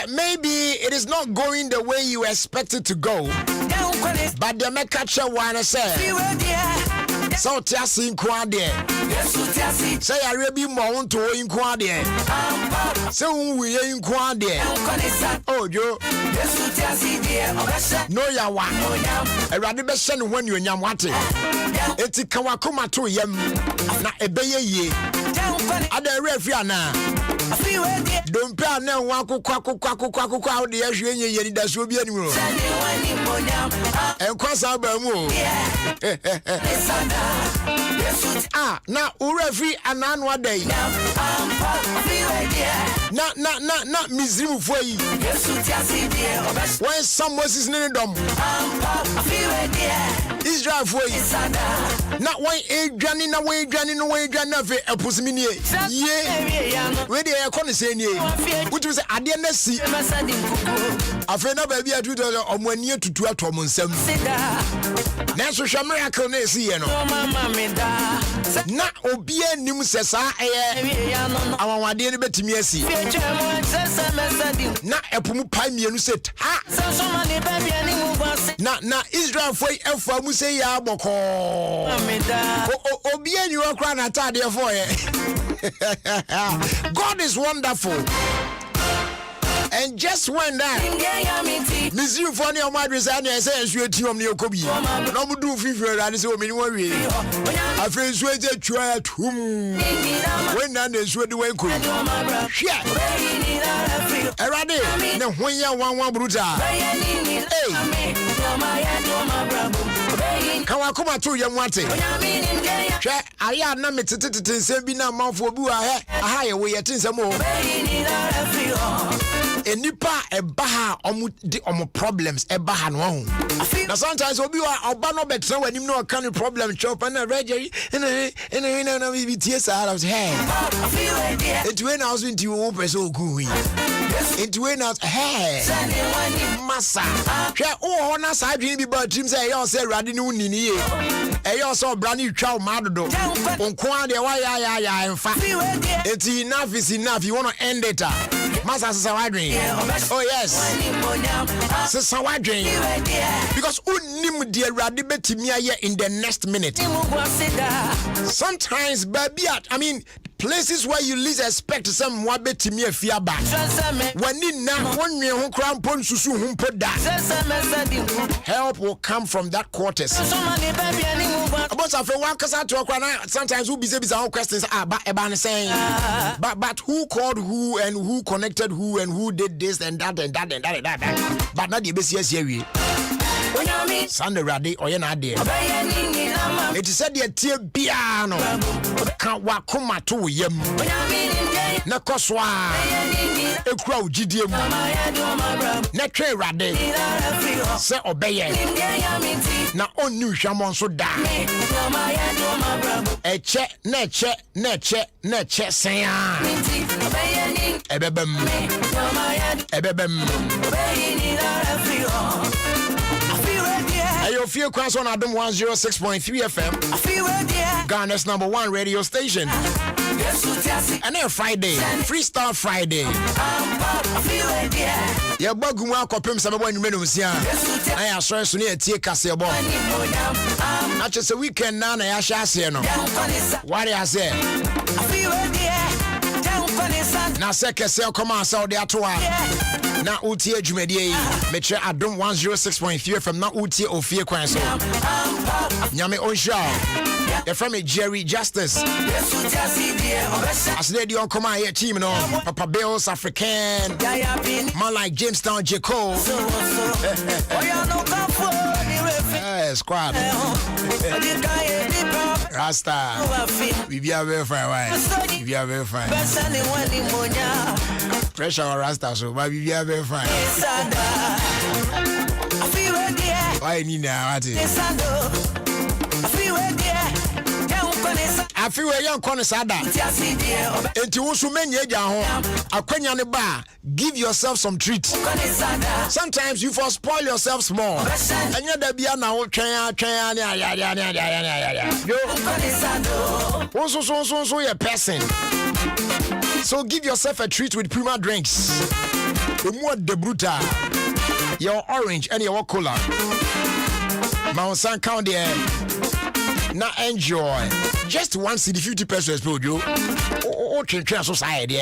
Maybe it is not going the way you expect it to go, but the make catch one say. So Tiasi in Quadia. Say I really mount to in Quadia. So we in Quadia. Oh, Joe. No, ya wa. I rather be sent when you're Yamwati. It's a Kawakuma to Yam. Na ebeye ye. Ada refiana. Don't pay now waku kwaku the Asian ye that's will be anymore. And cross our Bermu. Now Urefi and Anwa day. Not Mizimu for you. When some was his name, Israel for you. Not one Adrian away, a Pusmini. Yeah, where they are connoissing ye, which was at the end of the sea. I feel no baby, I do on 1 year to 12 months. Natural Shamaraco, see, you know. Not Obia Nimusesa, I want to bet me. Not a Pumpai, you said, ha, not Israel for a for Musea Boko. Obia, you are crying at there for God is wonderful. And just when that Miss you funny on my design, I say, you to me, Kobe. No, do fever, and so many worry. I feel sweated to whom when I sweat the way could. Yeah, Erade, no, when you want bruta. Hey, Kawakuma to Yamwate. I am not met to Sabina mouth for Bua, a higher way at some more. A nipa a baha omu problems a baha no. Now sometimes obi wa obano betra when you know a kind of problem chop and a reggie and BTS out of hey. It when I was into you open so cool. It when I was hey massa. Oh on us I dream about Jim say you say radinu nini. E you saw brand new chow madodo. On kwa de wa ya in fact. It's enough is enough. You want to end it. Massa Sawadrin. Oh yes. Sawadrin. Because unim dear Radibet in the next minute. Sometimes baby places where you least expect some wabet to me a fear back. When in now 1 year who crown pon susu whom put that help will come from that quarters. But if you want to sometimes who be saying questions about saying but who called who and who connected who and who did this and that and that and that and that. But not the BCS here. Sunday Radi or Yanadi. It is said the tear piano can't walk to yem. Nakoswa a crow GDM. Netre Radi say obey. Now on new Shamon so die. A check, neche, say Ebebem. Your few cross on Adam 106.3 FM. Ghana's #1 radio station. And then Friday, Freestyle Friday. Your Baguma copim some one minutes. I saw Sunny take us a ball. Not just a weekend now, I shall say no. What I say? Now, second cell come on, so they are two. Now, UTA Jumedi, Metro Adam 106.3 from now UTA Ophir Quanso. Yami Osha, you're from a Jerry Justice. As they don't come out here, team, no, Papa Bills, African, man like Jamestown Jaco. Squad. Rasta. We be very fine. We are very fine. Pressure on Rasta, so but we are very fine. Why need now? I feel a young connoisseur. And you also many a bar. Give yourself some treat. Sometimes you for spoil yourself small. And you're the beer now. Also, so a person. So give yourself a treat with Prima drinks. The more the bruta, your orange and your cola. Mount San count there. Now enjoy. Just one city, 50 pesos per you. Society.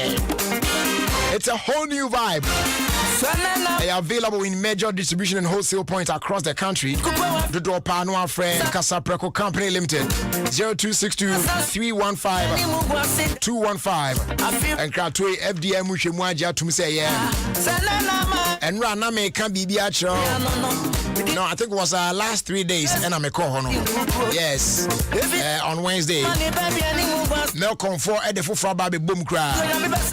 It's a whole new vibe. They are available in major distribution and wholesale points across the country. The door Panua friend Casapreco Company Limited 0262 315 215 and Kratwe FDM Mushimwaja to say yeah. And Raname can be no, I think it was last 3 days and I'm a call. Yes, on Wednesday. Melcom for at the Fufa Baby Boom Cry.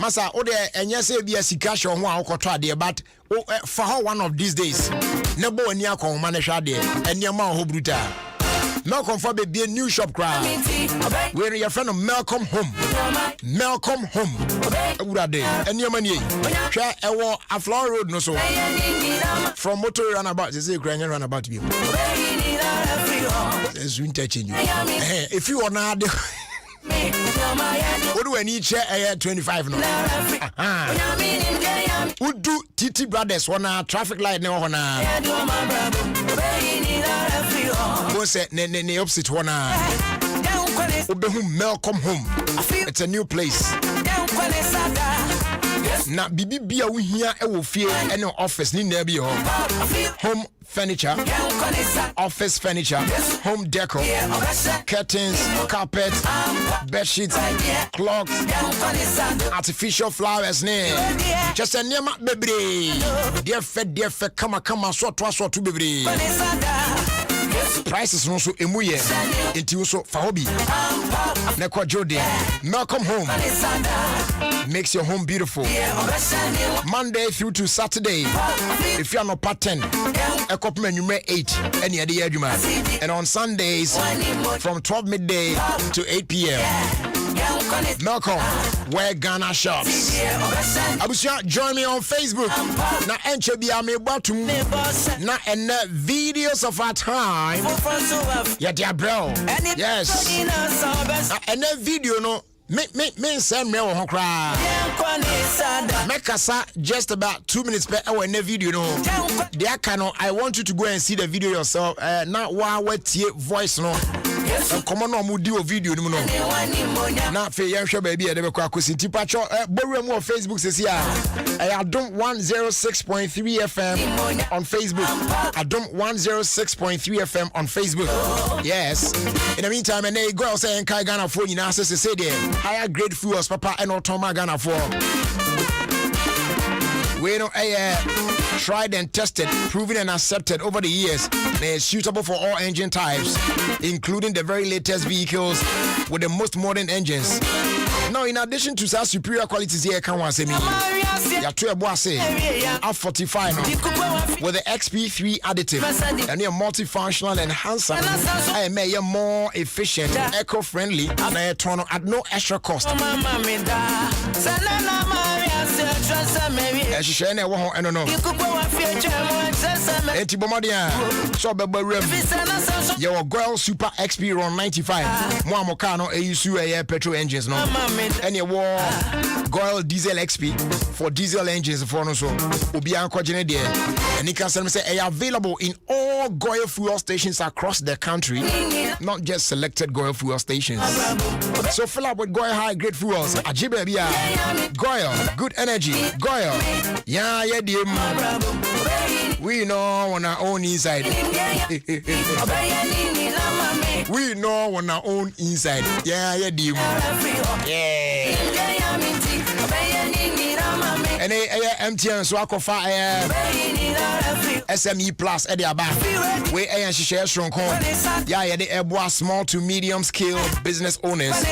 Massa, Ode, and yes, be a Sikash or one or but for her one of these days. Nebo and Yakon Manesha there and Yama Hobruta. Malcolm for be a new shop crowd. Where your friend of Malcolm Home. Malcolm Home. And your money. Try a flower road no so. From motor runabout, they say Grand runabout you. It's winter change you. If you are not what do I need chair 25 no? Would do TT Brothers one traffic light no one. What's that? Ne opposite one. Malcolm Home. It's a new place. Na bibi bia wo hia e wo fie e no office ni na bi home furniture, office furniture, home decor, curtains, carpet, bed sheets, clocks, artificial flowers just a nema bebre dear fed kama so to bebre prices no so emuye enti so fa hobby na kwa jode Malcolm Home makes your home beautiful Monday through to Saturday if you are not part 10 ekopmen you 8 any day aduma and on Sundays from 12 midday to 8 p.m. Malcolm, where Ghana shops. Abusia, join me on Facebook. Na enchebi ame bottom. Na and videos of our time. Yeah, dear bro. Yes. And that video no. Me send me on cry. Make us just about 2 minutes per hour in the video. No, there cannot. I want you to go and see the video yourself. Now, what voice no. Come on, no, do a video. No, now for young baby, I never quite see. Tipacho, borrow more Facebook says here. I don't 106.3 FM on Facebook. I don't 106.3 FM on Facebook. Yes. In the meantime, and they go outside and Kai Ghana for you now. So say there. Higher grade fuels, Papa, and Otoma Ghana for. We know tried and tested, proven and accepted over the years. They are suitable for all engine types, including the very latest vehicles with the most modern engines. Now, in addition to such superior qualities here, can one say me? F45 with the XP3 additive and a multifunctional and handsome, I may a more efficient, eco-friendly, and a turn at no extra cost. Your Goil Super XP Run 95 Moamokano AUSU petrol engines no and your Goil Diesel XP for diesel engines for no so Ubian Kojene there and you can say available in all Goil fuel stations across the country, not just selected Goil fuel stations. So fill up with Goil high grade fuels. Ajibebia Goil, good energy. Goil, yeah, dear. We know on our own inside. We know on our own inside. Yeah, dear. Yeah. And MTN so akofa SME Plus at the back. We share strong yeah, the Eboa small to medium scale business owners.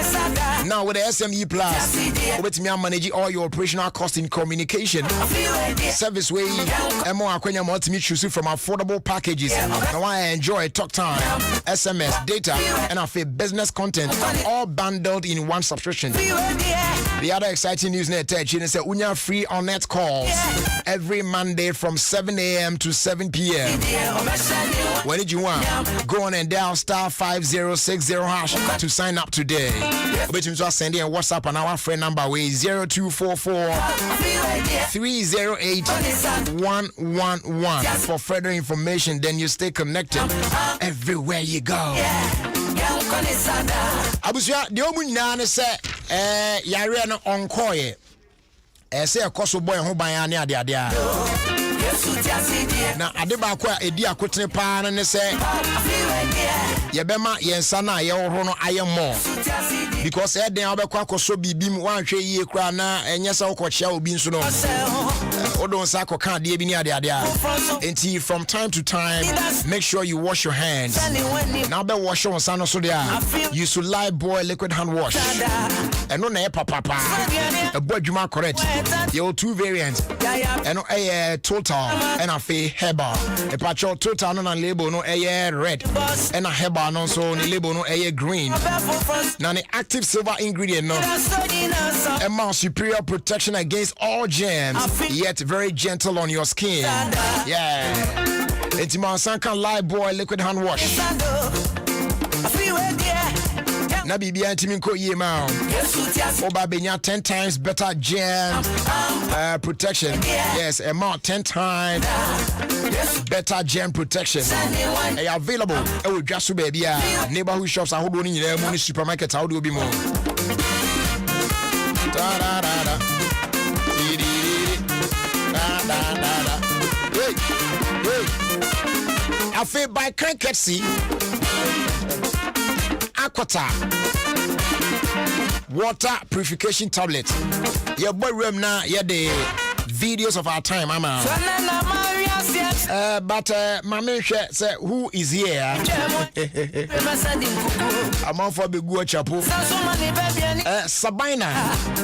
Now with the SME Plus, with me managing all your operational costs in communication, service way, and more multi choosing from affordable packages. Now I enjoy talk time, SMS, data, and I feel business content all bundled in one subscription. The other exciting news net is that we are free on net calls every Monday from 7 a.m. to 7 p.m. When did you want? Go on and dial star 5060 hash to sign up today. But you just send in a WhatsApp on our friend number way 0244 308 111 for further information. Then you stay connected everywhere you go. Abusia, the omunyana say yare no onkoye. Say akoso boy ho ban ane ade ade a. Na ade ba ko edi akotene pa no ne say yebema yensa na ye wo no ayemo. Because den obekwa akoso bibim wanhwe yie kra na enye se ukochia obi nso no. Odon sa koka de bi ni ade ade a. Enti from time to time make sure you wash your hands. Now be wash your son so there. Use Lifebuoy liquid hand wash. And no na e papa. A boy juma correct. There are two variants. And no total and a fe herbal. A patch total no label no red. And a herbal no so the label no green. Now the active silver ingredient no. Amount superior protection against all germs, yet very gentle on your skin. Yeah. It's Mansanka Lifebuoy liquid hand wash. Na bibia ntimi ko yie ma oba benya 10 times better germ protection. Yes, amount 10 times better germ protection. They are available e wo dwaso ba bia neighborhood shops ahodo ni nyina mu ni supermarket ahodo bi mo. Da da da da. Da da da. Hey. I feel by Kanketsi Aquata water purification tablet. Your boy room now, yeah, the videos of our time, mama. But Mama say who is here? I'm on for the good chapo. Sabina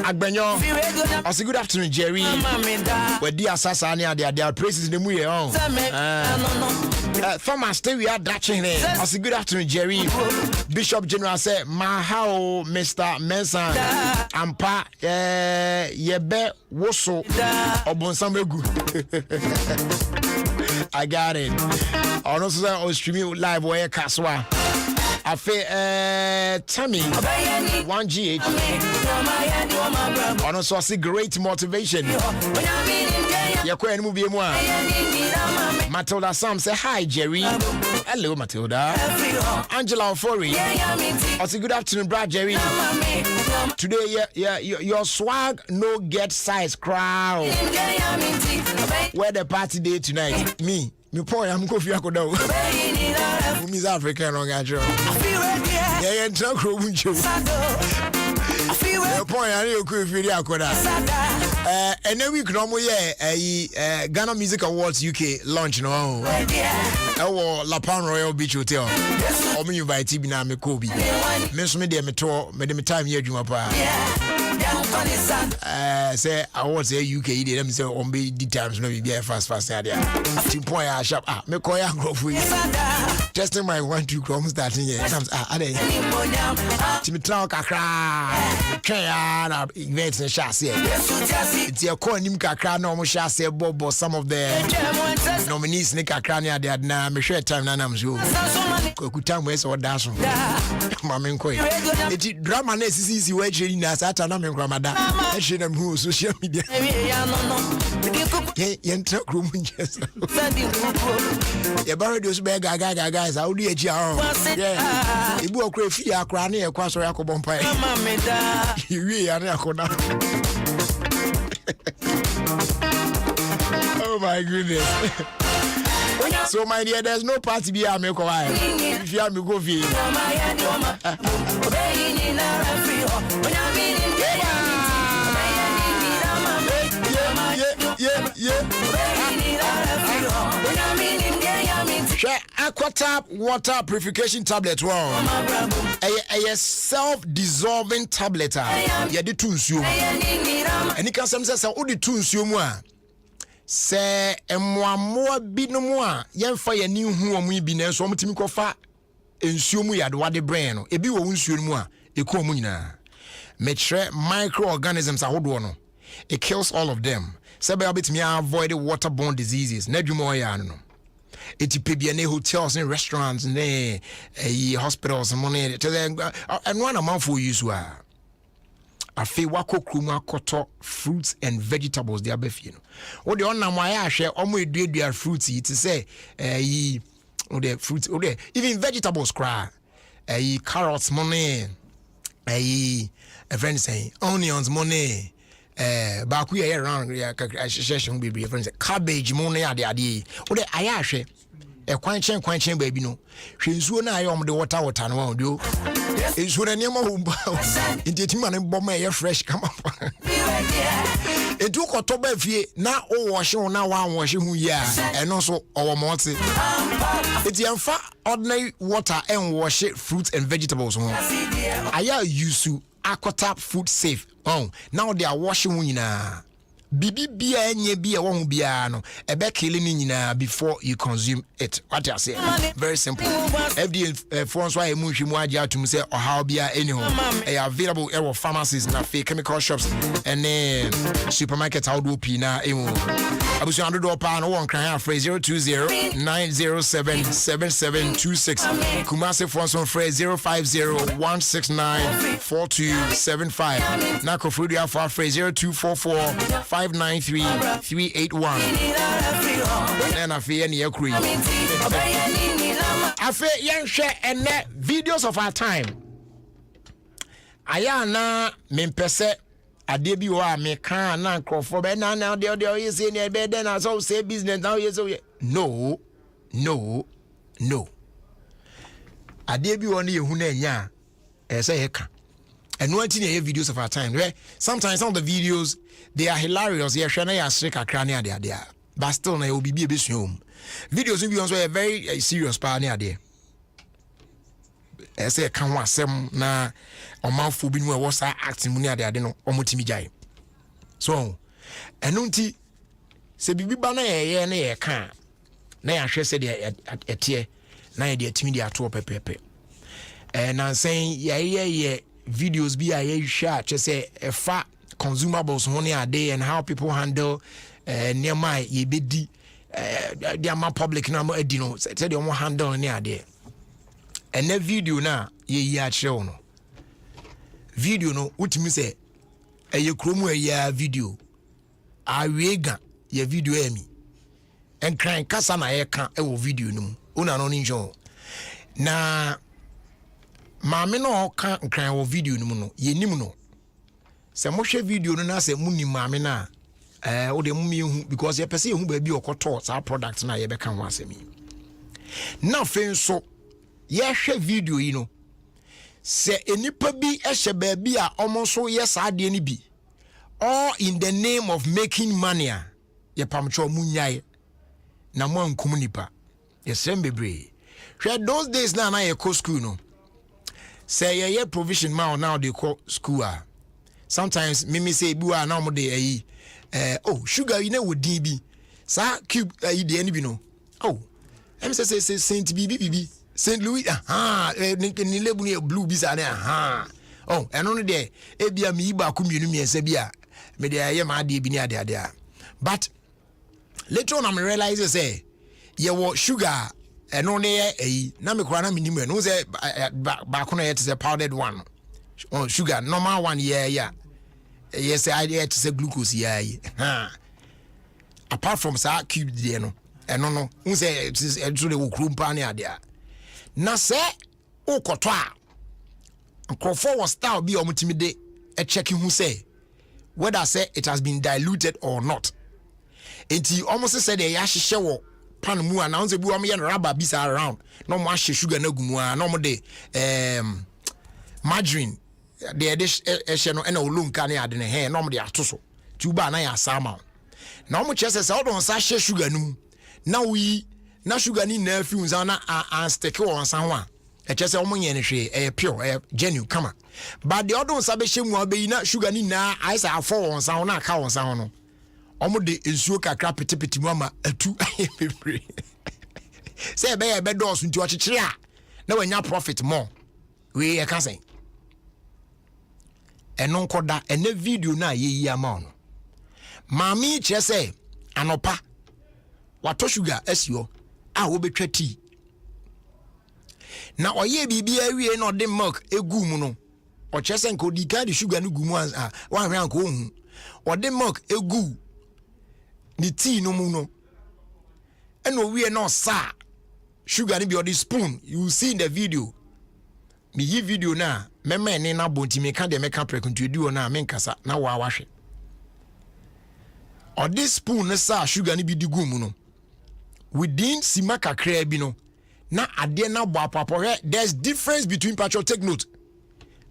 Agbenyo. Also good afternoon, Jerry. Where dear Sasania, their praises the muye on. Thomas, stay we are datching. Also good afternoon, Jerry. Bishop General said, Mahao, Mr. Mensa, Ampa, Yebe, Woso, Obonsambegu. I got it. Also, I was streaming live where Kaswa. I feel Tammy 1GH. And also I see great motivation. Yakwe movie moi. Matilda Sam say hi Jerry. Hello Matilda. Angela Ofori. I say good afternoon, Brad Jerry. Today your swag no get size crowd. Where the party day tonight? Me boy, I'm going to go. Miss African on Gajo. Yeah, and talk room. The point I need to video. And then we can almost Ghana Music Awards UK launch no. Our La Palma Royal Beach Hotel. Or me by Tibina me Kobe. Miss me there me tour me time here Jumapa. Say I was say UK them say on be the times no be fast there. 2 point I sharp me call ya go for you. Testing my 1-2 crumbs starting here. Times ade. Timi tran kakra. Twan ya na events na sha say. It's your call nim kakra na omo sha say bobo some of the nominees ne kakra ne ade na me hwe time na nam so. Ku time we so dance. Mama nkoy. Eti drama na sisi we jeri na sata na me nkramada. E hwe na mu social media. Ye ntra krum njes. Ye ba radio so be gaga guys how do you yeah ibu okra fi akra na ye kwa so yakobon pai we ya na akoda. Oh my goodness. So my dear, there's no party be a make why if you am go fi Aquatap water purification tablet one. A self-dissolving tablet. Yeah, the two nsuo. And you can sometimes say, "Oh, the two nsuo mu a." Say, "Emwamoa bi no mu a, yemfa ye ni hu omu bi na so omtimi kofa nsuo mu ya de wade brain no. Ebi wo nsuo mu a, eko omu nyina." metre microorganisms ahodo no. It kills all of them. Sebe abit me avoid waterborne diseases. Nedjumo ya no. Eti pebiane hotels and restaurants and hospitals money to them and one amount for use wa. Afi wako kruma koto fruits and vegetables they abefi no. O de onna mo ya hwe omo eduadua fruits it say o de fruits o de even vegetables cry carrots money a friend saying onions money baku ye round ya sheshon bibi friend say cabbage money ade o de aya hwe kwanchen baby no hwe nsuo na aye omde water no wa do nsuo na niam ho ba intitima ne bom ye fresh kama edu koto ba fie na o wash na wa wash hu ya eno so owo mote eti amfa ordinary water and wash fruits and vegetables ho aya yusu akota food safe now they are washing hu nyina bibi bia enye bia wo hu bia no ebe kele ni nyina before you consume it. What you say? Very simple. FDA phones why mu hwimu age atum say ohaw bia any home available at pharmacies na chemical shops and supermarkets how do pina emu abusu ando pa no won kran afre 020-907-7726 Kumasi phones on phrase 050-169-4275 na kofrudi afre 0244-593-381 and afi any ekuri afi yen hwe ene videos of our time aya na mempese ade bi wa me kan na nkrofo be na de you say na be den as so say business now you say no ade bi won ye hu na nya say he kan eno anti na videos of our time where sometimes some of the videos they are hilarious ye hwe na ya shrek akra ne ade but still na obi bi ebesuom videos bi on so a very serious pa ne ade say kan wa asem na omanfo bi no e was acting mu ne ade no omotimi jai so eno nti se bibi ba na ye na ye kan na ya hwe se de etie na ye de atimi de ato pepepe na saying ye videos bi a ye hwa che say e fa consumables ho ne ade and how people handle near my ye bedi their public na mo edi no say they won handle ne ade and that video na ye a kire no video no utimi say ye kromu ye video awega ye video emi en kran kasa na ye kan e wo video no una no njo na maame no kan kran wo video no no ye nim no se mo hwe video no na se muni maame na o de mu hu because ye pese hu ba bi okoto sa product na ye be kan ho asemi na fe so ye hwe video yi no se enipa bi ehye ba bi a omo so ye sa ade ni bi all in the name of making money ye pamcho munyae na mo ankum nipa ye sembebre hwe those days na ye ko school no say ye provision ma now they call school sometimes mimi say biwa na mo de sugar you know with DB sa cube de any bi no em say Saint BB Saint Louis ni lebu ni blue bi sa na eno no de e bia mi ba ku mienu mi ese bia me de ye ma de bi ni ade but later on I realize say ye wo sugar eno ne na me kora na minimu eno say ba ko na ye say powdered one sugar normal one yeah yes I had to say glucose apart from sa cube there no eno no say so de wo krumpa ne ade na say o koto a nkrofo was style bi omutimi de e checking who say whether say it has been diluted or not enti almost said e ya hihye wo pan mu a na say bi wo me rubber bi sa around no mo ahye sugar na gumu a no mo de margarine the dish no na olunka na ade ne he no mo de atoso tuba na ya sama na mo chese se odon sa hye sugar num na wi na sugar ni na afi unza na an stick won san ho a e chese o mo yen ne hwe pure genuine kama but the odon sa be hye mu abeyi na sugar ni na ai sa afọ won san ho na aka won san ho no o mo de ensuo kakra petepeti mu ama atu bebre say be do so nti o chekere a na wanya profit more we e ka say eno nkoda ene video na yeyi ama no mami kire say anopa wato sugar asio a wo betwa tea na oye bibia wie na ode milk egu mu no o kire say nko di ka di sugar no gu mu wan hwe anko hu ode milk egu ni tea no mu no eno wie no sa sugar ni bi ode spoon you see in the video me yi video na meme ni na bonti me ka de me ka prekontudu na me nkasa na wa wahwe or this spoon na sa sugar ni bi di gu mu no within sima kakra bi no na ade na bo apapo there's difference between patcho take note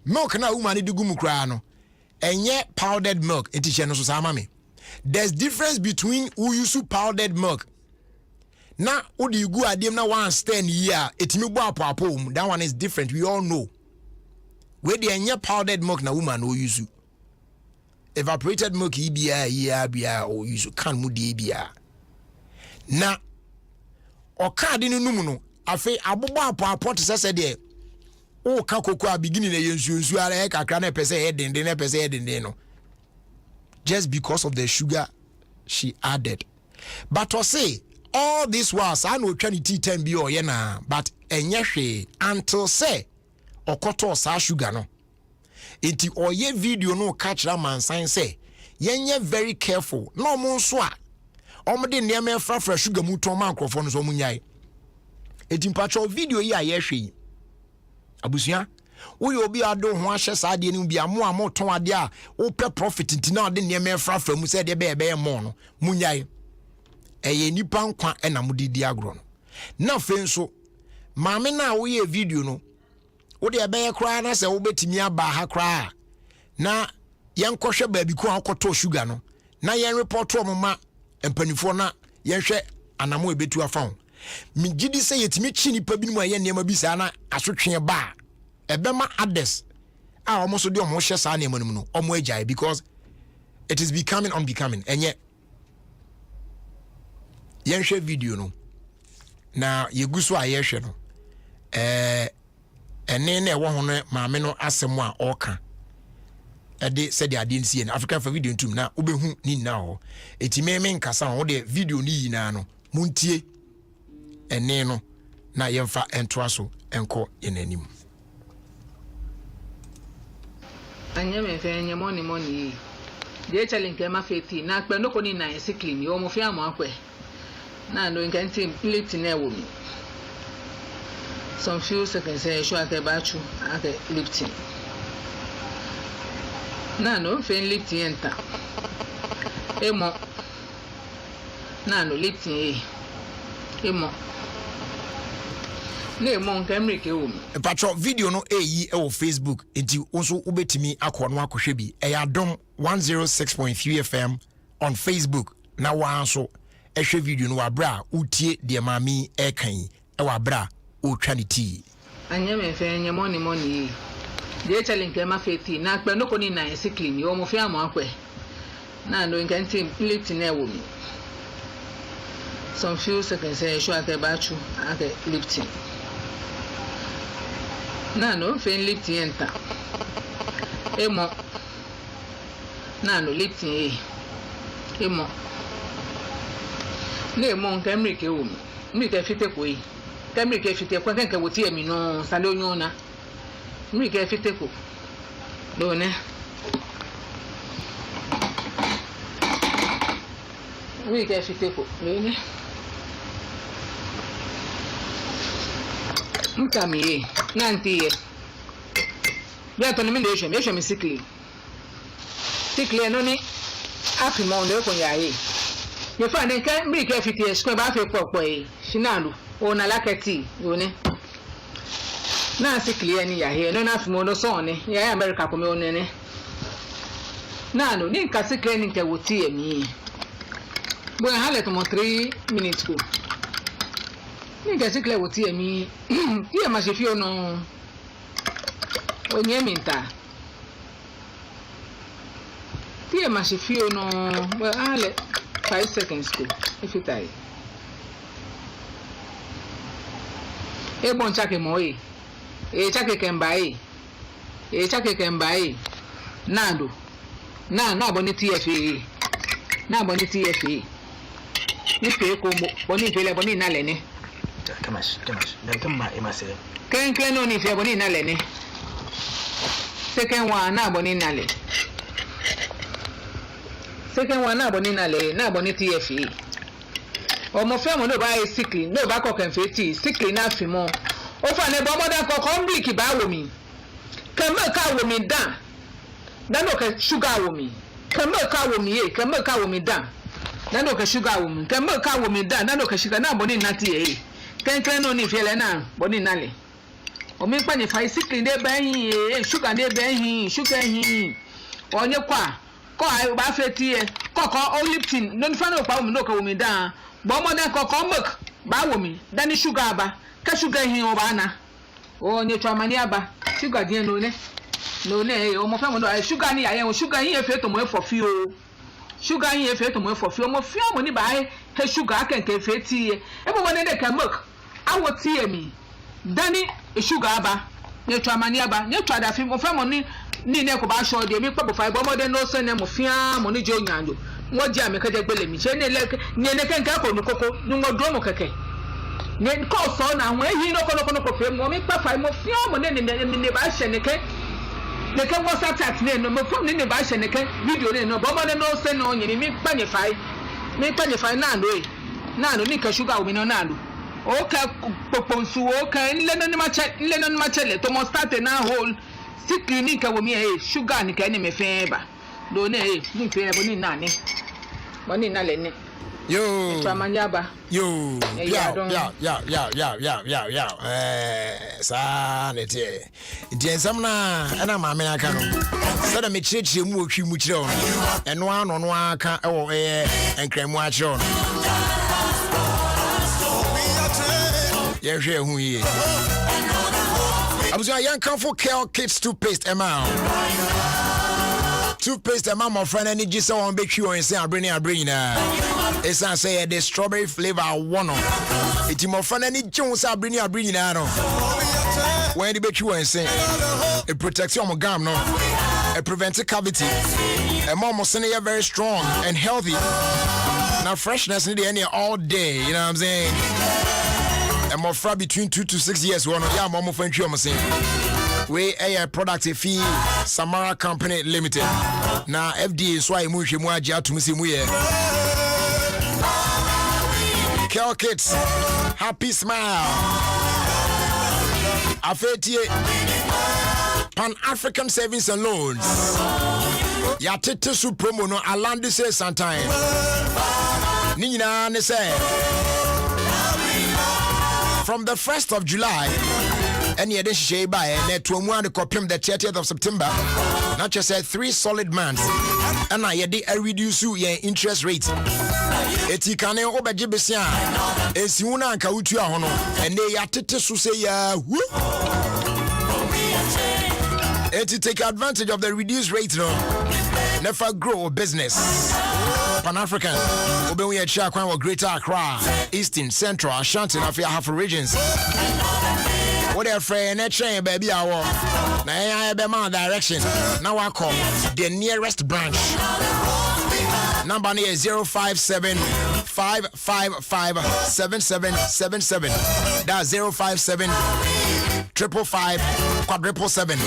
milk na woman di gu mu kra no enye powdered milk enti no so sama me there's difference between who use powdered milk na odi gu adem na one stand here etimi bo apapo that one is different we all know where the enye powdered milk na woman no use evaporated milk bia or use can mu die bia na o ka de no no afi abobo apapo te se de o ka koko a beginning na yensu ara e kakra na pese e denden na pese e denden no just because of the sugar she added but to say all this was I know 2010 bi o ye na but enye hwe until say okoto sa sugar no enti oye video no catch that man sign say yenye very careful no mo so a omde nneema frafra sugar mu ton man krofo no so munyai enti mpacho video yi aye hwe abusia wo yo bi ado ho ahye sa ade ni bi amo amo ton ade a wo pe profit ntina ade nneema frafra mu say de be mo no munyai eye nipa nkwa na mudidi agro no na fe nso maame na wo ye video no wo de be kra na se wo betimi aba ha kra na yenkohwe baabi ko akoto sugar no na yen report omma empanifo na yenhwe anamo ebetu afa mi gidi se yetimi chi nipa bi mu aye niam bi sa na asotwe ba ebema ades a omo so de omo hye sa na emanum no omo agyae because it is becoming unbecoming enye yenhwe video no na yeguso ayehwe no ene na ewo hono maame no asem a oka ede se de ade nsie na Africa for video ntum na obehu ni na ho etimeme nkasa ho de video ni yina no muntie ene no na yemfa entoa so enko yenanim anyame fe anyamo ni moni de challenge ma feti na pe no ko ni na clean yo mo fi amo akwe na no nkanti plate na ewo mi some few seconds show at bachu at lifting na no fe lifting enter emo na no lifting emo na emo nkamri ke wo mi patro video no eyi e wo Facebook enti onso ubetimi akọ no akohwe bi e ya dom 106.3 FM on Facebook na wanso ehwe video no wabra utie de mami ekan e wabra o twanity anyame fe anyamo ni moni de challenge ma feti na pe no ko ni na clean yo mo fi amo akwe na no nkanti plate na ewo mi some few seconds show at bachu at lifting na no fe lifting enter emo na no lifting emo na emo nkamri ke wo mi ke fite ko yi kamri ke fite ko kan ke woti emi no sale onyo na mi ke fite ko do ne mi ke fite ko do ne mkami na ntiye ya to ni mi de hwe mi sikli no ni happy mo ndo ko yaye ye fa ne kan mi ke fite sko ba fe popo e finalu ona lakati one na sikli ni ya he no na fimo no so ne ya America ko me one ne na no ni ka sikli ni ke woti emi bo halet mo 3 minutes ko ni ka sikli woti emi ye ma se fi ono onye minta tie ma se fi ono bo ale 5 seconds ko if it ai bon chake moi chake kembai chake kembai nando na boni TFA na boni TFA ni pe ko boni pe le boni na le ni kamash dan kan ma imase ken no ni fe boni na le ni second one na boni na le na boni TFA o mo fe mo no ba sickly no ba ko kan fe ti sickly na fi mo o fa ne bo mo da ko complete ba wo mi kan ma ka wo mi dan dan no ka sugar wo mi kan ma ka wo mi kan ma ka wo mi dan dan no ka sugar wo mi kan ma ka wo mi dan no ka sugar na boni na ti ken no ni fe le na boni na le o mi pa ni fa sickly de ba yin sugar de ba yin sugar yin o nye kwa ko ai ba fe ti ko o liptin no fa no pa wo mi no ka wo mi dan bo mo da ko milk ba wo mi dan sugar ba ka sugar yin o ba na o nye twa mani aba sugar din no ne o mo fe mo no sugar ni ya yen sugar yin e fe to mo e fofi o sugar yin e fe to mo e fofi o mo fi o mo ni ba he sugar kan ke fe ti e mo ne de ka milk awo ti e mi dani sugar aba nye twa mani aba nye twa da fi mo fe mo ni ne ko ba so de mi pe bo fa bo mo de no se ne mo fi a mo ni jo nyanjo wọ́n jẹ́ àmì kẹ́jẹ́ gbélé mi ṣe ní ẹni kẹ́kẹ́ kò ní kókó ní wọ́n dúró mọ̀ kẹ́kẹ́ ní kọ́ sọ náà àwọn èyí lọ́kọ́lọ́kọ́ kò fẹ́ mọ́ mi pẹ́fà mo fi ọmọ ní bá ṣẹ̀ nìkẹ́ wọ́n sátát ní ẹnu mo fún ní bá ṣẹ̀ nìkẹ́ fídíò ní ẹnu bọ́mọ́ ní ọ̀sẹ̀ náà yìnyín mi pẹ̀yẹ̀ fàáyé náà ló ní kẹ́ ṣúgà omi náà lò ó kẹ́ pòpò nsú ó kẹ́ ńlẹ́ ní machẹ́lẹ̀ tó mọ́ start náà hole sí clinic wọ́n mi ẹ̀ ṣúgà nìkẹ́ ní mẹ́fẹ́ bá lónìí ẹ̀ ní ìfẹ́ ẹ̀ bọ́ ní náà ní. Boni na le ni. Yo. Tramanyaba. Yo. Yeah. Sa nete. Diensam na ana ma me aka no. Sada me chirechire mu otwi mu kire o. Eno ano no aka e wo enkremu a kire o. Ye hwe hu yi. Abuja yan kan for Kel Kids toothpaste Emma. Toothpaste and mama friend any just on bake you and say I bring na. It's I say the strawberry flavor one on. It's more fun any Jones I bring na no. When the bake you and say it protects your gum no. It prevents a cavity. And mama saying you're very strong and healthy. Now freshness need any all day, you know what I'm saying? And more fra between 2 to 6 years one yeah mama friend you saying. We a product fee Samara Company Limited. Na FDA so I mu hwe mu agya atum se mu ye. Kel Kids happy smile. Afetie Pan African Savings and Loans. Ya tete su promo no alande say sometime. Ni nyina ne say from the 1st of July and yet she buy net to one the 30th of September. Not just said 3 solid months. And I had a reduce your interest rate. Eti kane obeje besia. Esi una anka utu ahono. And they atete so say ya. Eti take advantage of the reduced rate no. Never grow business. Pan-African, Obewe Chakwan or Greater Accra, Eastern, Central, Ashanti, and half regions. What a friend, a train, baby, I walk. Now I have my direction. Now I call the nearest branch. Number near 057 555 7777. That's 057 555 777.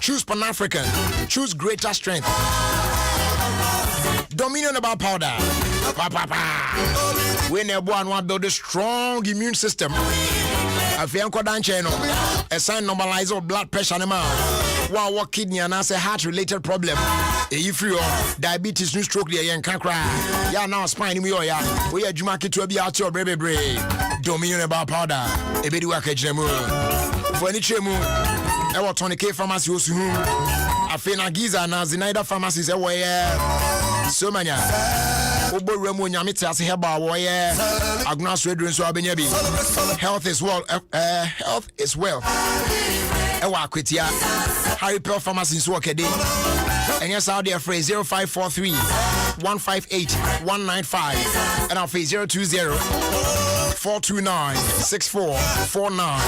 Choose Pan-African. Choose greater strength. Dominion about powder. When everyone want to build a strong immune system. A few channel. A sign normalize of blood pressure animal. What kidney and as a heart related problem. If you diabetes, new stroke, the young can cry. Ya now spine me or ya. We are Jumaki to be out your baby brain. Dominion about powder. A bit work at Jemu. For any chemu. I want Tony K pharmacy. I feel na Giza na Zinaida pharmacies away. So many. Obo Remo Nyamita as heba woye. Agnas Redrin so abenyabi. Health is well. Health is well. Ewa kwetia. Harry Pearl pharmacy so okede. And yes, out there phrase 0543 158 195 and our phrase 020 429 6449.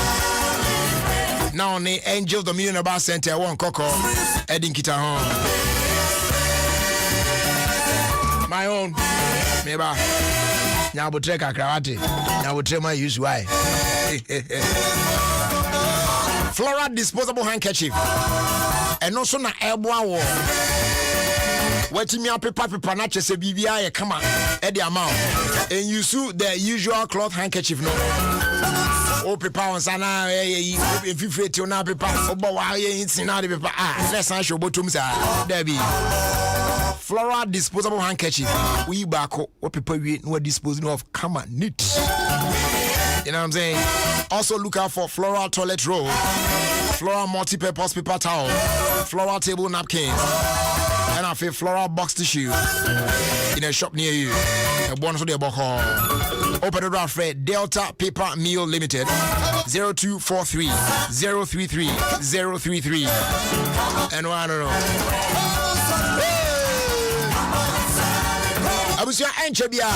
Now on the Angel Dominion Bar Center, one coco. Eddie Kita home. My own. Neighbor. Now we take a krawati. Now we take my use why. Flora disposable handkerchief. And also na elbow. What me up paper na chese bibia ye kama e the amount. And you sue the usual cloth handkerchief no. O paper on sana if you fit na paper obo wa ye insina the paper let's say show bottom sa there be Flora disposable handkerchief we back o paper we no disposing of kama neat. You know what I'm saying? Also look out for Flora toilet roll, Flora multi-purpose paper towel, Flora table napkins, and I feel Flora box tissue in a shop near you. A bonus of the boko. Open the door for Delta Paper Meal Limited 0243 033 033. And I don't know. Abusia enchebia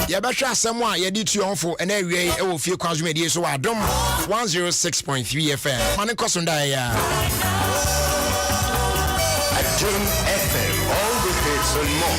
ya behwa semwa ya di tuonfo ena awie e wo fie kwazumedie so adom 106.3 FM mane kosonda ya Adom FM, all the hits and more.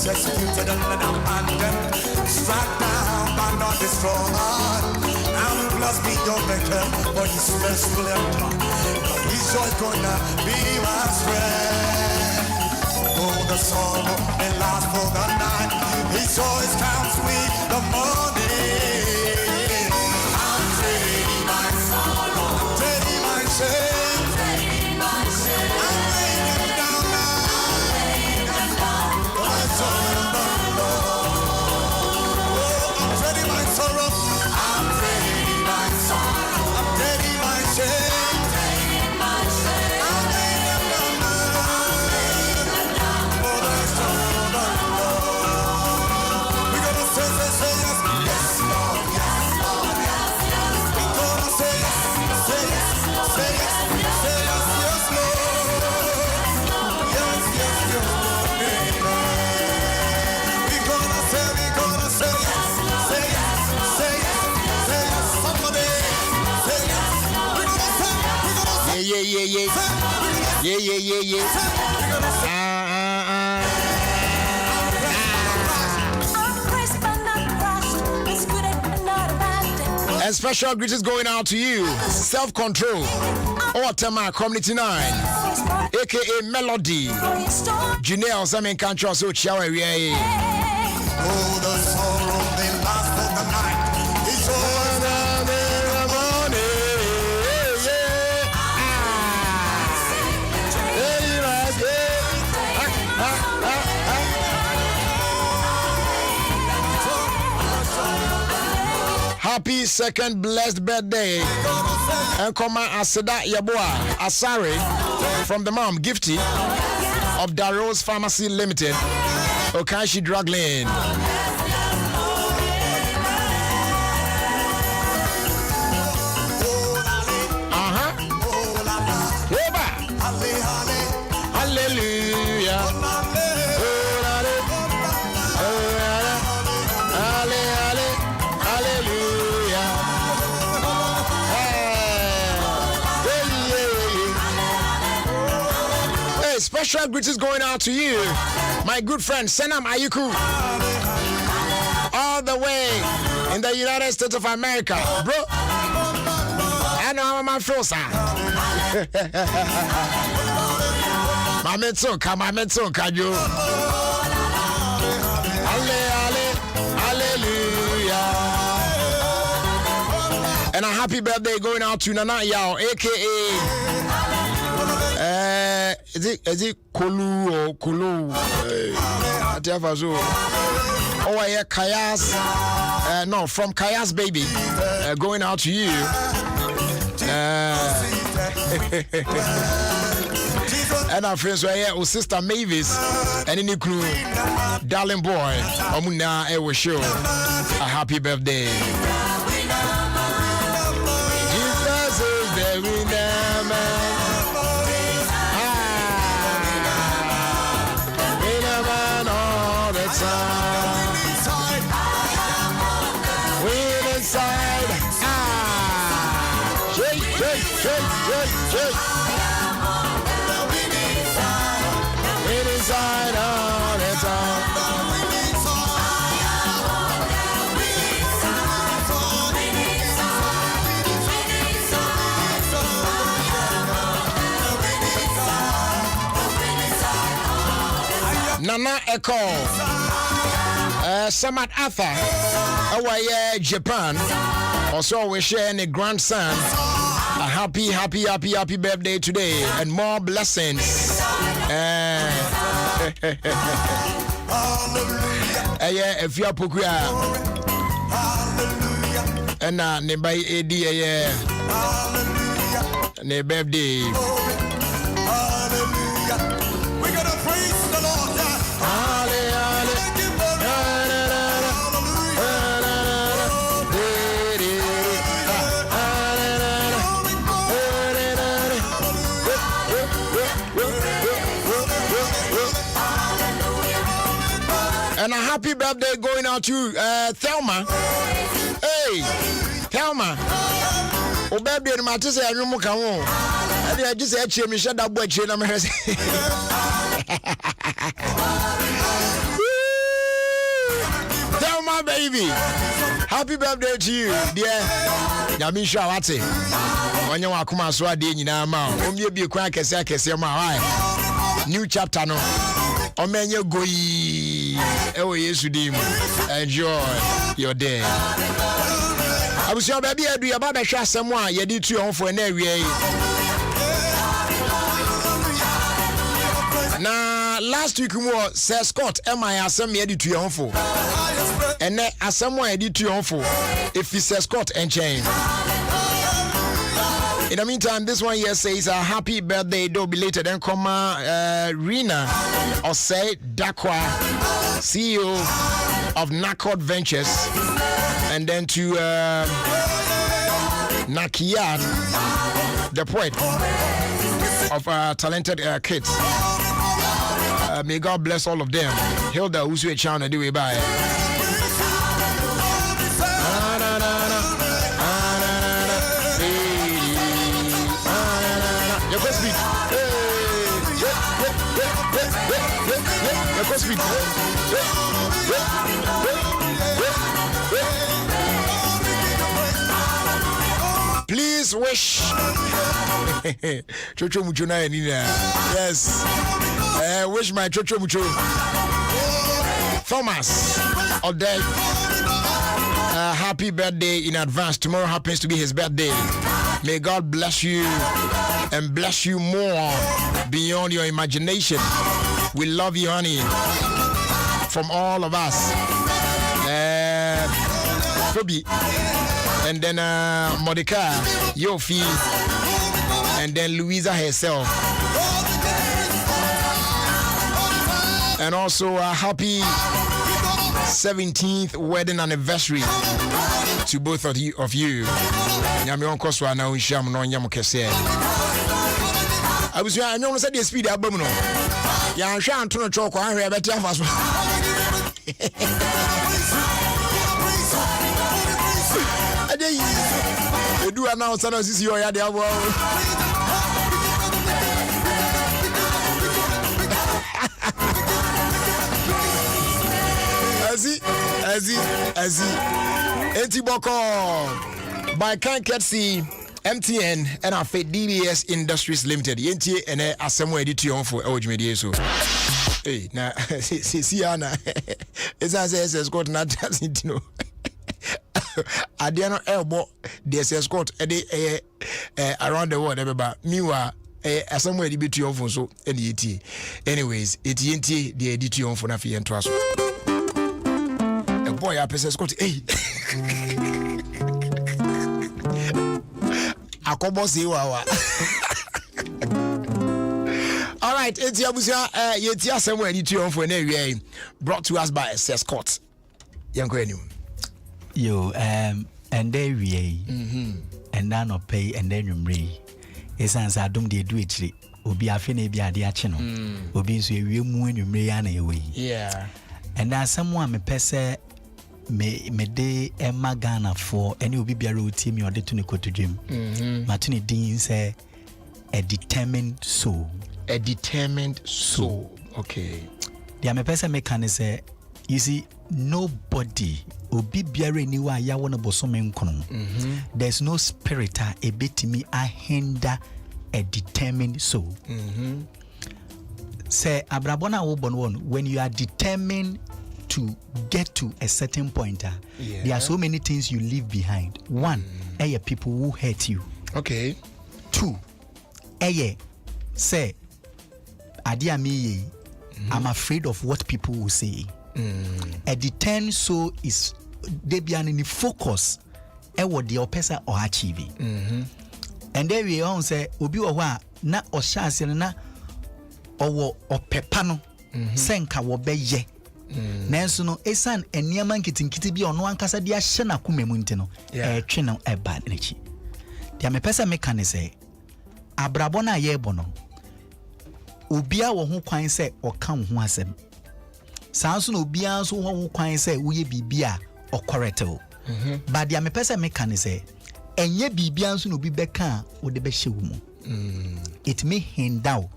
Executed under the abandoned, struck down but not destroyed. And blessed be your maker for his merciful empire. He's just gonna be my strength. Oh, the sorrow may last for the night. His joys comes with the morning. I'm trading my sorrow, I'm trading my shame, I'm trading my shame. I'm laying them down now, I'm laying them down. Oh, I'm trading my sorrow, I'm trading my sorrow, I'm trading my shame, I'm trading my shame. I'm laying them down now, I'm laying them down. Oh, there's no one. We're gonna say yes. And special greetings going out to you. Self-control. Otema Community 9. AKA Melody. Janelle Samin Kancho so chiawe we. Oh, the sorrow they last for the night. It's over the morning. Happy second blessed birthday. And come Aseda Yaboa Asare from the mom Gifty of Darrow's Pharmacy Limited. Okashi Drug Lane. Hallelujah. Special greetings going out to you, my good friend Senam Ayuku, all the way in the United States of America, bro. I know how my friends are. Mametsoka, you. Hallelujah. And a happy birthday going out to Nana Yao, aka. Is it Kulu or Kulu? Oh, yeah, Kayas. No, from Kayas, baby. Going out to you. And our friends were here, Sister Mavis, and in the crew, darling boy, Omuna Ewa Show. A happy birthday. Jesus is the winner, man. Nana Eko, Samad Arthur, away Japan. Also, we share a grandson. A happy birthday today and more blessings. If you are Pukuya and nearby AD, ne birthday. We're gonna praise the Lord. And a happy birthday going out to Thelma. Hey, Thelma. Oh, baby, I'm just saying, I'm going to I just said, I'm shut up, but I'm Thelma, baby. Happy birthday to you, dear. Yamisha, what's it? When you are coming, so I didn't know. Only be quick as I can say, my new chapter. No, oh, man, you go. Oh, yes, you do. Enjoy your day. I was your baby. I do about the shot someone. You did 2 home for an area. Now, last week, Sir Scott, I some me did 2 home for. And then, as someone I did 2 home for. If he says Scott and chain. In the meantime, this one here says a happy birthday, do belated, and Rina Osei Dakwa, CEO of Nakod Ventures, and then to Nakiyad, the poet of talented kids. May God bless all of them. Hilda Usue Chan and do it by. Please wish Chocho Mucho na nina. Yes. Wish my Chocho Mucho Thomas Odeg happy birthday in advance. Tomorrow happens to be his birthday. May God bless you and bless you more beyond your imagination. We love you, honey. From all of us. Phoebe. And then Mordecai, Yofi, and then Louisa herself. And also a happy 17th wedding anniversary to both of you. Nyame onko so na unham no nyam kese. Abusu anyo no say the speed abam no. Ya hwe anto no choko ahwe beti afa so. Adey. Edu announce na sisi yo ya de abo. Azi. Enti boko by Kan Ketsi MTN and our DBS Industries Limited. Yenti ene asemo edition for ojumedie so. Hey, na see ana. Esa say Scott na doesn't know. Adiano elbow the Scott around the world everybody. Meanwhile asemo edition for so eti. Anyways, eti yenti the edition for na fi ento aso. Boy, I pese Scott. Hey. Akobo si wawa. All right, it's Yabusia. Yeti asemo edition for na we brought to us by Scott. Yanko enu. Yo, and there we and then no pay and then you mre. Esanse adom de do etri. Obi afi na bi ade ache no. Obi nso ewie mu enu mre ya na ewe. Yeah. And then someone me pese me de Emma Ghana for any obi biara oti me ode to ne koto dwem. Matuni din say a determined soul. A determined soul. Okay. The me pese me can say you see nobody obi biara ni wa ya wona bosome nkono. There's no spirit a betimi a hinder a determined soul. Say abrabona wo bon won when you are determined to get to a certain point, there are so many things you leave behind. One, people who hurt you. Okay. Two, say, I'm afraid of what people will say. A determined soul is they be an focus what the person or achieving. And there we on say, Obi wa na oshase na owo opepano senka wo beye. Nanso no esan eniama nkitinkiti bi ono ankasa dia hye na komemu nti no twe no eba n'echi dia me pesa meka ne se abrabo na ye bo no obia wo ho kwan se oka ho asem sanso na obia so ho kwan se woye bibia okorete o ba dia me pesa meka ne se enye bibia nso no bi beka wo de be hye wo mu it may hinder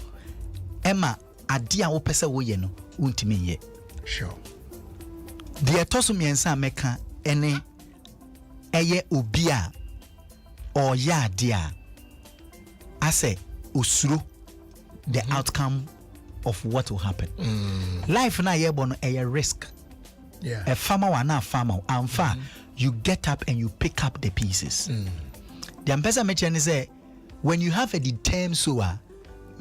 ema ade a wo pesa wo ye no untimi ye. Sure. The etosumiensa meka ene eye obia or ya dia ase usuro the outcome of what will happen. Life na ye bono eye risk. Yeah. A farmer wa na farmer amfa you get up and you pick up the pieces. The ambassador mentioned say when you have a determined sower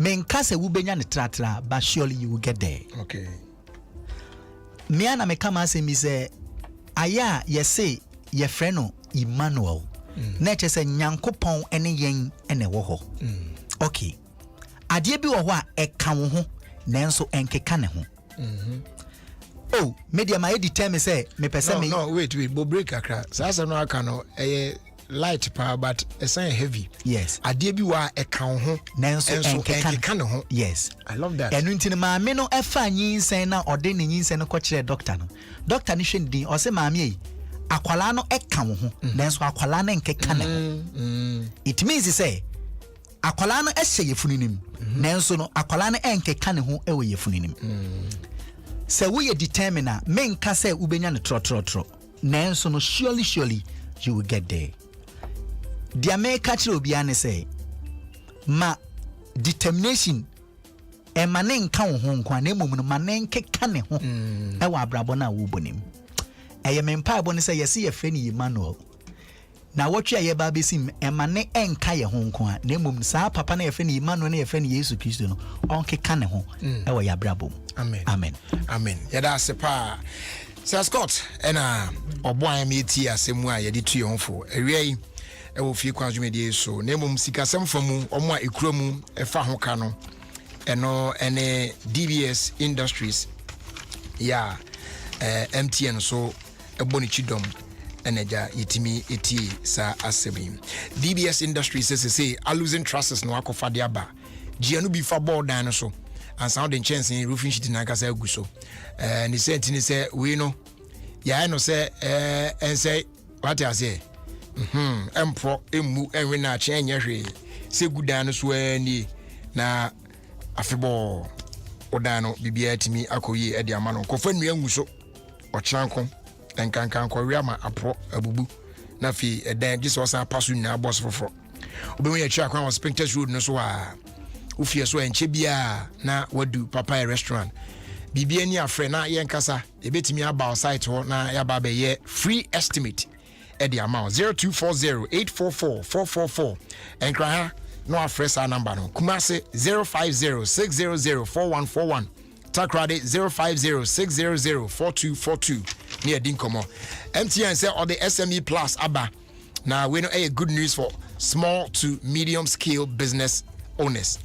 menka se wubenya ne tratra but surely you will get there. Okay. Me ana me kama se mi se aya ye say ye frɛ no Emmanuel na che se nyankopɔn ene yen ene wo ho. Okay, ade bi wo ho a ɛka wo ho nanso enkeka ne ho. Oh, media ma determine say me pese me no wait bo break akra sasa no aka no light power but it's heavy. Yes, ade bi wa ɛka wo ho nanso enkeka ne ho. Yes, I love that. Enu ntini maame no ɛfa nyinsen na ɔde ne nyinsen no kɔkyerɛ doctor no ne hwɛ ndin ɔse maame yi akwala no ɛka wo ho nanso akwala no enkeka ne ho. It means say akwala no ehye yefunu nim nanso no akwala no enkeka ne ho ewe yefunu nim se wo ye determine menka se ubenya ne trotro nanso no surely you will get there. Dia make kire obi ane say ma determination e mane nka wo ho nkwa na emom no mane nkeka ne ho e wa abrabo na wo bonim eye mempa abo ne say yesi ye frɛ ni Emmanuel na wotwe aye ba besim e mane enka ye ho nkwa na emom saa papa na ye frɛ ni Emmanuel na ye frɛ ni Yesu Kristo no onkeka ne ho e wa ya abrabo. Amen. Yada sepa Sir Scott ena oboan me ti asemu a yede tu ye ho fo ewie e wo fie kwanzo me die so na emom sikasem famu omo a ekura mu e fa ho ka no eno ene DBS Industries ya MTN so eboni chidom eneja yitimi eti sa asebi DBS Industries say are losing trusses no akofa de aba gianu bi fa board dan so and sound in chance in roofing sheet na kasa gu so ni say we no ya no say and say what I say empro emu enwe na che enye hwe se gudan so ani na afebo odano bibia timi akoyi e de ama no kofa nua ngu so ochanko enkankan ko ma apro abubu na fi edan giso san pasu na boss foforo obewu ya chia kwan Spintex Road no so a ufie so enche bia na wadu papa restaurant bibia ni afre na ye nkasa ebetimi aba site ho na ya ba be ye free estimate e de ama 0240844444 enkra no afresh our number no Kumasi 0506004141 Takrade 0506004242 near Dinkomo MTN say all the SME Plus aba now we know a good news for small to medium scale business owners.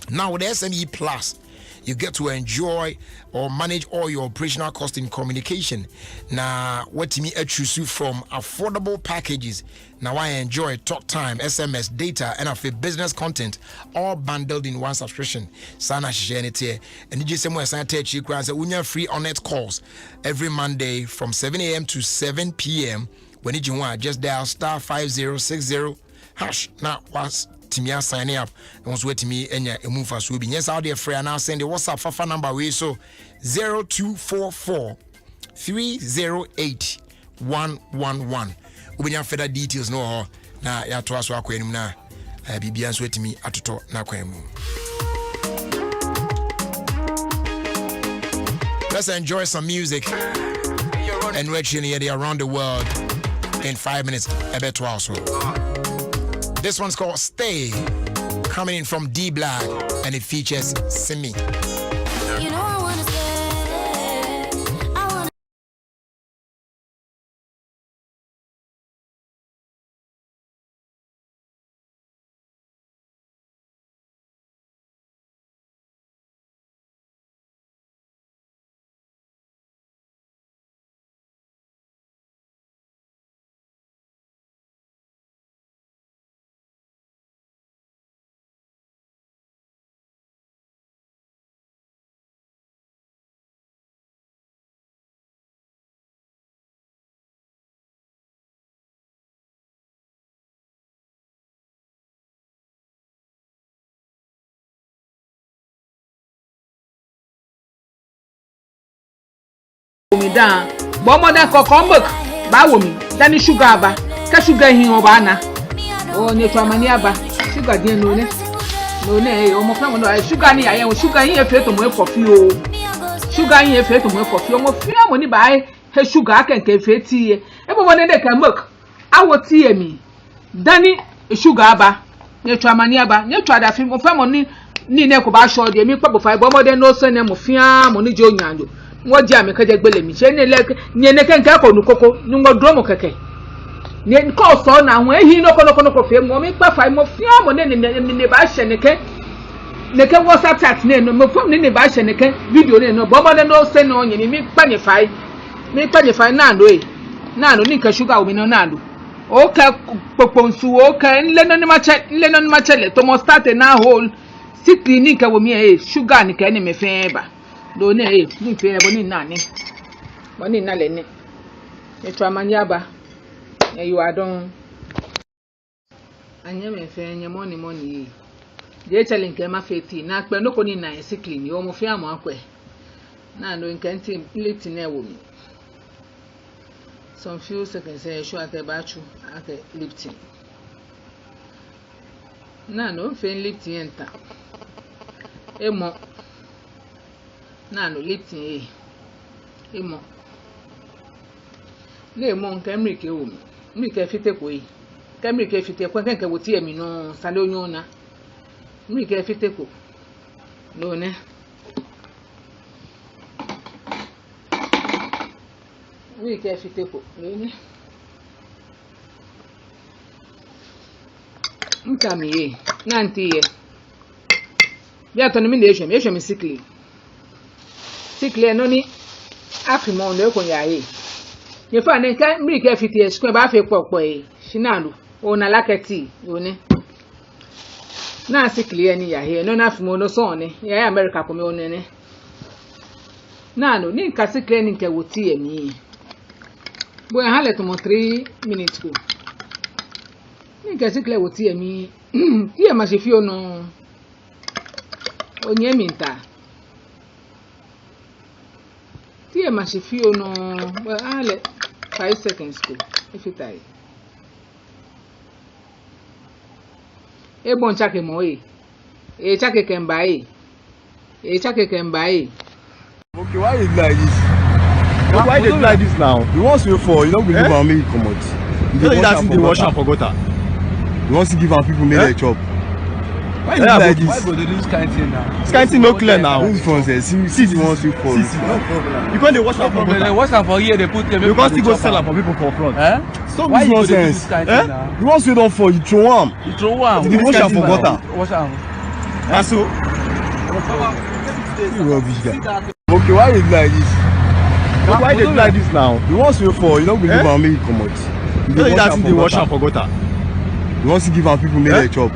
Now with the SME Plus you get to enjoy or manage all your operational costs in communication. Now, what me choose from affordable packages. Now I enjoy talk time, SMS, data, and a business content, all bundled in one subscription. Sana shenete and you just say free on net calls every Monday from 7 a.m. to 7 p.m. When you want, just dial *5060# now once. Timia signing up and was waiting me enya emu fa so bi yes out there free now send the WhatsApp fafa number we so 0244 308 111 ubenya further details no na ya to aso akwanim na bibia so waiting me atoto na kwanu. Let's enjoy some music and we're chilling around the world in 5 minutes about also. This one's called Stay, coming in from D Black, and it features Simi. You know I wanna stay. I wanna me down but more than kokombo ba wo mi dani sugar ba ka sugar hin o ba na o ne to amani aba sugar din no ne o mo fa mo no sugar ni ya ye sugar hin e fe to mo coffee o sugar hin e fe to mo coffee o mo fi mo ni ba he sugar kenke fe ti e bo ne de ka milk awo ti e mi dani sugar ba ne to amani aba ne to ada fi mo fa mo ni ne ko ba sho de mi pa bo fa bo mo de no so ne mo fi mo ni jo nyanjo wọ́n jẹ́ àmì kẹ́jẹ́ gbélé mi ṣe ní ẹni kẹ́kẹ́ kò ní kókó ní wọ́n dúró mọ̀ kẹ́kẹ́ ní kọ́ sọ ọ́nà àwọn èyí lọ́kọ́lọ́kọ́ fẹ́ mọ́ mi pàfà mọ́ fi hàn mọ́ ní bá ṣẹ̀ nìkẹ́ WhatsApp chat ní ẹnu mọ́ fún ní bá ṣẹ̀ nìkẹ́ fídíò ní ẹnu bọ́mọdé ní ó sẹ́ ní ọ̀yìn mi pànyẹ̀fà náà ló ní nǹkan ṣúgà omi náà lò ó kẹ́ pòpòǹsù ó kẹ́ ńlẹ́nà ní machẹ́lẹ̀ tó mọ́ start náà hó sí clinic omi ẹ̀ ṣúgà nìkẹ́ ní mẹ́fẹ́ bà do ne ni fe boni nani boni nale ne eto amanyaba you are don anya me fe nya money je challenge nke ma feti na akpe no ko ni na sikli ni o mo fi amo akwe na no nkanti plate na ewo mi some few seconds say show at bachu at lifting na no fe lifting enta emo na no lifting emo le mo nke mrike ewo mi mrike fite ko yi kemrike fite ko nke wo ti emi no sale onyo na mrike fite ko no ne mrike fite ko no ne mkami ye na ntiye bia to mi na ehwe mi sikli no ni apimo no ekonya ye ye fa ne ka mrike fite esku ba fe popo e shinalu ona laketi one na sikli ni ya he no na afimo no so ne ya America ko me onene na no ni ka sikli ni nke woti emi bo ya halet mo 3 minutes ko ni ka sikli woti emi ti e ma se fi ono onye minta ti e ma se fi ono bo ale 5 seconds ko ifitai ebon chake mo chake kemba chake kemba Okay, why is like this? Why they do like this now? You want to for you don't believe on me come out. You dey wash am for gutter. You want to give am people make their chop. Why is like this? Why go dey do this kind thing now? This kind thing no clear now. This one say see the ones you for. You can't dey wash am for gutter. They wash am for here, they put them. You can't still go sell am for people for front. Stop Why this you go dey do nonsense. this kind thing now? You want to don for you throw am. You throw am. You wash am for gutter. Wash am. And so you rubbish guy. Okay, why is like this? Why they do like this now? You want to for you don't believe on me come out. You dey wash am for gutter. You want to give am people make their chop.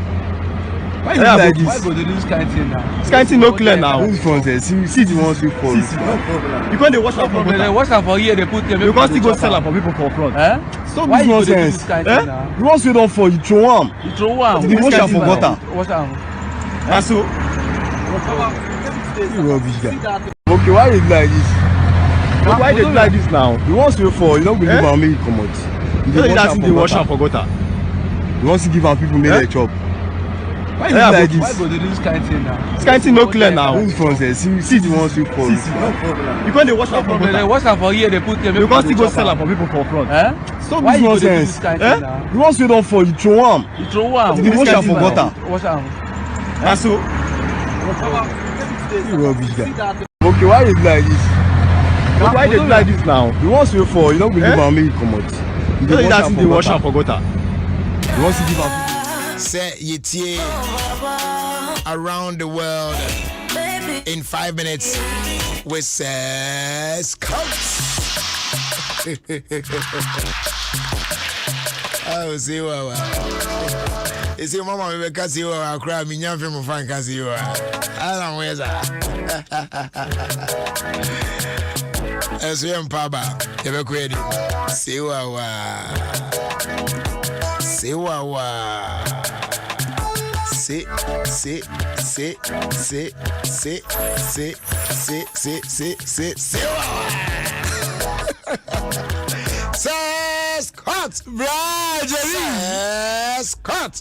Why is like this? Why go dey do this kind thing now? This kind thing no clear now. This one say see the ones you for. You can't dey wash am for They gutter. wash am for here, they put them. You can't still go sell am for people for front. Stop Why this you go dey do nonsense. this kind thing now? You want to don for you throw am. You throw am. You wash am for gutter. Wash am. And so you rubbish guy. Okay, why is like this? Why they do like this now? You want to for you don't believe on me come out. You wash am for gutter. You want to give am people make their chop. Why is like this? Why go dey do this kind thing now? This kind thing no clear now. This one say see the ones you for. You can't dey wash am for They gutter. wash am for here, they put them. You can't still go sell am for people for front. Stop Why this you go dey do nonsense. this kind thing now? You want to don for you throw am. You throw am. You wash am for gutter. Wash am. And so you rubbish guy. Okay, why is like this? Why they do like this now? You want to for you don't believe on me come out. You wash am for gutter. You want to give am people. Say yetie around the world in 5 minutes with Scouts. Oh, see what? You see, Mama, we can see what I cry. Me young film fan can see what. I don't know where's as we am Papa, you be ready. See what? See what? See Scott,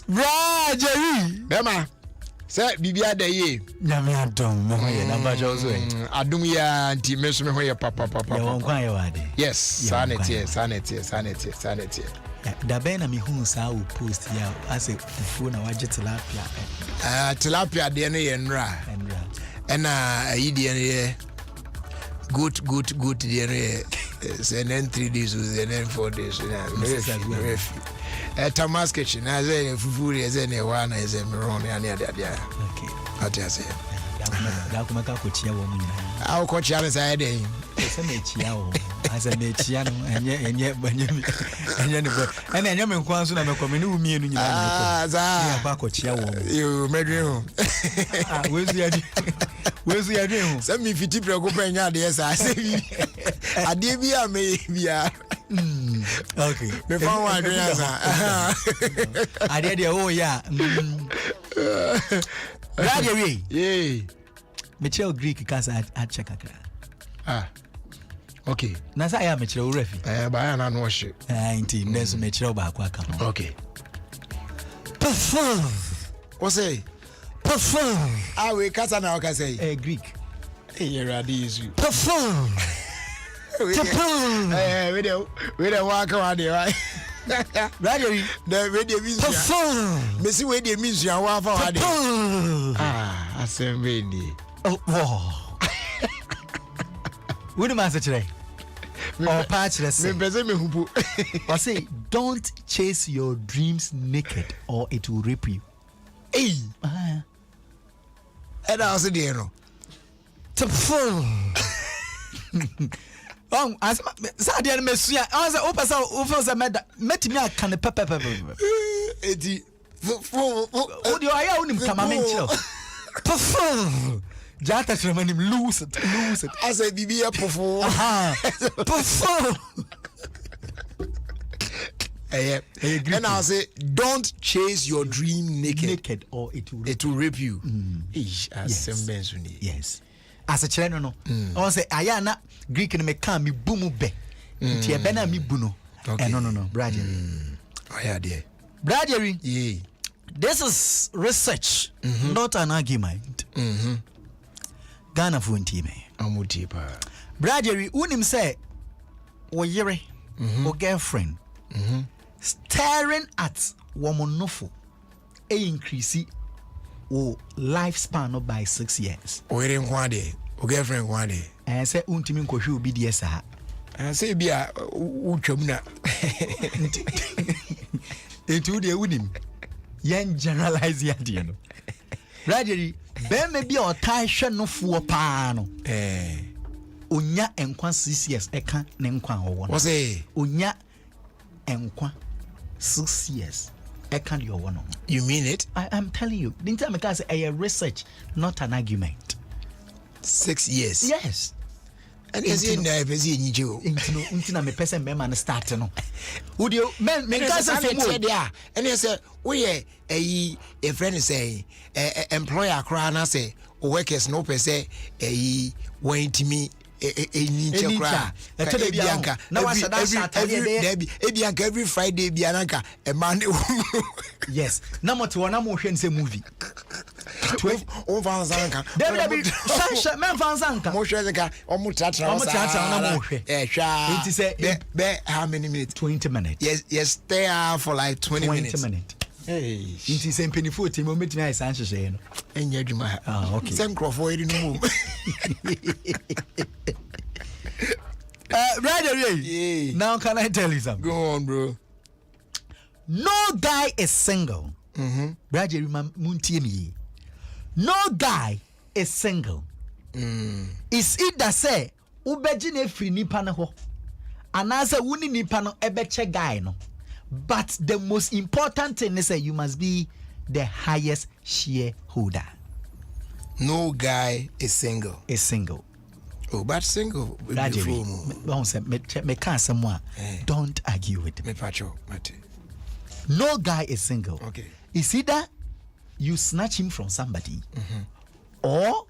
Jerry. Bema, say Bibia de ye. Nyame adom me ho ye number just so. Adum ya anti me so me ho ye papa. Ya won kwan ye wade. Yes, sanity. Da ben na me hu sa wo post ya ase fufu na waje tilapia. Tilapia de ne ye nra. Ena ayi de ne good de ne say then 3 days and then 4 days. Tamas kitchen as a fufu as any one as a maroon and the other. Okay. What I say? Dakumaka ko chia wo mu nyina. Our coach Alice I dey. Ese na chia wo. Asa na chia no enye banyemi. Enye ne bo. Ena enye me nkwan so na me komeni umienu nyina. Ah, za. Ya ba ko chia wo. You medwe ho. Ah, wezu ya dwe ho. Say me fiti preko penya de esa say bi. Ade bi a me bia. Okay. Me fa wa dwe asa. Ade de o ya. Gradually. Yeah. Michelle Greek kasa acha kakra. Okay. Na sa ya Michelle refi. Ba na no hye. Nti ndeso Michelle ba kwa aka. Okay. Perform. What say? Perform. We kasa na o say. Greek. You ready is you. Perform. Perform. We the walk around there. Gradually. The way they means. Perform. Me see where they means you are for hard. Assembly. Oh, wow. What do you say today? Or patch, let's say. I say, don't chase your dreams naked or it will rape you. Hey. And I was there. To full. As Sadian Messia, I was over met me. I can pepper. Eddie. What do I own him? Come on, Jata Sherman lose it. I said, be a perform. And I'll say, don't chase your dream naked or it will rape you. Yes. As a channel, no. I say, Ayana Greek and me can me boom be. Tia bena mi buno. No, Bradgery. Bradgery. Yeah. This is research, not an argument. Ghana for intime. Bradgery, unim say, or yere, or girlfriend, staring at woman nofo, increase or lifespan by 6 years. Or girlfriend one day. And say, untimin koshu BDS. And say, be a uchumna. Into the unim. Yen generalize the idea. Gradually, Ben may be or tie no for pano. Unya enkwa 6 years, eka nenkwa or one. What's it? Unya enkwa 6 years, eka your one. You mean it? I am telling you. Didn't I make us a research, not an argument. 6 years? Yes. And is it never seen you? Into me person, man, start no. Would you men there? And you say, we a friend is saying, employer crana say, workers no per se, wait to me. Bianca every Friday Bianca a man. Yes, number 2 one more movie. 12 over Zanka. There man Zanka. Moshaka almost it is a how many minutes? 20 minutes. Yes, stay for like 20 minutes. Hey, it is a penny for Timo met me Sanchez. And yet, okay. Sam Crawford in the room. Right away. Now, can I tell you something? Go on, bro. No guy is single. Bradley Muntiemi. No guy is single. It's either say, Ubejine free nipano, and as a winning nipano, ebeche guy no. But the most important thing is that you must be the highest shareholder. No guy is single. Is single. Oh, but single. Me can't someone. Don't argue with me. No guy is single. Okay. It's either you snatch him from somebody, or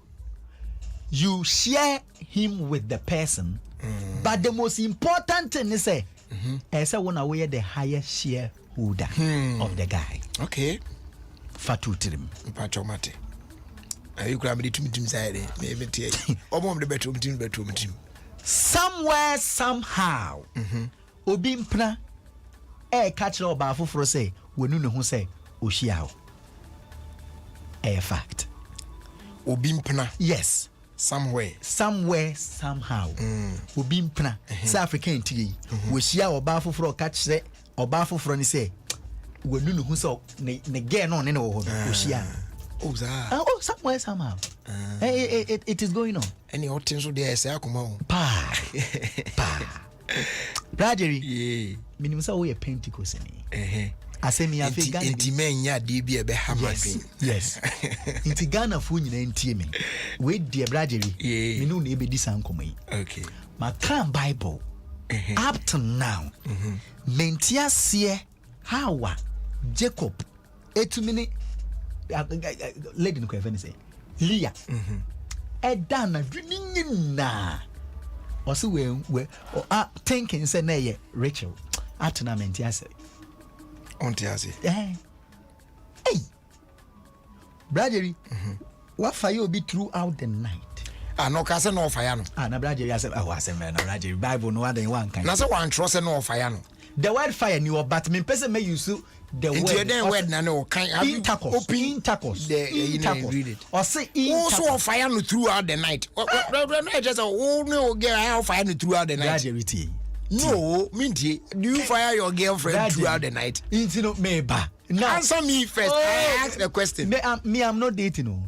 you share him with the person. But the most important thing is say, as I want to wear the highest shareholder of the guy. Okay. Fatu trim. Pachomate. You grab it to me inside. Maybe the bedroom. Somewhere, somehow, Obimpna, catch or bafu for say, when you know who say, Oshiao. A fact. Obimpna. Yes. Somewhere, somehow. Obimpna, South African tea. Oshia or bafu for catch say, or bafu for any say, when you know who saw again on any Oshia. Oh, somewhere, somehow. It is going on. Any hot things would there say, come on. Pa. Bradgery, minimum so we a Pentecost. I say me a figure. Intimania DB a behamas. Yes. Inti Ghana Funy and Timmy. Wait, dear Bradgery. You know, maybe this uncle me. Okay. My calm Bible. Up to now. Mentia see how Jacob 8 minutes lady no kwefeni say Leah eda na dwini na ose we thinking say na ye Rachel atena menti ase onti ase hey Bradley what fire be throughout the night no ka say no fire no na Bradley ase ase na Bradley Bible no one one kan na say one trust say no fire no the word fire ni but me person may use the word na no kan intercourse read it or say also fire no throughout the night no just no get fire no throughout the night no minty do you fire your girlfriend throughout the night you know me ba now answer me first. I ask the question me I'm not dating no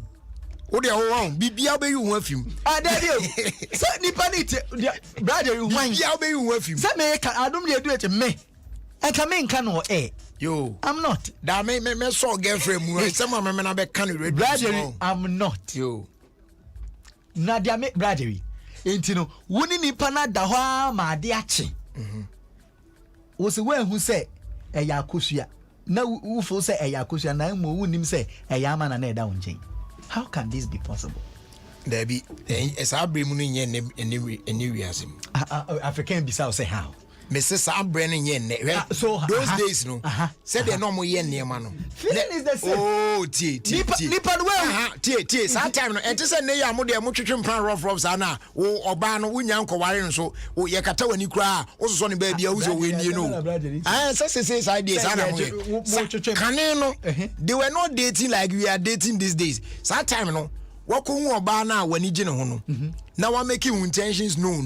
o de ho won bibia be you ho afim daddy say nipa ni brother you wan bibia be you ho afim say me ka adom de do it me e ka me nka no yo I'm not da me so girlfriend mu say ma me na be kan ready brother I'm not yo na dia me brother enti no woni nipa na da ho ma ade ache wo se we hu say e ya akosua na wo fo say e ya akosua na mo wonim say e ya ama na na e da wonchen. How can this be possible? There be as I bring money in any reason. African Bissau say how? Mrs. Brennan yen. So those days no. Said they no more yen near man. Feeling is the same. Oh, Nipan well. T. Sometime and to say nay, I'm more much plan rough ana. Oh, Obano, Winyan Kawari so. Oh, Yakata when you cry. Also, Sonny baby, also win you know. I says ideas. Caneno. They were not dating like we are dating these days. Sometime no. Wako Obana when you know. Now I'm making intentions no.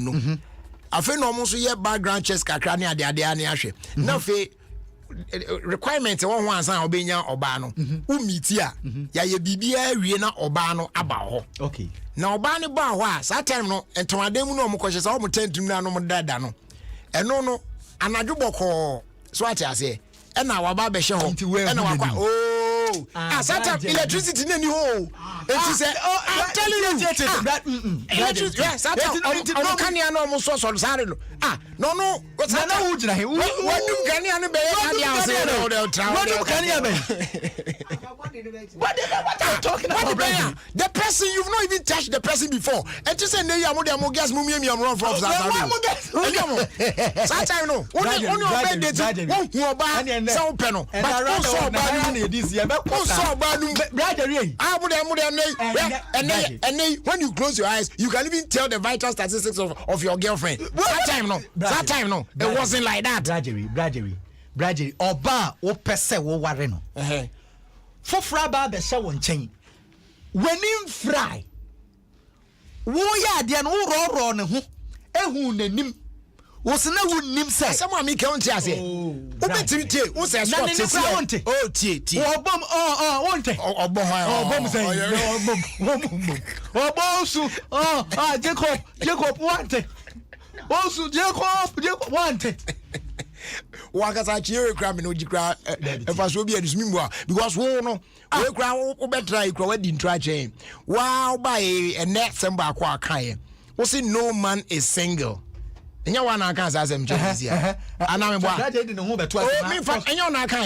Afe no mo so ye background checks kakra ne ade ane ahwe na fe requirement won ho ansan obenya oba no umiti a ya ye bibia awie na oba no aba ho okay na oba ne ba ho a sa time no entomadam no mo kwhye sa o mo tentum na no mo dada no eno no anadwo boko so ati ase e na waba be hye ho e na wakwa Satan electricity nani ho. It say I'm telling you. Electricity Satan on kania no mo so sare no. No na hu jira he. Wadum kania no be kania say no dey try. Wadum kania be. What are you talking about? The person you've not even touched the person before. And you say no you am gas mummy am run from Satan. Satan no. Only obey the won hu oba say open no. But also oba this year. When you close your eyes, you can even tell the vital statistics of your girlfriend. That time no, it wasn't like that. Bradley, Oba, o pese wo ware no. For fraba be se won chen. When him fry, wo ya de no ro ne ho, ehu nanim. Wo se na wonnim se. Asema mi ke wonte ase. Wo betimi tie, wo se so tie. Oh tie. Obom wonte. Obom ha. Obom say. Obom su. Jacob wonte. Osu Jacob wonte. Wakasa chiere kra me no jikra efa so bi adusumi mu a because wo no we kra wo betra ikra wadi ntra chen. Wow ba ene semba akwa akan. Wo say no man is single. Enya wana kan sa asem chezi a ana me boa me fa enya wana kan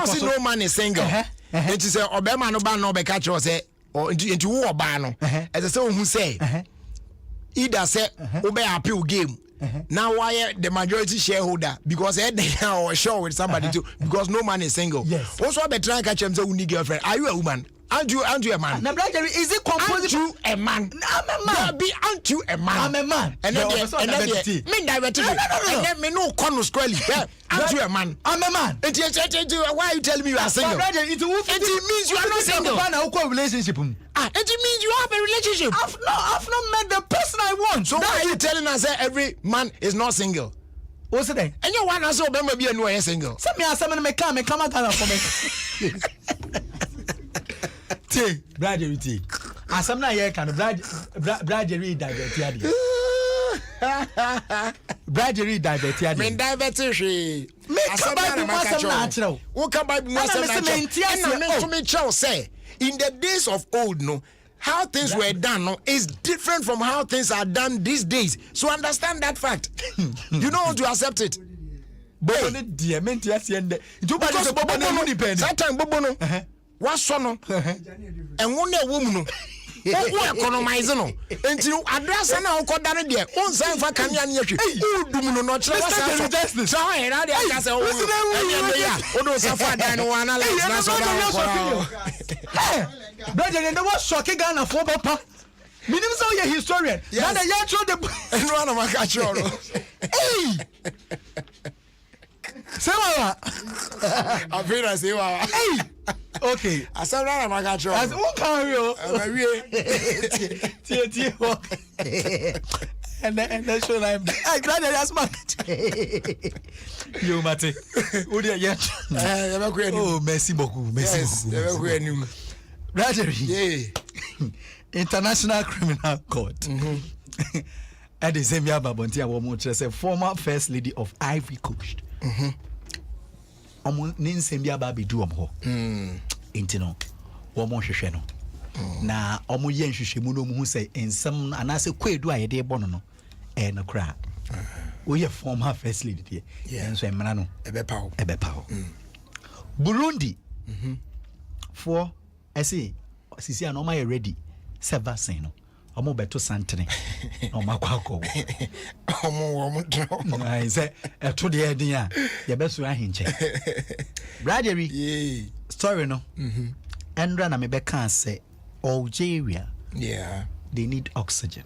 so no man is single it is obema no ba no be catch us say enti wo oba no e say ohun say either say obe appeal game now why the majority shareholder because they are sure with somebody too because no man is single also be try catch him say you need girlfriend are you a woman? Aren't you a man? Now, brother, is it composed? Aren't you a man? I'm a man. Aren't you a man? I'm a man. And then me directly. And then me no corner squarely. Aren't you a man? I'm a man. Why are you telling me you are single? Brother, it means you are not single. Relationship. It means you have a relationship. I've not met the person I want. So why are you telling us that every man is not single? What's it then? And you want us to be a new single? Send me a seven me come out for me. T Bradley T. Asam na ye kan Bradley divert Bradley divert men divert hwe me ka Bible masam na achrew wo ka Bible masam na achrew na me to me chow say in the days of old no how things were done no is different from how things are done these days, so understand that fact. You don't want to accept it. Bobo ne diamond yes yende. Because Bobo no depend. That time Bobo no What's on? And one day woman. Who economize no? Until address and I'll call down there. One sign for Canyon. Who do not trust us? So I had a say, oh, those are fine. I know analyze. Brother, and there was shocking Ghana for Papa. Minimum so your historian. Now the young show the and one of my catch. Hey! Sawa. I feel I say, hey! Okay. I said, I'm my catch. As one carry and then show life. I glad that's my you mate. Oh, merci beaucoup. Merci beaucoup. Rajery. International Criminal Court. At the same year, Babontia Womo, former First Lady of Ivory Coast. Ninsembia Babi do ho. Intino. Womo Shisheno. Na Omo Yen Shishimuno who say in some anase kwedu ayede bono no. No cra. We are former First Lady here. Yeah, so Manano. Ebepao. Burundi. For I say, Sisi and Oma ready. Sever Seno. Omo beto santene. Oma kwako. I say, to the idea. Ya beso ya hinche. Rajery. Story no. Andra na mebeka say Algeria. Yeah. They need oxygen.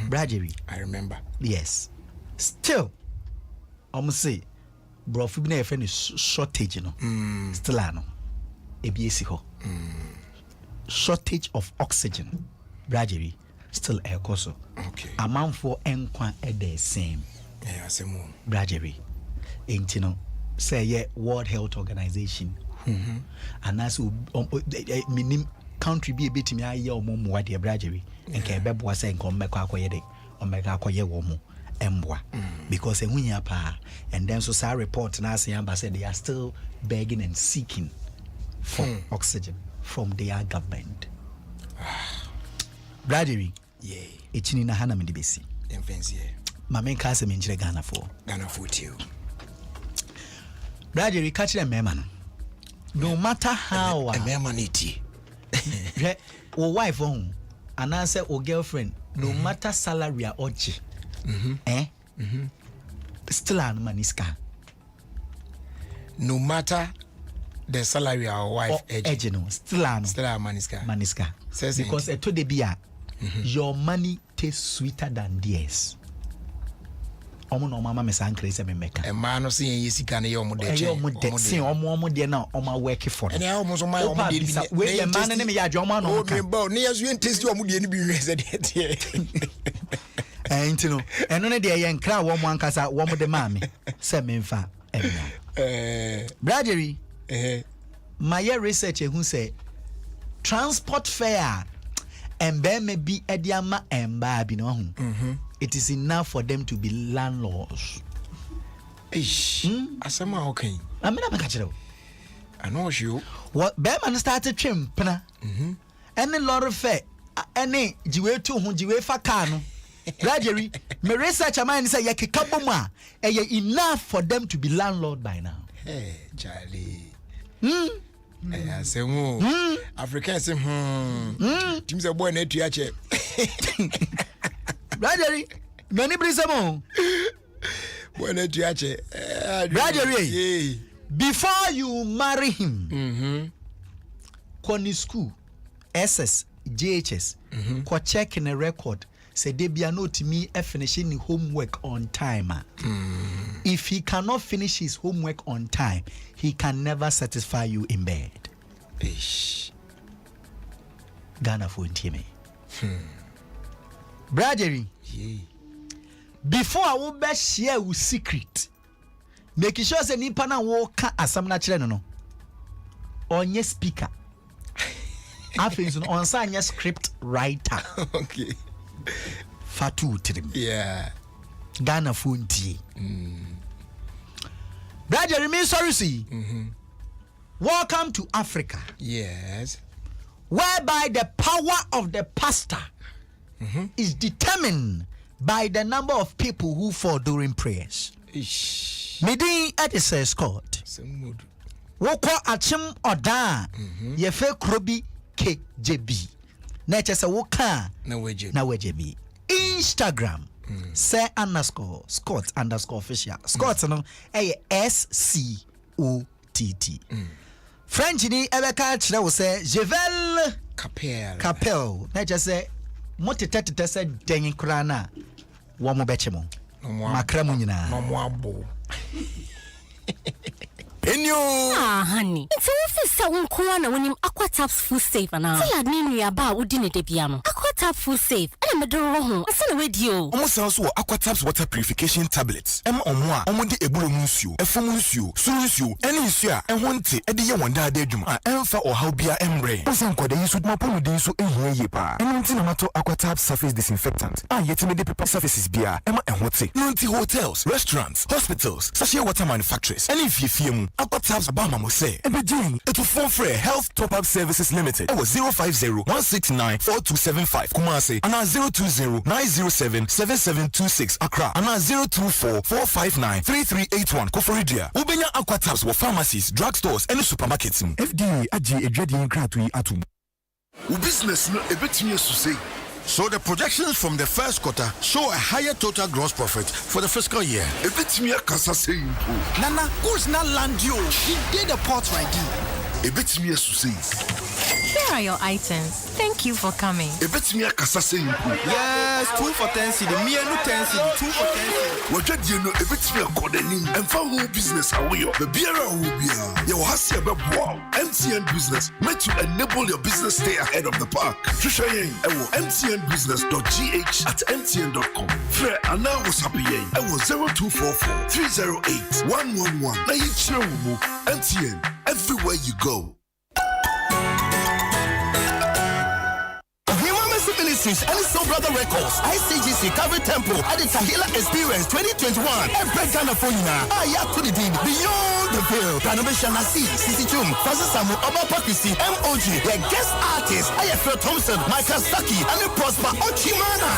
Rajery. I remember. Yes. Still, say, bro, if we have shortage, still, I know. Ho. Shortage of oxygen. Rajery. Still, air coso. Okay. Amount for enqua at the same. Yeah, same. Rajery. Ain't say, yeah, World Health Organization. And that's minim country be a bit me a year or more what the Rajery. And can be was saying, come back akoye or make akoye womo embwa because a winya pa and then so sa report na say said they are still begging and seeking for oxygen from their government. Rajery, yeah, echini na hana mendibesi. Enfensie. Mame ka se menjire Ghana for you. Rajery catch them man. No matter how a memanity. Or wife on and answer or girlfriend, no matter salary or oji. Still an maniska. No matter the salary or wife ejino, still an maniska. Says because to the bia your money tastes sweeter than theirs. Omo no mama me san crazy me meka. E ma no se yen yesika na ye omo de che. Omo de na omo work for. And ya omo so my omo de bi. We the man ne me ya adwo no. O me ba ne yesu yen taste omo de ni bi we se de. Enti no. Eno ne de ye nkra wo mo ankasa wo mo de ma me. Se me mfa emia. Rajery. My research who say transport fare and be be ediama and baby no. It is enough for them to be landlords. Asama okay. I mean, I'm catching. I know you. What Beman started trim, pana. Any lot of fair, any jiwe to whom jiwe fakano. Gradually, my research a man say yakikaboma, and enough for them to be landlord by now. Hey, Charlie. I say, Africans, Tim's a boy, net to yache. Rajery, many brisamo. Rajery, before you marry him, Connie school, SS, JHS, ko check in a record, say they be not me finishing homework on time. If he cannot finish his homework on time, he can never satisfy you in bed. Ghana for me. Rajery, before I will be share with secret, make sure say nipa na wo ka asam na kire no onye speaker afenso no on say script writer. Okay. Fatu trim. Yeah. Ghana funti. Rajery, me sorry see. Welcome to Africa. Yes. Whereby the power of the pastor is determined by the number of people who fall during prayers. Medin at the court. woko achim oda ye fe krobi KJB na chese woka na weje Instagram say _Scott_official Scott no SCOTT French ni ebeka kire wo say Jevel Capel na chese motete say den kura na wo mo beche mo makra mu nyina no mo abo honey. It's all for one corner when him Aqua Taps full safe and now. Tell me about who didn't debiano. Aqua Tap full safe. And I'm a door home. I send away you. Almost also Aqua Taps water purification tablets. Omondi ebolo musio, efomusio, surusio, any isia, and one tea, Edia Wanda Dejuma, Alpha or Haubia Embre. Osan Koda use with Mapono so in yepa. And Nantinato Aqua Taps surface disinfectant. Yet me the paper surfaces beer, Emma and What's Nanti hotels, restaurants, hospitals, sachet water manufacturers, and if you feel Aqua Taps Abama Mose, and Beijing, it will form free Health Top Up Services Limited. It was 050-169-4275 Kumasi, and 020-907-7726 Accra, and 024-459-3381 Koforidia. Ubenya Aqua Taps were pharmacies, drugstores, and supermarkets. FDA AG a dreading gratui atum. Business no a bit to say. So the projections from the first quarter show a higher total gross profit for the fiscal year. A bit me a kasa saying, Nana, who's not land you? He did a pot right. A bit me a say. Here are your items. Thank you for coming. A bit me a kasa saying, yes, 2 for 10 cedi. Me no 10 cedi. 2 for 10 cedi. What did you know? A bit me a codening and found whole business away. The beer will be your Hasia wow. MTN Business meant to enable your business stay ahead of the pack. Trishayen, mtnbusiness.gh@mtn.com. Fred and now was happy. I was 0244-308-111. Now you chill MTN everywhere you go. Ministries and Soul Brother Records, ICGC Calvary Temple at the Tahila Experience 2021. And Brentana Fonina, Ayatudin, Beyond the Veil, Panovation Nasi, Sisi Chum, Francis Samu, Oba Papisi, MOG, their guest artists, Ayafel Thompson, Michael Saki, and the Prosper Ochimana.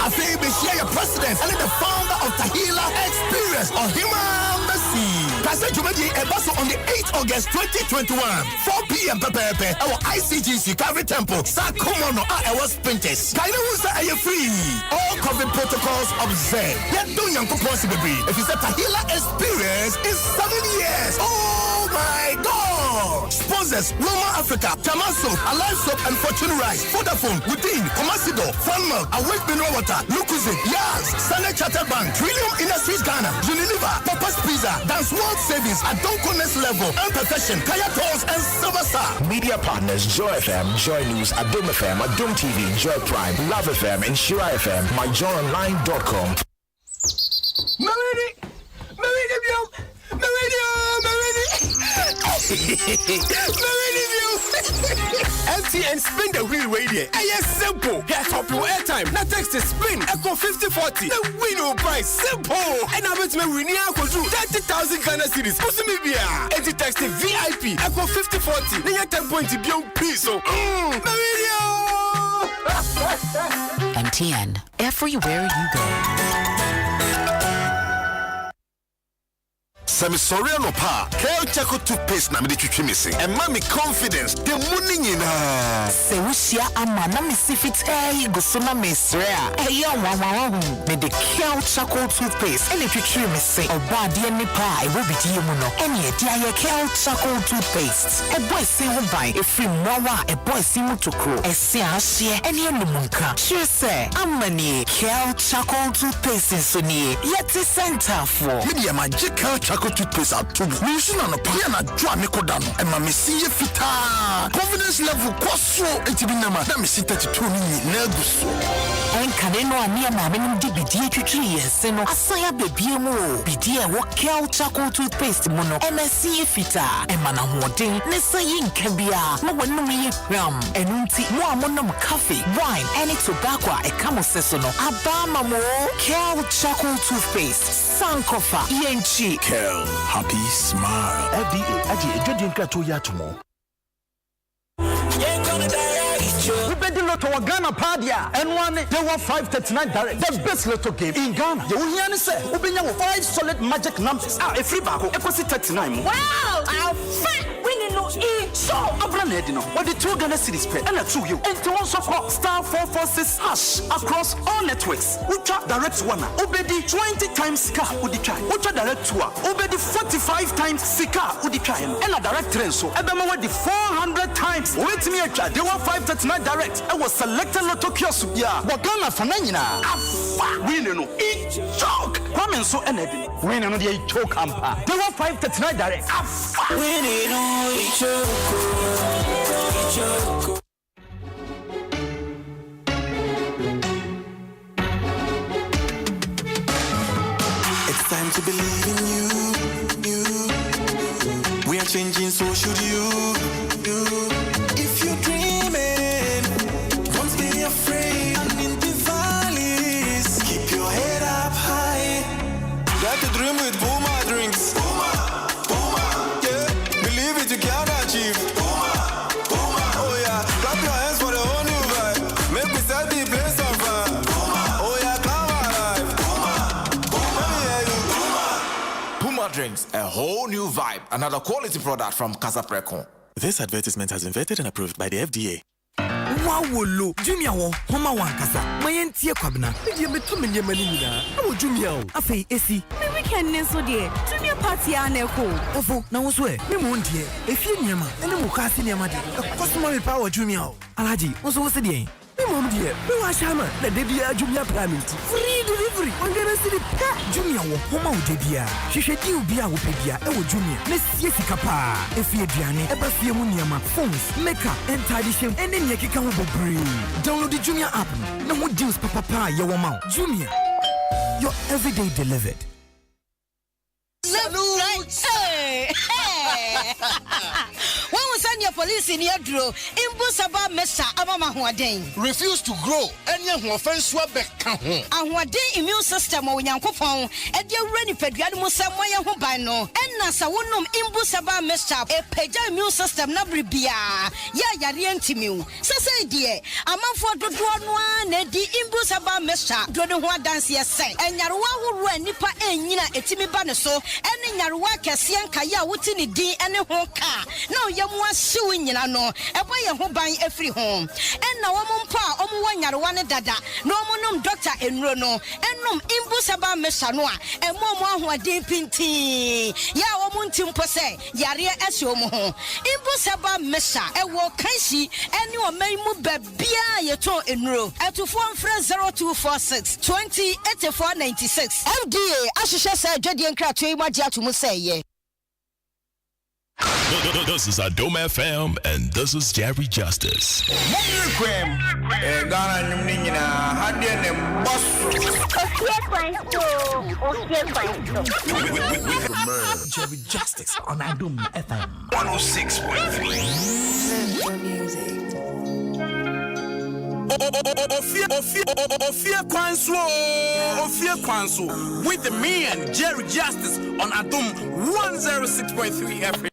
I say, Beshia, your president, and the founder of Tahila Experience, Ohima Messi. Pastor Jumaji Ebaso on the 8th August 2021, 4 p.m. Pepe, our ICGC Calvary Temple, Sakumono, our sprinters. Kaina Wusa are free. All COVID protocols observed. Yet don't young possible. If you say Tahila Experience is 7 years. Oh my God! Sponsors Roma Africa, Tamaso, Alive Soap and Fortune Rice, Vodafone, Within, Comasido, Fun Milk, Awake Mineral Water, Lukuzi, Yaz, Standard Chartered Bank, Trillium Industries Ghana, Unilever, Papa's Pizza, Dance World Savings, Adonko Next Level, and Perfection, Kaya Tools, and Silver Star. Media partners Joy FM, Joy News, Adom FM, Adom TV, Joy Prime, Love FM, and Shira FM, myjoyonline.com. MTN spin the wheel radio. It's simple. Get top your airtime. Now text the spin. Echo 5040. The win price. Simple. And I bet me we need to do 30,000 Ghana cedis. What's me be? And you text the VIP. Echo 5040. Then you 10 points to be on piece. So, MTN. Everywhere you go. Sami sorry no pa. Kel Chaco toothpaste na me de missing. And mommy confidence. The morning in Se wushia ama na me sifit go so na me srea. Eya wawa me de Kel Chaco toothpaste. Ene twitwi missing. Oba de ni pa e wo bidi mu no. Ene e dia ye Kel Chaco toothpaste. E boy se ho bai e free mwa e boy se mu tokro. E se ahye ene enumunka. Sure say amani Kel Chaco toothpaste so ni yeti center for. media magic Kel Chaco toothpaste at two. We should not pay na draw me kodano. And my see fita. Confidence level kwaso etibinama. Na me see 32 minutes na guso. En kaneno ani ma me ndi bidie twitwi yese no. Asaya bebie mu. Bidie wo Kel Chaco toothpaste mu no. MSC fita. E mana hoden ne sayi nkabia. Na wonu me ye ram. Enunti mo amonom coffee, wine, any tobacco e kamo seso no. Abama mo Kel Chaco toothpaste. Sankofa yenchi. Kel, happy smile. FDA, Aji, Edwin Kato Yatumo. Ubedi Lotto wa Ghana Padia. And one they were 539 direct. The best Lotto game in Ghana. You hear me say Ubenya 5 solid magic numbers. A free bako. Equasi 39. Wow! I'll fight winning no each show. Abra Nedino. What the 2 Ghana cities pay and a 2 you. And to also call star 446 hash across all networks. Ultra direct one. Ubedi 20 times Sika Udika. Ultra direct 2. Ubedi 45 times Sika Udika. And a direct train so. Ebema the 400 times. Wait me a they were 539 direct. I was selected Lotto kiosk. Yeah. Wakana Fananina. Afa. Winning no each choke. Kwame so energy. Winning no the choke ampa. They were 539 direct. Afa. Winning no each choke. It's time to believe in you. We are changing, so should you. If you're dreaming, don't be afraid. And in the valleys, keep your head up high. Got to dream with Puma drinks. Puma, yeah. Believe it, you can achieve. Puma, oh yeah. Clap your hands for the whole new vibe. Make we set the place on fire. Oh yeah, come alive. Let me hear you. Puma drinks, a whole new vibe. Another quality product from Casa Precon. This advertisement has been vetted and approved by the FDA. Wawolo, Jumia wo, Homa Wankasa, Mayentia Kwabna, Media Metumia Manina, no Jumia, Afe, Esi, me weekend Neso dear, Jumia Party Aneko, Ofo, now swear, me won't dear, if you near ma, and the Mukasi near Madi, customary power Jumia, Alaji, also was the day. Me mom dear, me wa Shama, the Debia Jumia Payment, free delivery, I'm gonna see the Jumia wo, Homa Debia, she should do Bia Wopia, Ewo Jumia, Miss Yesikapa, if you Diane, Ebafia Muniama, phones, makeup, and tidy shame, and then Yakika will bring. Download the Jumia app, no more deals, Papa, your mouth. Jumia, your everyday delivered. Hey! When we send your police in your draw, Imbusaba Mesa Amama Huadeng. Refuse to grow. Any offense back. And what day immune system or Yankopon, and your ready Pedriano Samoya Hubano, and Nasa Wunum Imbusaba Mesa, a Peja immune system Nabribia. Ya Yarientimu. Sasa dear, a man for the one, the Imbusaba Mesa, Dodua dance yes, and Yarua who ran Nipa and Yina Etimi Banaso, and in Yarua Cassian Kaya Wutini D and a whole car. No, you want suing Yano, a boy who buy every home. And now Pa, one Yarwana Dada, no monum doctor and Rono, and num Imbusaba Mesanoa, and Momo who are deep in tea. Ya Omuntim Pose, Yaria Esiomo, Imbusaba Mesa, a walk Kansi, and you may move Bia Yato in row, at to form friend 0246 20 8496. FDA, Ashisha said, Jedi and Kratwe, Madia to Musay. This is Adom FM, and this is Jerry Justice. Jerry Justice on Adom FM 106.3. Ophir Kwanso with me and Jerry Justice on Adom 106.3 FM.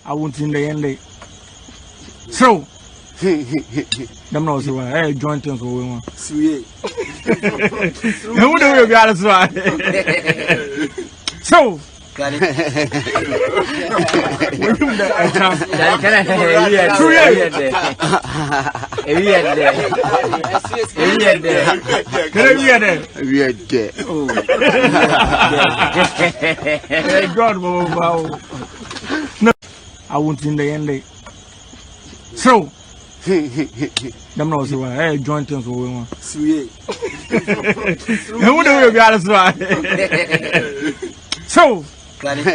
I won't in the end. So, them knows who I joint things for women. Sweet. Who do you got us right? So, got it. I won't in the end. So, them knows who I joint things for women. Sweet. Who do you got us right? So, got it.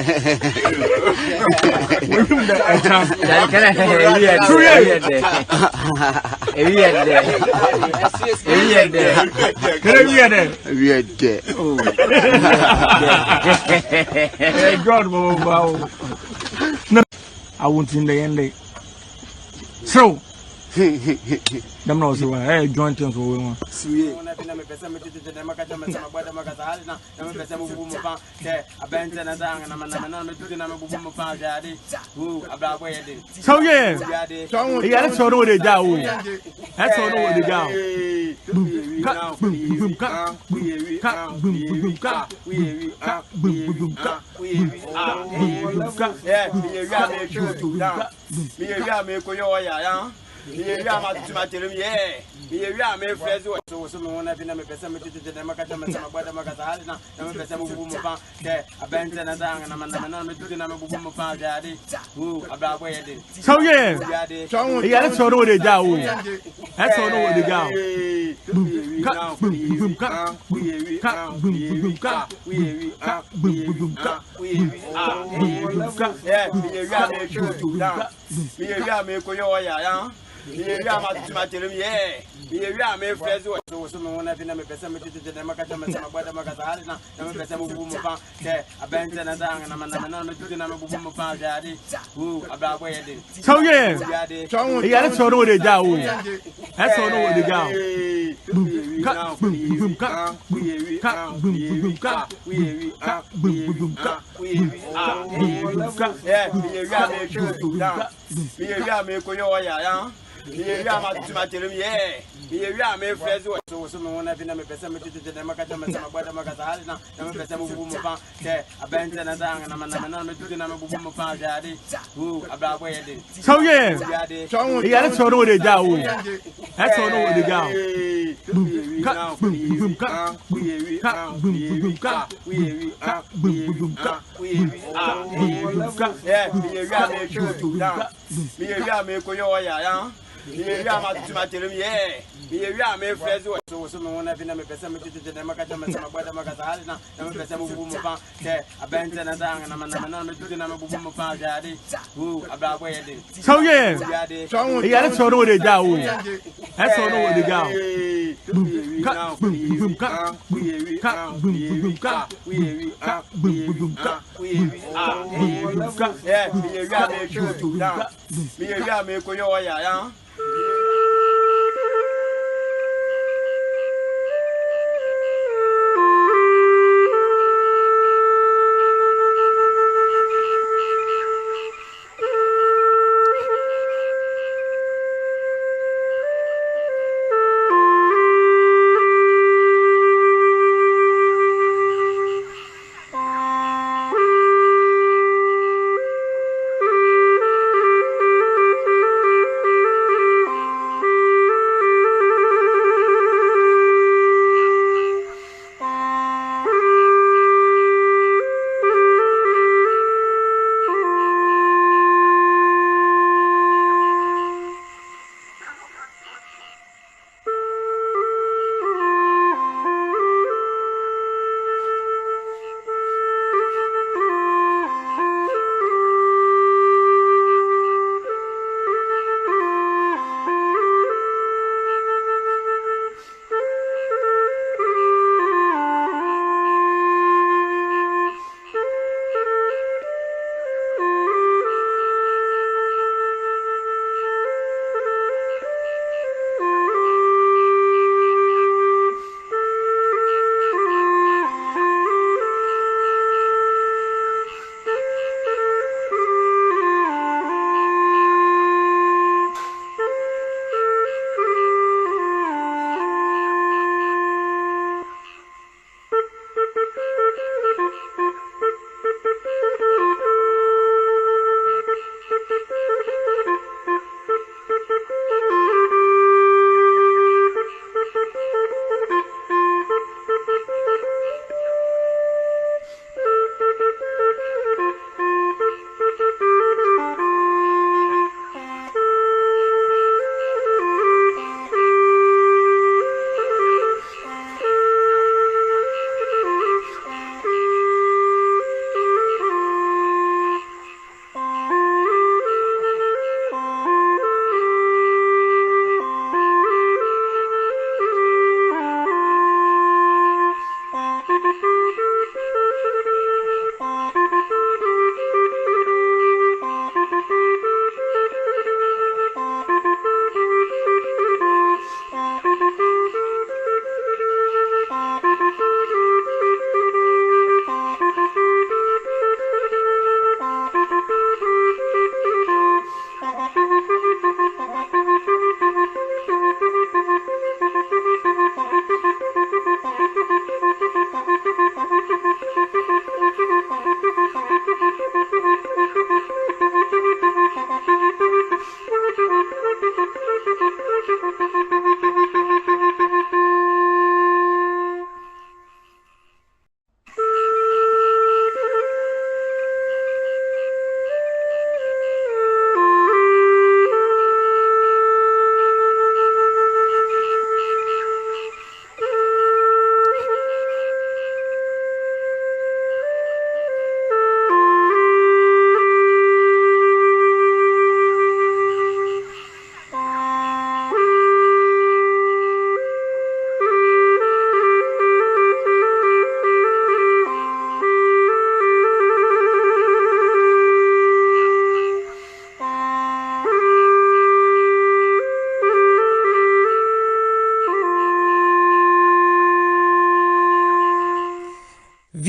I won't in the end. So, them knows who I joint things for women. Sweet. So yeah, that's all the job. That's all the job. Cut, boom, boom, cut, cut, boom, boom, cut, boom, boom, cut. So yeah, that's all the job. That's all the job. Cut, boom, boom, cut, boom, boom, cut, boom, boom, cut, So yeah, that's all the job. That's all the job. Cut, boom, boom, cut, boom, boom, cut, boom, boom, cut, So yeah, that's all the job. That's all the job. Cut, boom, boom, cut, boom, boom, cut, boom, boom, cut, So yeah, that's all the job. That's all the job. Cut, boom, boom, cut, boom, boom, cut, boom, boom, cut,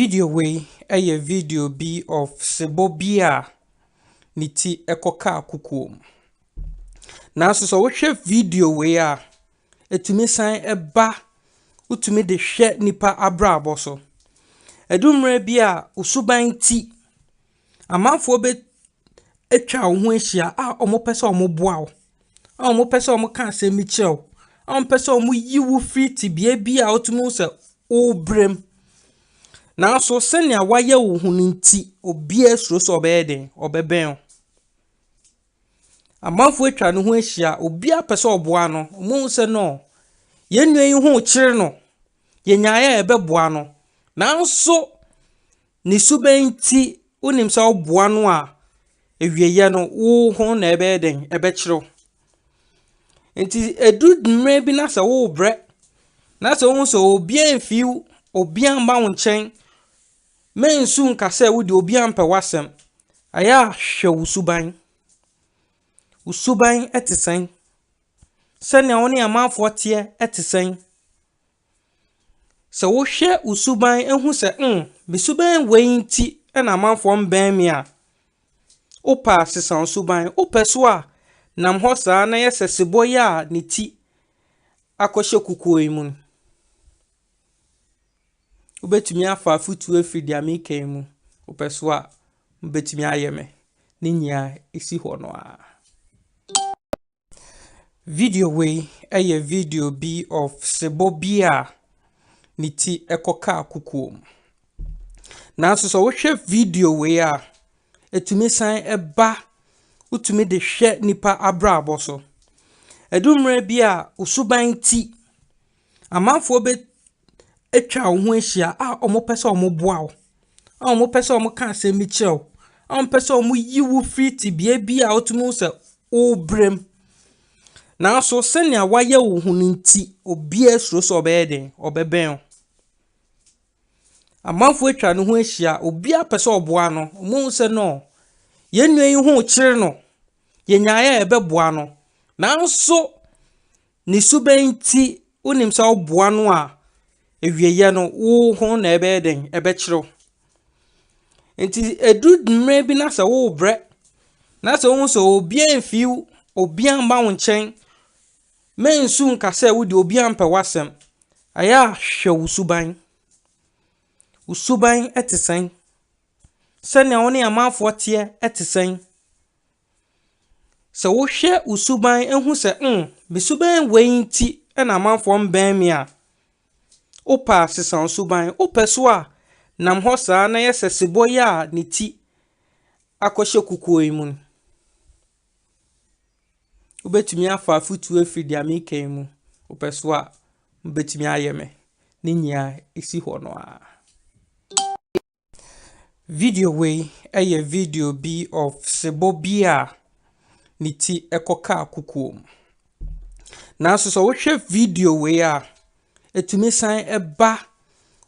Video way a video be of Sebobia niti ekoka kukum. Na so wohwe video way a etumi san eba utumi de hwe nipa abrabo so. Edumre bi a usuban ti amanfo be etwa wo ho ehia a omopese omoboa wo. A omopese omoka asemi kyerɛw. A omopese omoyi wo free tibia bi a otumi se obrem. Na so senya waye wo hu nti obi esro so obeden obeben. Amanfo etwa no ho ehia obi apese oboa no mo se no yenua yi ho kyere no yenyaye ebeboa no. Na so ni subenti unim sa oboa no a ewieye no wo ho na ebeden ebekyero. Enti edudmre bi na se wo bre na se wo so obi anfiu obi amba wo nchen mensu nkase wo de obi ampe wasem aya hwe usuban etisen sene woni amanfo tie etisen se wo hwe usuban ehu se bisuban weinti na amanfo mban mi a opa sesan usuban opeso a nam ho saa na yesesebo ya ne ti akohye kukuo imun ubetumi afa futu afidi amike mu opeso a ubetumi ayeme ne nya esi ho no a video way a video be of Sebobia niti ekoka kukuo na so wohwe video way a etumi san eba utumi de hwe nipa abrabo so. Edumre bi a usuban ti amanfo be etwa wo ho ehia a omopese omoboa wo. A omopese omoka asemi kyerɛw. A omopese omoyi wo free tibia bi a otumi se obrem. Na so senya waye wo hu nti obi esro so obeden obeben. Amanfo etwa no ho ehia obi apese oboa no mo se no yenua yi ho kyere no yenyaye ebeboa no. Na so ni subenti unim sa oboa no a ewieye no wo ho na ebeden ebekyero. Enti edudmre bi na se wo bre na se wo so obi anfiu obi amba wo nchen mensu nkase wo de obi ampe wasem aya hwe usuban etisen sene woni amanfo tie etisen se wo hwe usuban ehu se bisuban weinti na amanfo mban mi a opa sesan usuban opeso a nam ho saa na yesesebo ya ne ti akohye kukuo imun ubetumi afa futu afidi amike mu opeso a ubetumi ayeme ne nya esi ho no a video way a video be of Sebobia niti ekoka kukuo na so wohwe video way a etumi san eba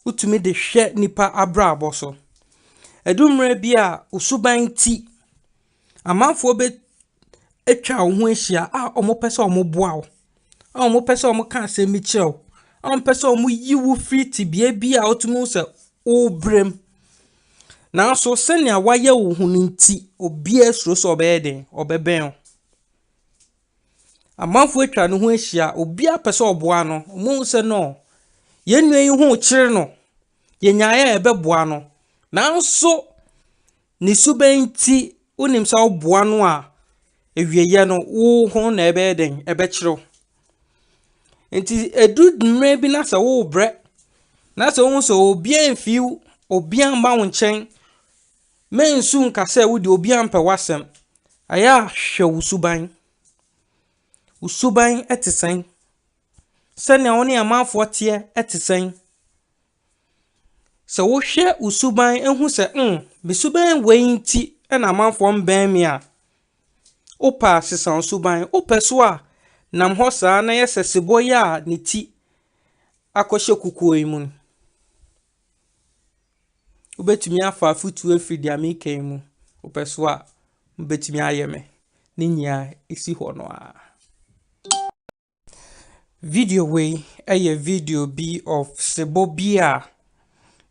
utumi de hwe nipa abrabo so. Edumre bi a usuban ti amanfo be etwa wo ho ehia a omopese omoboa wo. A omopese omoka asemi kyerɛw. A omopese omoyi wo free tibia bi a otumi se obrem. Na so senya waye wo hu nti obi esro so obeden obeben. Amanfo etwa no ho ehia obi apese oboa no mo se no yenua yi ho kyere no yenyaye ebeboa no. Na so ni subenti unim sa oboa no a ewieye no wo ho na ebeden ebekyero. Enti edudmre bi na se wo bre na se wo so obi anfiu obi amba wo nchen mensu nkase wo de obi ampe wasem aya hwe usuban etisen sene woni amanfo tie etisen se wo hwe usuban ehu se bisuban weinti na amanfo mban mi a opa sesan usuban opeso a nam ho saa na yesesebo ya ne ti akohye kukuo imun ubetumi afa futu afidi amike mu opeso a ubetumi ayeme ne nya esi ho no a video way a video be of Sebobia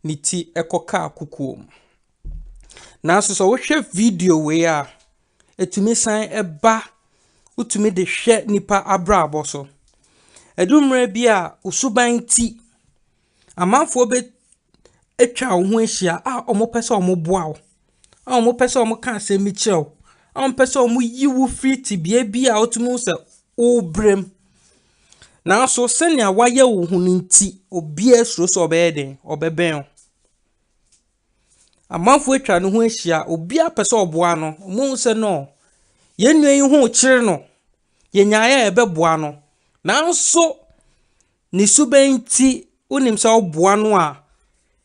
ne ti ɛkɔka kukuo mu. Nanso so wohwɛ video we a etumi san ɛba utumi de hwɛ nipa abrabɔ so. Edumre bi a usuban ti amanfo be etwa wo ho ahyia a omopɛ sɛ omoboa wo. A omopɛ sɛ omoka asɛm bi kyerɛ wo. A omopɛ sɛ omoyi wo free tibia bi a otumi sɛ wo brem. Nanso sɛnea wayɛ wo ho nti obi asuro sɛ ɔbɛyɛ den ɔbɛbɛn. Amanfo etwa ne ho ahyia obi apɛ sɛ ɔboa no omo sɛ no yenua yi ho kyere no yenyaaya ɛbɛboa no. Nanso ne suban ti unim sɛ ɔboa no a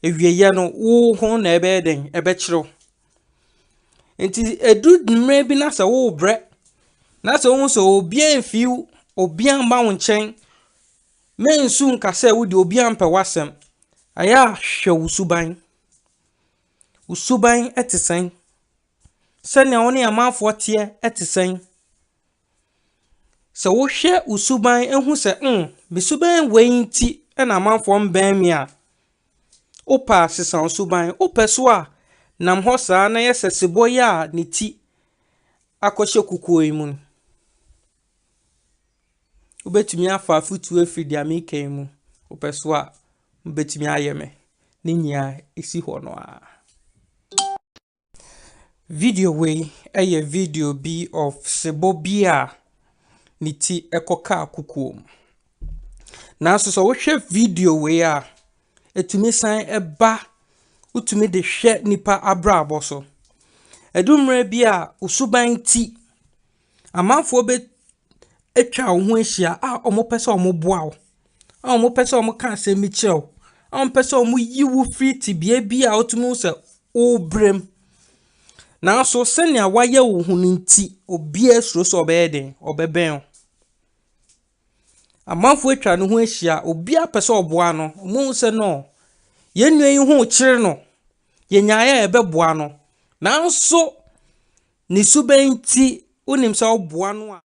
ewieye no wo ho na ɛbɛyɛ den ɛbɛkyerɛw. Nti edu mmerɛ bi na sɛ wo brɛ na sɛ wo so obi amfiw obi amba wo nkyɛn mensu nka sɛ wo de obi ampɛ wasɛm aya hwɛ wo suban. Wo suban ɛte sɛn sɛnea wo ne amanfo teɛ ɛte sɛn. Sɛ wo hwɛ wo suban ehu sɛ me suban wei nti ɛna amanfo mbɛn me a opa sesa wo suban opɛ so a nam hɔ saa na yɛ sɛ sebɔ yɛ a ne ti akɔhyɛ kukuo yi mu. Wobɛtumi afa afutu afiri de ameka mu opɛ so a wobɛtumi ayɛ me ne nyia esi hɔ no a. Video we ɛyɛ video bi of sebo bi a ne ti ɛkɔka kukuo mu. Nanso so wohwɛ video we a etumi san ɛba utumi de hwɛ nipa abrabɔ so. Edumre bi a usuban ti amanfo be etwa wo ho ahyia a omopɛ sɛ omoboa wo. A omopɛ sɛ omoka asɛm bi kyerɛ wo. A omopɛ sɛ omoyi wo free tibia bi a otumi sɛ wo brem. Nanso sɛnea wayɛ wo ho nti obi asuro sɛ ɔbɛyɛ den ɔbɛbɛn. Amanfo etwa ne ho ahyia obi apɛ sɛ ɔboa no omo sɛ no yenua yi ho kyere no yenyaaya ɛbɛboa no. Nanso ne suban ti unim sɛ ɔboa no a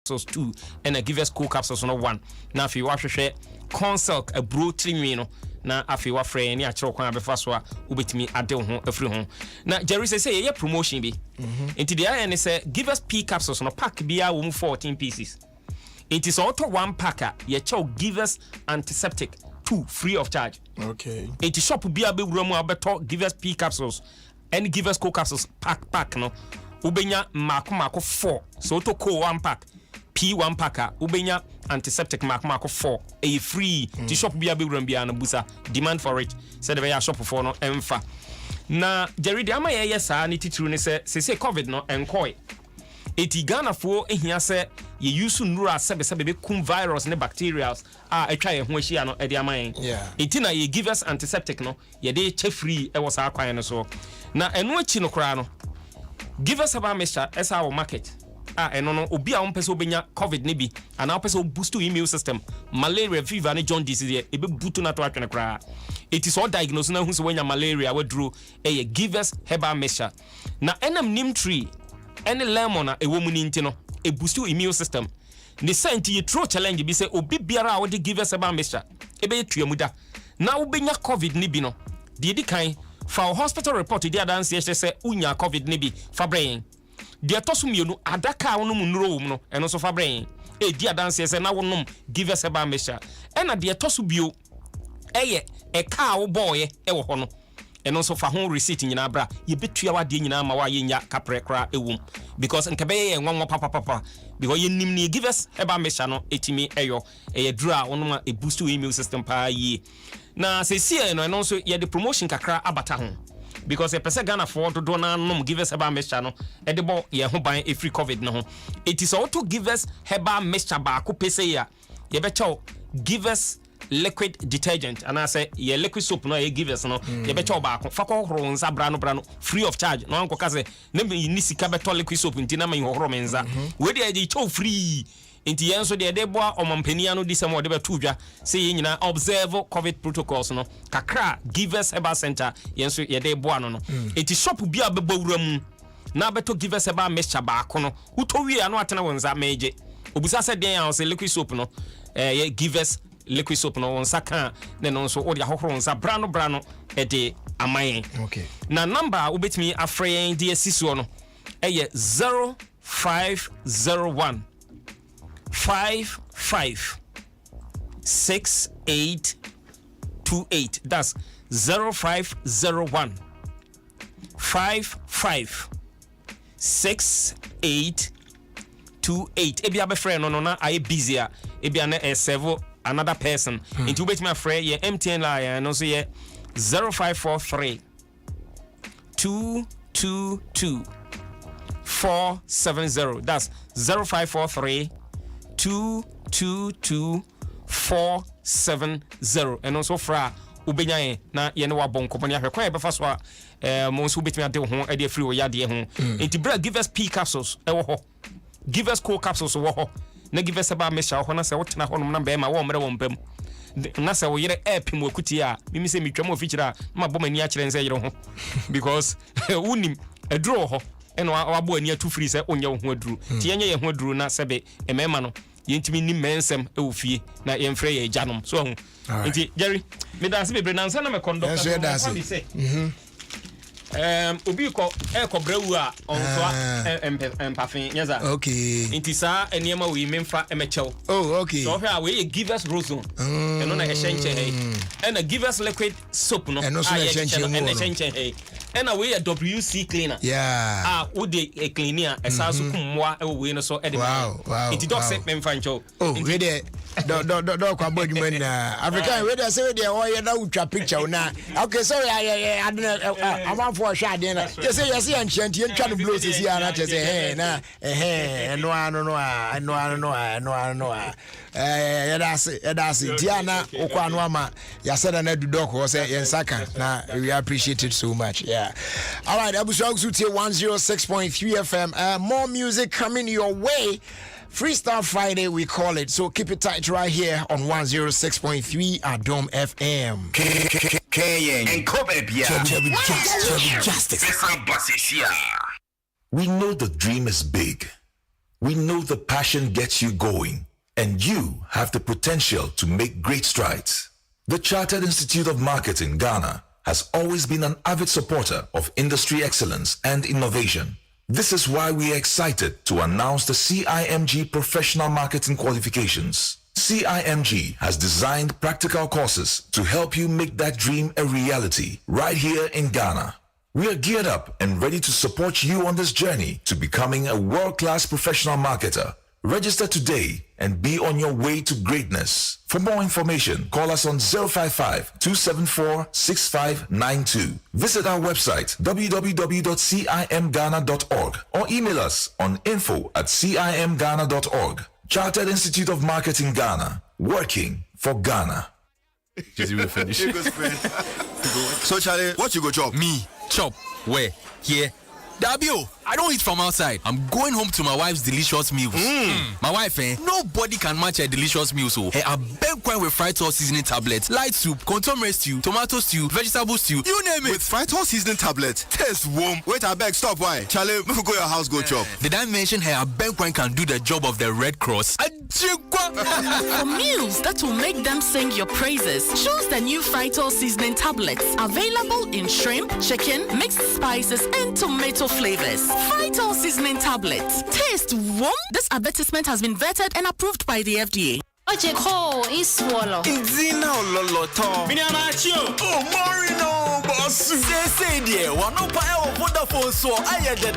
capsules 2 and give us cool capsules no 1 na afi wa hwehwe Consilk a bro trinwi no na afi wa frɛ ni akyerɛ kwan abefa so a wobetimi ade ho afiri ho na Jerry say ye promotion bi enti the iron say give us P capsules no pack bia wo 14 pieces. It is also 1 packer ye chow give us antiseptic 2 free of charge. Okay. It is shop bia be wura mu abeto give us P capsules and give us co capsules pack no ubenya mako 4 so to co 1 pack P 1 packer ubenya antiseptic mako 4 a free to shop bia be wura bia na busa demand for it said the shop for no emfa na Jerry de ama ye sa ni titru ni say covid no enkoi eti Ghana fo ehia se ye use nura sebe be kum virus ne bacteria atwa ye ho ahia no e de aman eti na ye give us antiseptic no ye de che free e wo sa kwan no so na eno achi no kra no give us about mixture esa our market eno no obi a wompese obenya covid ne bi ana wompese boost to immune system malaria fever ne jaundice de e be butu na to atwene kra it is all diagnosed na hu se wenya malaria wadru ye give us herbal mixture na enam nim tree any lemon a woman in no a boost your immune system. The science you throw challenge be say obi biara what give us about mixture. Ebe tuamuda. Now be nya COVID nibino. The kind for hospital report the other say unya COVID nibi for brain. The tosumionu adaka onu munro no and also for brain. E the other say na wonum give us about mixture. And at the tosubio eye a cow boy e wo hono. And also for home receipt in Abra, you betu our dinner ma yenya capre cra ewum because nkebe and one papa because you nimni give us eba meshano etimi eyo e dra onuma e boost your immune system pa ye na se see no and also ye the promotion kakra abata ho because a person Ghana for do na nom give us eba meshano e de bo ye ho ban e free covid no ho it is also give us heba mesha ba ko pese ya ye be chow give us liquid detergent and I say ye liquid soap no ye give us no ye be chow ba ko fa ko horo nza brano free of charge no anko ka say na ni sika beto liquid soap ntina ma horo menza we dey chow free nti yen so dey boa omampania no disem de beto dwa say ye nyina observe covid protocols no kakra give us herbal center yen so ye dey boa no enti shop bia be bawuram na beto give us herbal mixture ba ko no utowi anu atena wonza meje obusa say den ya say liquid soap no ye give us liquid soap no on saka ne no so odi ahohoro nsa brano e de amayen okay na number obetimi afren de asisuo no eye 0501 556828 that's 0501 556828 ebia be friend no na I busy a ebia na serve another person into which my friend ye MTN line and also ye 0543 222 470 that's 0543 222 470 and also fra ubenya na ye ne wa bon company ahwekwa e befa so a mo so betimi ade ho e de free o yade ho enti bra give us P capsules e wo ho give us co capsules wo ho na give us about mesha ho na se wotena ho no na be ma wo mre wo mpam na se wo yere epim okuti a mimi se mitwam ofikyira ma bɔ mani a kyerɛ nse yere ho because unim aduro ho eno wabo ani atu free se onye ho aduro ti yenye ye ho aduro na sebe emema no yentimi ni mensem e wo fie na yemfrɛ ye agyanom so ho enti Jerry me dance bebre na nsa na me conductor obi ko brawu a onso empafin nyeza okay inti sa eniema we memfa emechew oh okay so here we give us rosone eno na ehyenche hey and give us liquid soap no eno so ehyenche hey and we a WC cleaner yeah we dey cleaner esaso kumwa we no so wow inti doc set memfa ncho oh we dey do kwa bodwuma na African we dey say we dey oye na utwa picture na okay so amafo hwa ade na je say yes ya nchanti ntwa no blow sisi ana che say na eno yedase diana okwano ama ya said na dudok ho say yensaka na we appreciate it so much yeah all right Abusuaku 106.3 FM more music coming your way. Freestyle Friday, we call it. So keep it tight right here on 106.3 Adom FM. And Justice. We know the dream is big, We know the passion gets you going, and you have the potential to make great strides. The Chartered Institute of Marketing, Ghana, has always been an avid supporter of industry excellence and innovation. This is why we are excited to announce the CIMG Professional Marketing Qualifications. CIMG has designed practical courses to help you make that dream a reality right here in Ghana. We are geared up and ready to support you on this journey to becoming a world-class professional marketer. Register today and be on your way to greatness. For more information, call us on 055-274-6592. Visit our website www.cimghana.org or email us on info@cimghana.org. Chartered Institute of Marketing Ghana, working for Ghana. So Charlie, what you go chop? Me, chop, where? Here. Dabio, I don't eat from outside. I'm going home to my wife's delicious meals. My wife, nobody can match her delicious meals. So, her abeg with fried sauce seasoning tablets, light soup, contour stew, tomato stew, vegetable stew, you name it. With fried sauce seasoning tablets, taste warm. Wait, I beg, stop. Why? Charlie, we go your house, go chop. Did I mention her abeg can do the job of the Red Cross? For meals that will make them sing your praises, choose the new fried sauce seasoning tablets, available in shrimp, chicken, mixed spices, and tomato flavors. Frital seasoning tablets. Taste warm. This advertisement has been vetted and approved by the FDA. Oje ko iswolo. Inzina ololoto. Miniamachio. Oh, Marino, boss. Say dear, one no pa Vodafone so aye de.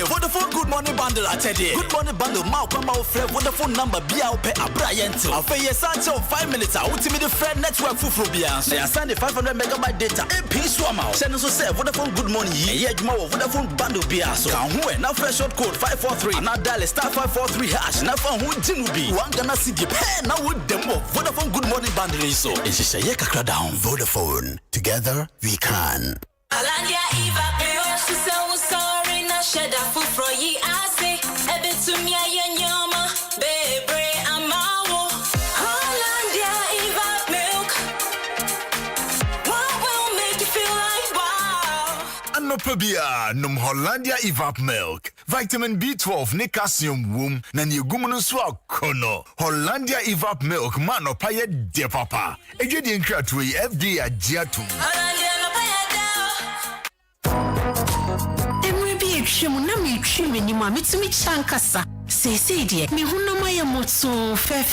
Vodafone good morning bundle atede. Good morning bundle ma come out free Vodafone number bia ope abrayento. Afeye sancho 5 minutes ultimate the friend network fufuro bia. So ya send 500 megabyte data. MP swama. Send so say Vodafone good morning yi. Ye adwuma wo Vodafone bundle bia so. Kan ho na fresh short code 543 na dial *543 hash na fa ho jimu bi. One Ghana city. Now with them Vodafone good morning bundle so. It's just a kakra down. Vodafone. Together we can. Alandia Eva Peo, she said was sorry, na shed a foot for ye. I say, Ebe to me, I yama, baby, I'm out. Alandia Eva milk. What will make you feel like wow? Anopabia, num Hollandia Evap milk. Vitamin B12 ne calcium wom na ne gumunu so akono. Hollandia Evap milk mano paye de papa. Ejedi nkratu yi FDA agiatum. Hollandia no paye da. Emre bi etwem na me twem ni ma metumi chankasa. Say dear, me hunama ya motso fe.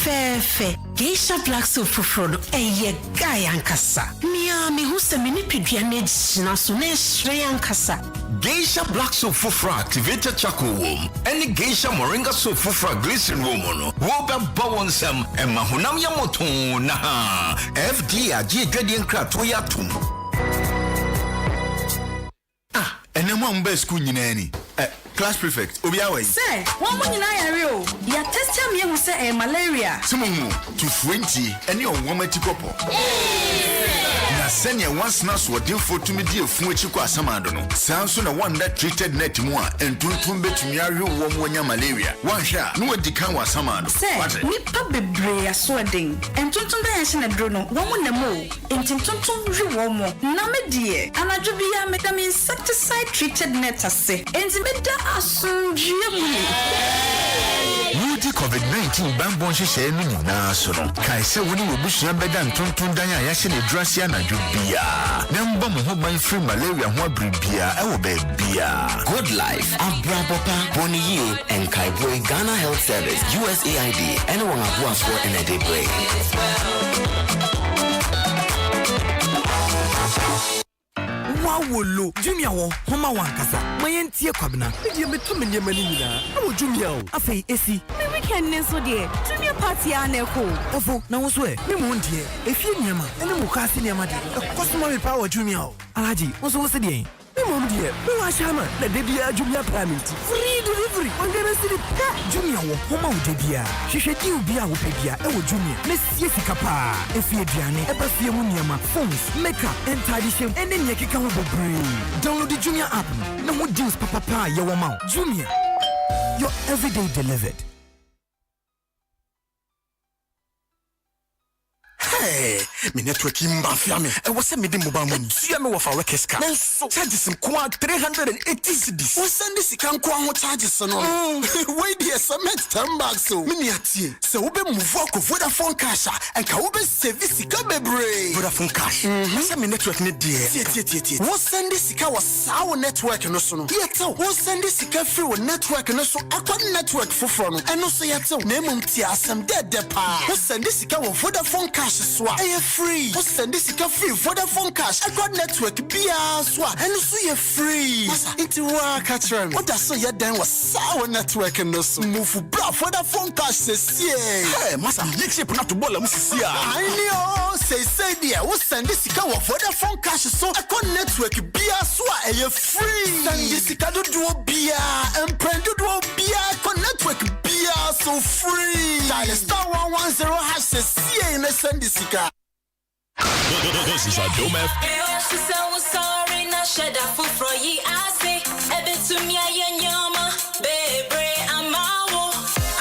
Geisha black soap fufro eye guy ankasa. Me hu se me ni pedua na gina so na ehre ankasa. Geisha black soap fufro activated charcoal wom. Any Geisha moringa soap fufro glycerin wom no. Wo be bawonsam e mahunam ya moto na ha. FD agi dwede nkrato ya tum. Enemo mbe school nyina ni. Class prefect obiawe. Say, one money na yare o. Ya test me hu say malaria. Simumu to 20 ene onwoma tikopo. Na senya once na so de foto me die fu achiko asamado no. Sanso na one that treated net mu a entuntum betumi awe wo wonya malaria. One sha no wadi kan wa asamado. Say, nipa bebre aso den. Entuntum da yan na dro no. Wo mu na mo. Entuntum hwe wo mo. Na me die. Anadwo bia me da me insecticide treated net ase. Enti me da asunjie mu. Wudi COVID-19 bambon hyehyɛ no nyinaa so no. Kae sɛ woni wobusua bɛda ntonton dan a yɛahyɛ ne drase anadwo bia. Na mba mo ho ban free malaria ho abribia ɛwɔ baabia. Good life. Abrabopa, Boniyi, and Kaiboy Ghana Health Service, USAID, anyone who has for in a day break. Wawolo, Jumia wo, homa wankasa. Mayentie kwabena. Media metume nyema ni nyina. Na Jumia o. Afei esi. Me weekend neso de. Jumia party ana ko. Ofo, na wo so e. Me mo ndie. Efie nyema. Ene mo ka ase nyema de. Customer power Jumia o. Alaji, wo so wo se de. Me mo ndie. Me wa shama. Na de bia Jumia payment. Free delivery. Ongera si de pa. Jumia wo, homa wo de bia. Hwehwedi obi a wo pe bia e wo Jumia. Na sie sika pa. Efie aduane, e ba fie mu nyema. Phones, makeup, and tidy shame. Ene nye kika ho bobre. Download the Jumia app. Na mo deals papa ye wo ma. Jumia. Your everyday delivered. Hey, me network in mafia me. I was sending mobile money. See me with our workers car. So charges some 380 cedis. What's send this can go charges no. Wait there cement 10 bags so. Me atie. So we be move work of Vodafone cash and can we service ka bebre. Vodafone cash. What's me network ne there. Tie. What's send this ka was our network no so no. Yet what's send this ka free with network no so akwa network for no. And no so yet name tia asem dead pa. What's send this ka with Vodafone cash so. Aye free. What's send this ka free Vodafone cash. Akwa network bia so. And no so you free. It's work catch what does so you then was our network no so. Move bra Vodafone cash says hey masa leadership not to ball msisi ya I know say there who send this ka wa Vodafone cash so akwa network bia so a free send this ka do bia and prend do bia akwa network bia so free dial star 110 hash says in send this ka. This is a Dome FM. She said was sorry na shed a foot for ye I say a bit to me a nyama baby I'm out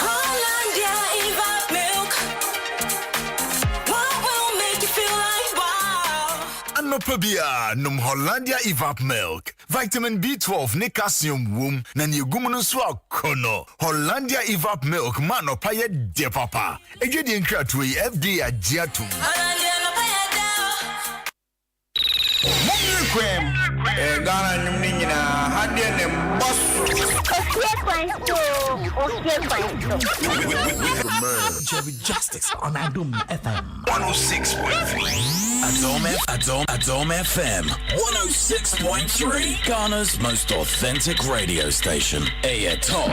Hollandia Evap milk what will make you feel like wow Anopabia num Hollandia Evap milk vitamin B12 ne calcium wom na ne gumunu so akono Hollandia Evap milk mano paye de papa ejedi nkratu FDA agiatum Ghana nyumnina hadie ne boss. Jerry Justice on Adom FM 106.3. Adom FM 106.3. Ghana's most authentic radio station. Air Top.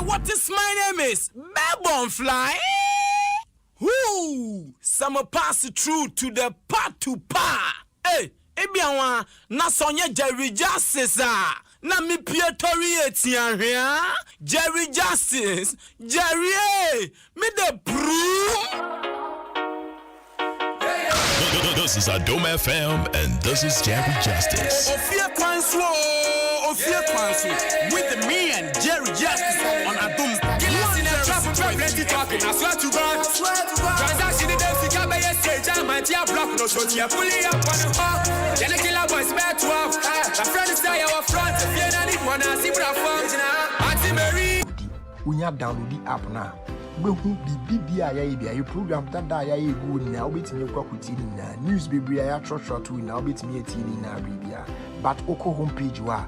What is my name is Babon Fly. Whoo! Summer pass through to the part to par. Hey, ebiawa na sonye Jerry Justice na mi Pietori etian hia. Jerry Justice, Jerry, me the proof. This is Adom FM and this is Jerry Justice. Ofia Kwanso with me and Jerry Justice on Adom. Plenty talking, I swear to God. Transaction in the Fika by a stage, I'm a tia block, no so tia fully up on the hall. Then a killer boys back to up. My friend is there, our front. If you don't want to see what I found, Auntie Mary. When you download the app now, we will be BBI, program that I go now, bit me a news baby, I short to now, bit me a teen now, baby. But Oko homepage, you are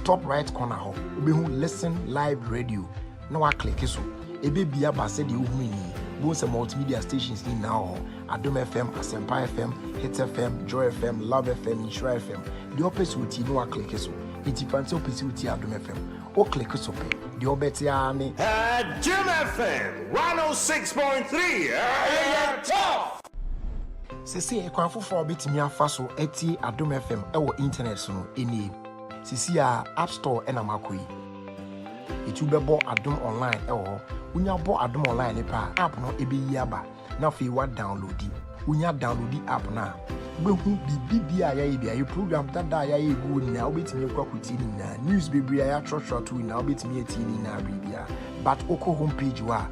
top right corner, we will listen live radio. No, I click so. Ebe bia ba se de uhuni both multimedia stations in now Adom FM, Asempa FM, Hit FM, Joy FM, Love FM, Insure FM. The opposite with you no click so. It depends on opposite Adom FM. O click so pe. The obeti ani Jim FM 106.3. Top. Sisi e kwan fofo betimi afa so eti Adom FM e wo internet so no eni. Sisi a App Store na makoyi. Itu bebo Adom online unya bo Adom online pa app no ebe yi aba na fe wa download unya download app na behu bibia ya program tada ya egu na obetimi kwakuti ni na news bibia ya short to na obetimi etini na bibia but oko homepage wa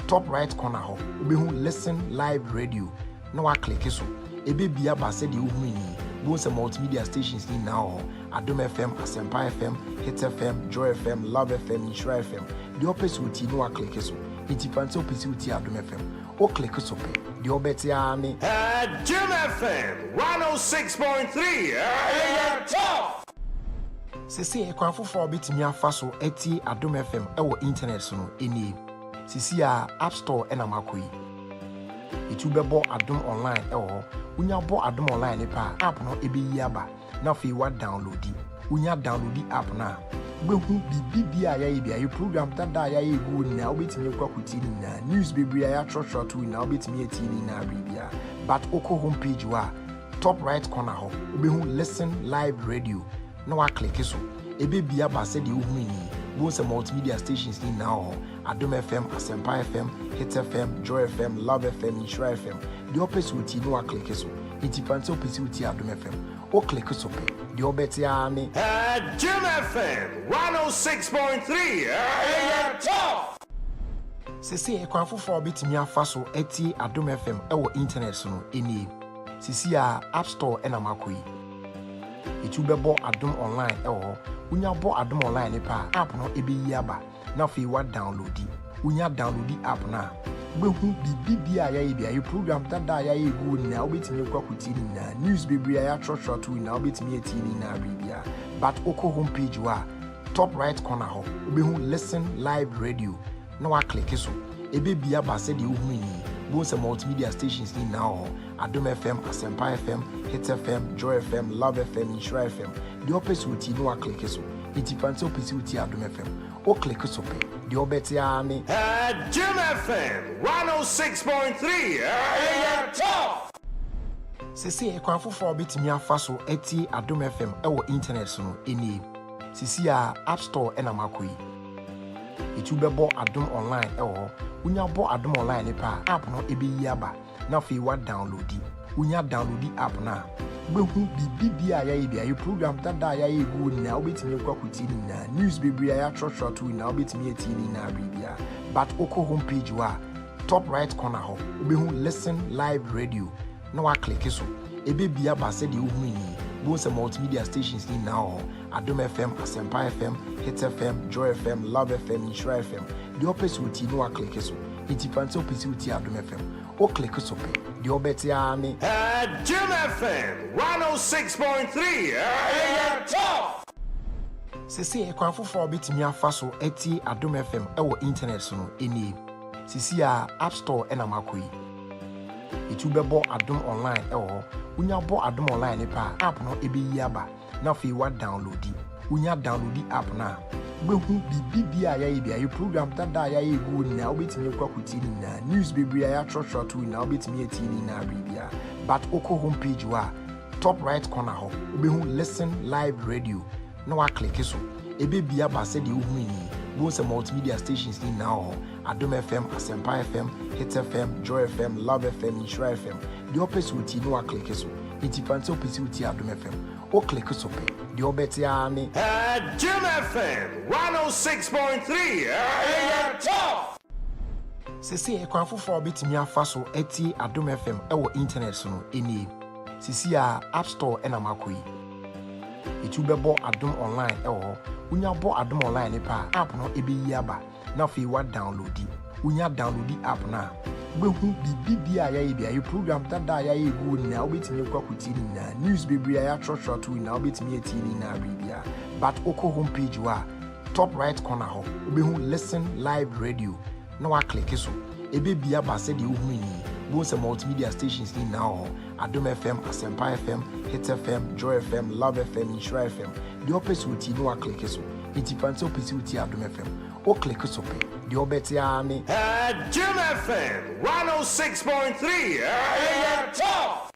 top right corner ho behu listen live radio na wa click so ebe bia ba se de uhuni both multimedia stations in now Adom FM, Asempa FM, Hit FM, Joy FM, Love FM, Insure FM. The opposite with you no click so. It depends on opposite with Adom FM. O click so pe. The obeti ani Jim FM 106.3. Top. Sisi e kwan fofo betimi afa so eti Adom FM e wo internet so no eni. Sisi a App Store na makoyi. Itu bebo Adom online unya bo Adom online pa app no ebe yi aba na fe wa download unya download app na behu bibia ya program tada ya egu na obetimi kwakuti ni na news bibia ya short to na obetimi etini na bibia but oko homepage wa top right corner ho behu listen live radio na wa click so ebe bia ba se de uhuni both multimedia stations in now Adom FM, Asempa FM, Hit FM, Joy FM, Love FM, Insure FM. The opposite with you no click so. It depends on opposite with Adom FM. O click so pe. The obeti ani Jim FM 106.3. Top. Sisi ekwan fofo obetimi afa so eti Adom FM ewo internet so no eni. Sisi a App Store ena makoyi. Etu bebo Adom online ewo. Unya bo Adom online ne pa app no ebe yi aba. Na fe wa download. Unya download app na. Behu bibi a yayi bia program dada yayi gu na obetimi kwakuti ni na news bebre ya short na obetimi eti ni na bibia. But oko homepage wa top right corner ho. Obehu listen live radio. No wa click so ebe bia ba se de ohuni bo se multimedia stations ni now Adom FM, Asempa FM, Hit FM, Joy FM, Love FM, Insure FM. The opposite uti no wa click so iti fancy opposite uti Adom FM o click so pe the obeti ani Jim FM 106.3 top. Sisi ekwan fofo obetimi afa so eti Adom FM ewo internet so no eni. Sisi a App Store ena makoyi. Etu bebo Adom online ewo. Unya bo Adom online ne pa app no ebe yi aba. Na fe wa download. Unya download app na. Behu bibi a yayi bia program dada yayi gu na obetimi kwakuti ni na news bebre ya short na obetimi eti ni na bibia. But oko homepage wa top right corner ho. Obehu listen live radio. No wa click so. Ebe bia ba se de ohuni. Bo se multimedia stations ni now Adom FM, Asempa FM, Hit FM, Joy FM, Love FM, Insure FM. The opposite uti no wa click so. Iti fancy opposite uti Adom FM. O click so pe. The obeti ani Jim FM 106.3 top. Sisi ekwan fofo obetimi afa so eti Adom FM ewo internet so no eni. Sisi a App Store ena makoyi. Etu bebo Adom online ewo. Unya bo Adom online ne pa app no ebe yi aba. Na fe wa download. Unya download app na. Behu bibi a yayi bia program dada yayi gu na obetimi kwakuti ni na news bebre ya short na obetimi eti ni na bibia. But oko homepage wa top right corner ho. Obehu listen live radio. No wa click so. Ebe bia ba se de ohuni. Bo se multimedia stations ni now Adom FM, Asempa FM, Hit FM, Joy FM, Love FM, Insure FM. The opposite uti no wa click so. Iti fancy opposite uti Adom FM. O click so pe. The obeti ani Jim FM 106.3 top. Sisi ekwan fofo obetimi afa so eti Adom FM ewo internet so no eni. Sisi a App Store ena makoyi. Etu bebo Adom online ewo. Unya bo Adom online ne pa app no ebe yi aba. Na fe wa download. Unya download app na. Behu bibi a yayi bia program dada yayi gu na obetimi kwakuti ni na news bebre ya short na obetimi eti ni na bibia. But oko homepage wa top right corner ho. Obehu listen live radio. No wa click so. Ebe bia ba se de ohuni. Bo se multimedia stations ni now Adom FM, Asempa FM, Hit FM, Joy FM, Love FM, Insure FM. The opposite uti no wa click so. Iti fancy opposite uti Adom FM. O click so pe. The obeti ani Jim FM 106.3 top.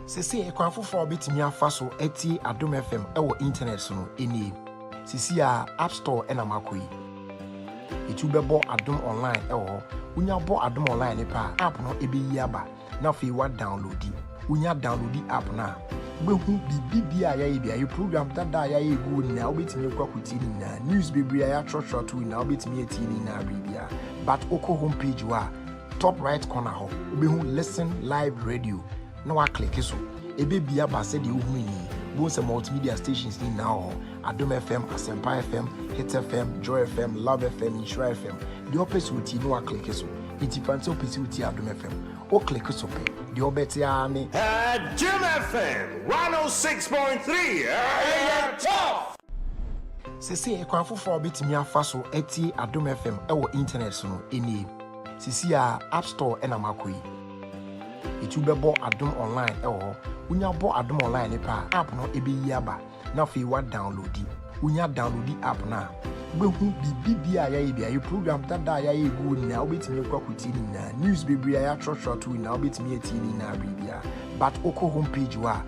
Sisi ekwan fofo obetimi afa so eti Adom FM ewo internet so no eni. Sisi a App Store ena makoyi. Etu bebo Adom online ewo. Unya bo Adom online ne pa app no ebe yi aba. Na fe wa download. Unya download app na. Behu bibi a yayi bia program dada yayi gu na obetimi kwakuti ni na news bebre ya short na obetimi eti ni na bibia. But oko homepage wa top right corner ho. Obehu listen live radio. No wa click so. Ebe bia ba se de ohuni. Bo se multimedia stations ni now Adom FM, Asempa FM, Hit FM, Joy FM, Love FM, Insure FM. The opposite uti no wa click so. Iti fancy opposite uti Adom FM. O click so pe. The obeti ani Jim FM 106.3 top. Sisi ekwan fofo obetimi afa so eti Adom FM ewo internet so no eni. Sisi a App Store ena makoyi. Etu bebo Adom online ewo. Unya bo Adom online ne pa app no ebe yi aba. Na fe wa download. Unya download app na. Behu bibi a yayi bia program dada yayi gu na obetimi kwakuti ni na news bebre ya short na obetimi eti ni na bibia. But oko homepage wa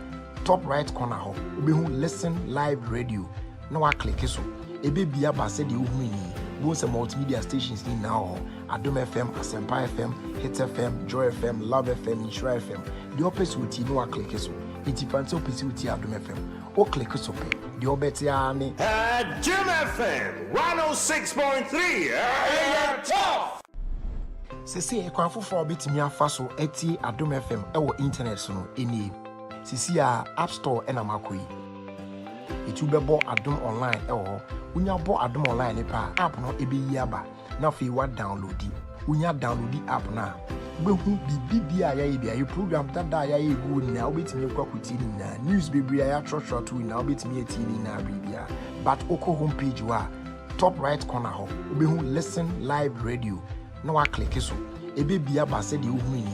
top right corner ho. Obehu listen live radio. No wa click so. Ebe bia ba se de ohuni. Bo se multimedia stations ni now Adom FM, Asempa FM, Hit FM, Joy FM, Love FM, Insure FM. The opposite uti no wa click so. Iti fancy opisi uti Adom FM. O click so pe. The obeti ani. Jim FM 106.3. Top. Sisi ekwanfo for bitimi afa so eti Adom FM ewo internet so no eni. Sisi a App Store ena makoyi. Itu bebo Adom online ewo. Unya bo Adom online ne pa app no ebe yi aba. Na fi wa download di. Unya download di app na. Behu bibi a yayi bia program dada yayi gu na obetimi kwakuti ni na news bebre ya trot na obetimi eti ni na bibia. But oko homepage wa top right corner ho obehu listen live radio. Na wa click so ebe bia ba se de ohu ni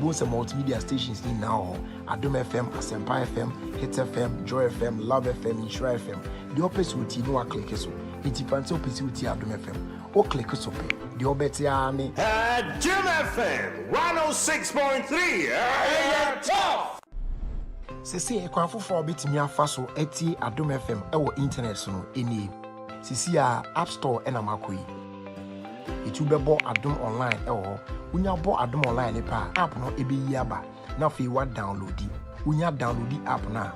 both multimedia stations ni na ho Adom FM, Asempa FM, Hit FM, Joy FM, Love FM, Insure FM. The opposite uti no wa click so iti fancy opposite uti Adom FM o click so pe the obeti ani Jim FM 106.3 top. Sisi ekwanfo for bitimi afa so eti Adom FM ewo internet so no eni. Sisi a App Store ena makoyi. Itu bebo Adom online ewo. Unya bo Adom online ne pa app no ebe yi aba. Na fi wa download di. Unya download di app na.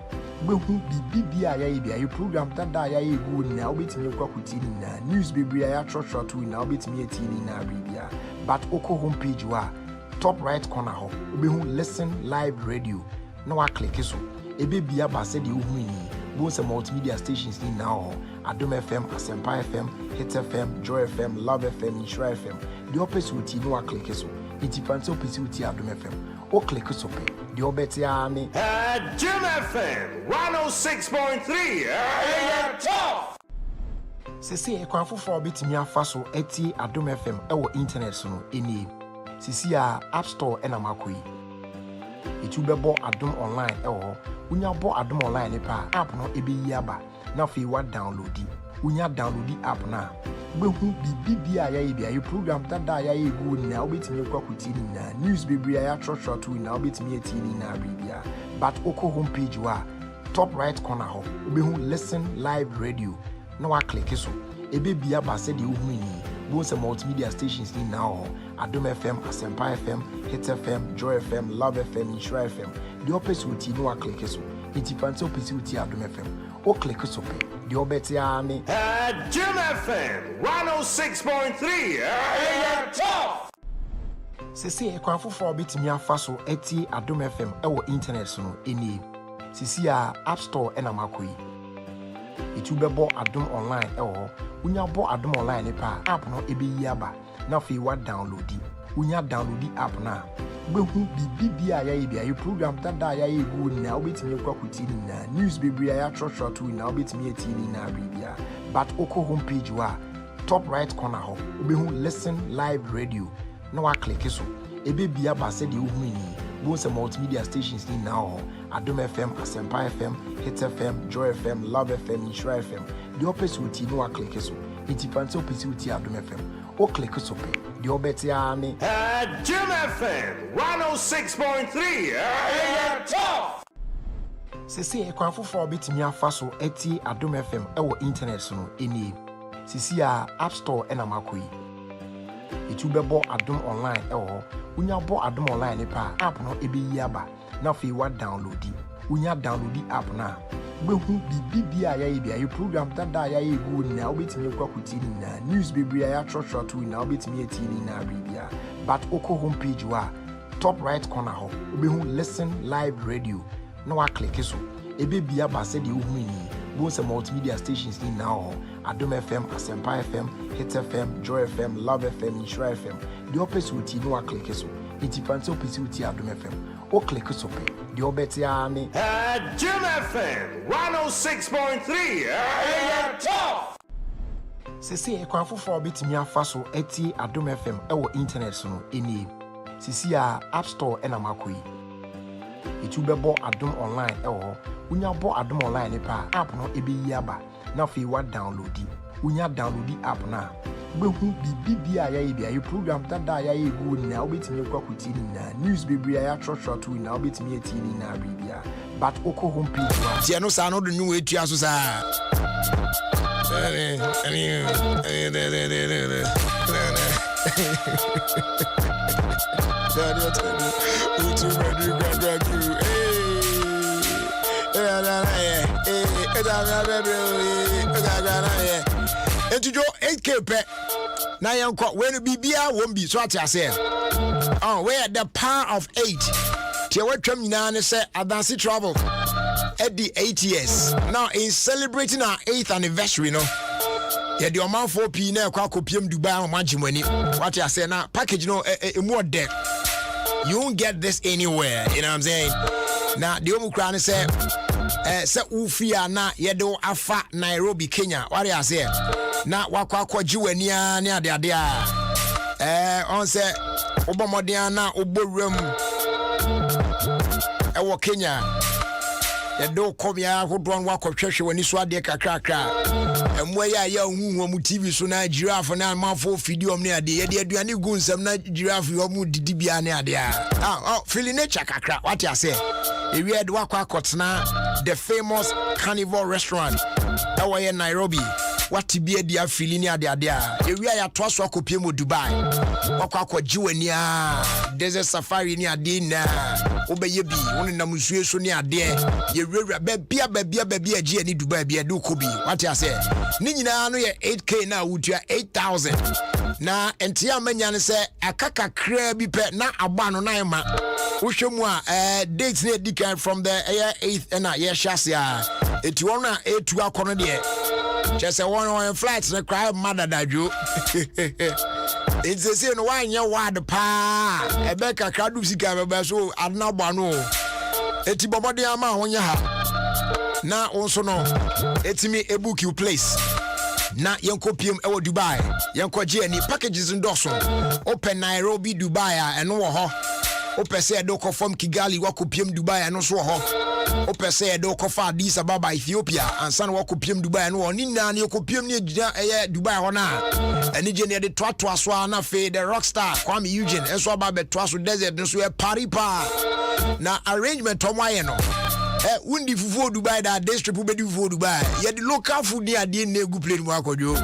Behu bibi a yayi bia program dada yayi gu na obetimi kwakuti ni na news bebre ya trot na obetimi eti ni na bibia. But oko homepage wa top right corner ho obehu listen live radio. Na wa click so ebe bia ba se de ohu ni both multimedia stations ni na ho Adom FM, Asempa FM, Hit FM, Joy FM, Love FM, Insure FM. The opposite uti no wa click so iti fancy opposite uti Adom FM o click so pe the obeti ani Jim FM 106.3 top. Sisi ekwanfo for bitimi afa so eti Adom FM ewo internet so no eni. Sisi a App Store ena makoyi. Itu bebo Adom online ewo. Unya bo Adom online ne pa app no ebe yi aba. Na fi wa download di. Unya download di app na. Behu bibi a yayi bia program dada yayi gu na obetimi kwakuti ni na news bebre ya trot na obetimi eti ni na bibia. But oko homepage wa top right corner ho obehu listen live radio. Na wa click so ebe bia ba se de ohu ni both multimedia stations ni na ho Adom FM, Asempa FM, Hit FM, Joy FM, Love FM, Insure FM. The opposite uti no wa click so iti fancy opposite uti Adom FM o click so pe the obeti ani Jim FM 106.3 top. Sisi ekwanfo for bitimi afa so eti Adom FM ewo internet so no eni. Sisi a App Store ena makoyi. Itu bebo Adom online ewo. Unya bo Adom online ne pa app no ebe yi aba. Na fi wa download di. Unya download di app na. Behu bibi a yayi bia program dada yayi gu na obetimi kwakuti ni na news bebre ya trot na obetimi eti ni na bibia. But oko homepage wa top right corner ho obehu listen live radio. Na wa click so ebe bia ba se de ohu ni both multimedia stations ni na ho Adom FM, Asempa FM, Hit FM, Joy FM, Love FM, Insure FM. The opposite uti no wa click so iti fancy opposite uti Adom FM o click so pe the obeti ani Jim FM 106.3 top. Sisi ekwanfo for bitimi afa so eti Adom FM ewo internet so no eni. Sisi a App Store ena makoyi. Itu bebo Adom online ewo. Unya bo Adom online ne pa app no ebe yi aba. Na fi wa download di. Unya download di app na. Behu bibi a yayi bia program dada yayi gu na obetimi kwakuti ni na news bebre ya trot na obetimi eti ni na bibia. But oko homepage wa top right corner ho obehu listen live radio. Na wa click so ebe bia ba se de ohu ni both multimedia stations ni na ho Adom FM, Asempa FM, Hit FM, Joy FM, Love FM, Insure FM. The opposite uti no wa click so iti fancy opposite uti Adom FM o click so pe the obeti ani Jim FM 106.3 top. Sisi ekwanfo for bitimi afa so eti Adom FM ewo internet so no eni. Sisi a App Store ena makoyi. Itu bebo Adom online ewo. Unya bo Adom online ne pa app no ebe yi aba. Na fi wa download di. Unya download di app na. Behu bibi a yayi bia program dada yayi gu na obetimi kwakuti ni na news bebre ya trot na obetimi eti ni na bibia. But oko homepage wa tie no sa no do nu etua so sa Etujo 8K pe. Na yanko when bibia won't be so at say. Oh, where the power of 8. Tie watwam nyina ne say Adansi Travel at the 8 years. Now in celebrating our 8th anniversary, no. Yeah, the amount for P na kwa kopiem Dubai on Majimani. What I say now package no more deck. You won't get this anywhere, you know what I'm saying? Now the Omukran say se ufia na yedo afa Nairobi, Kenya. What I say? Na wakwa jiwania ne ade on say obomodian na oborum ewo Kenya. Yedo komia hodron wakotwehwe wani so ade kakrakra. Emwe ya hu mu TV so na giraffe na manfo video ne ade ye de aduane gu nsam na giraffe yo mu didi bia ne ade feel nature kakra. What I say? We had wakotna the famous Carnival restaurant away in Nairobi. What to be a dear feeling near the idea. We are twice walk up Dubai. Wakwa Juania, desert safari near dinner. Obey ye be one in the museum near there. Ye baby a G and Dubai be a do could be. What I say? Nina no 8K now would you 8,000. Na entia manyan say a kaka crabby pet na abano naima. Ushumwa dates near Dick from the 8th and a year chassis. It wanna 8 to our corner there. Just a one flights and cry mother that you. It's the same wine you want the pa. A becca caducica so Adnabano. It's Bobody Ama on your hat. Now also no. It's me a book you place. Na yanko PM ewo Dubai. Yanko Jenny packages in Dawson. Open Nairobi, Dubai, and no ho. Open say do from Kigali, wako PM Dubai, and no so ho. Open say do fa Addis Ababa, Ethiopia, and san wako PM Dubai, and no nina ni ko PM ni Dubai hona. And Eugene the twatwa swana fe the rockstar Kwame Eugene. And so about twaso desert, and so a party pa. Na arrangement tomwaye no. Wundi fufu Dubai that day strip be do for Dubai. Yeah, the local food near the negu plane mo akojo.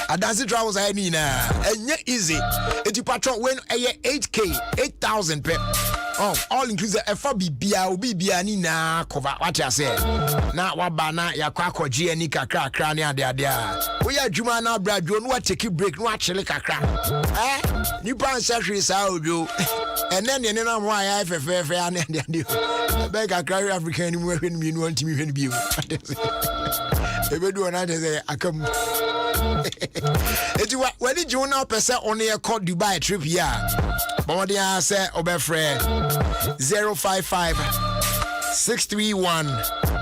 Adansi Travels I mean and easy. It patron when 8K 8,000 pep. Oh, all inclusive FBBA obibia ni na cover what I say. Na wabana ya kwako GNI kakra kra ne ade ade a. We ya dwuma na bradwo no wa take break no achele kakra. Ni pan session sa ojo. And then you know why I fefe and the beg a carry African women mean want to me be. If do another say I come. It's what when did you know person only a call Dubai trip here? But they say Obefre 055 631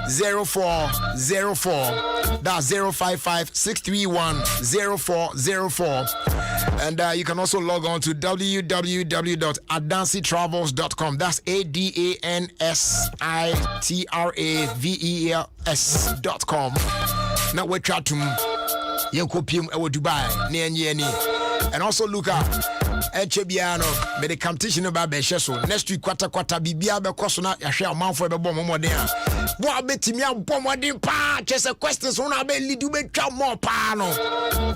0404. That's 055 631 0404. And you can also log on to www.adansitravels.com. That's ADANSITRAVELS.com. Now we're trying to Yankopium Ewo Dubai, Niani. And also look up Echebiano, but the competition about Besheso. Next week, quarter Bibia Becosona, I share a month for the bomb more there. What bet me a bomb pa? Just a question, so I bet little bit more pano.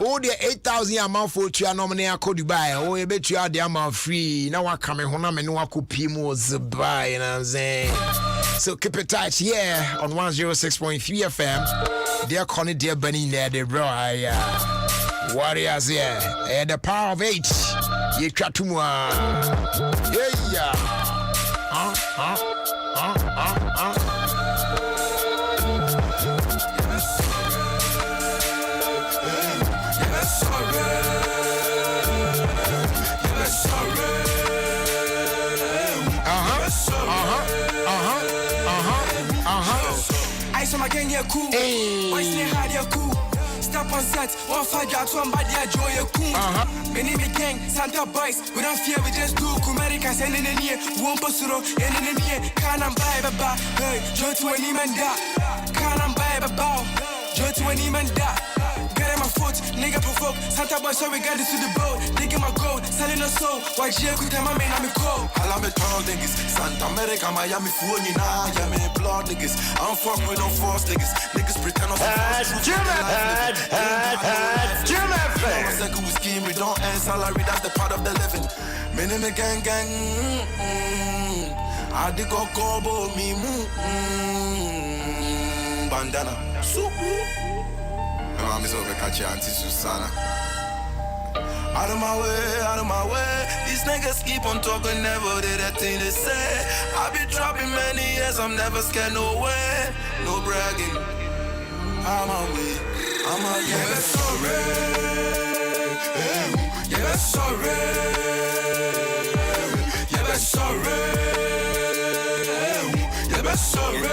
Oh, the 8,000 amount for Chia nominate Code Dubai. Oh, I bet you are the amount free. Now I come in home and no one could pay more Zubai, you know what I'm saying? So keep it tight here on 106.3 FM. Dear Connie, dear Benny, there, the bro. Warriors here, the power of 8. You try to yeah. I saw my gang here cool. Why stay hard here cool? Step on set, one fire drop somebody I joy a cool. Many me gang, Santa boys, we don't fear, we just do. America send in the near, one posuro, and in the near, can't buy a bar. Hey, joy to any man da. Can't buy a bar. Joy to any man da. Get my foot, nigga provoke. Santa boy, so we got this to the boat. Digging my gold, selling a soul. Why she could tell my man I'm a cold. I love it all niggas. Santa America, Miami, Fuani, Yami, blood niggas. I don't fuck with no false niggas. Niggas pretend I'm Jim FM. Scheme, we don't earn salary, that's the part of the living. Minimum gang. I dig go me. bandana. Super. My mom is over catch Auntie Susanna. Out of my way. These niggas keep on talking, never did that thing they say. I've been trapping many years, I'm never scared, no way. No bragging. I'm away. Yeah, sorry. Yeah, sorry. Yeah, sorry. Yeah, sorry.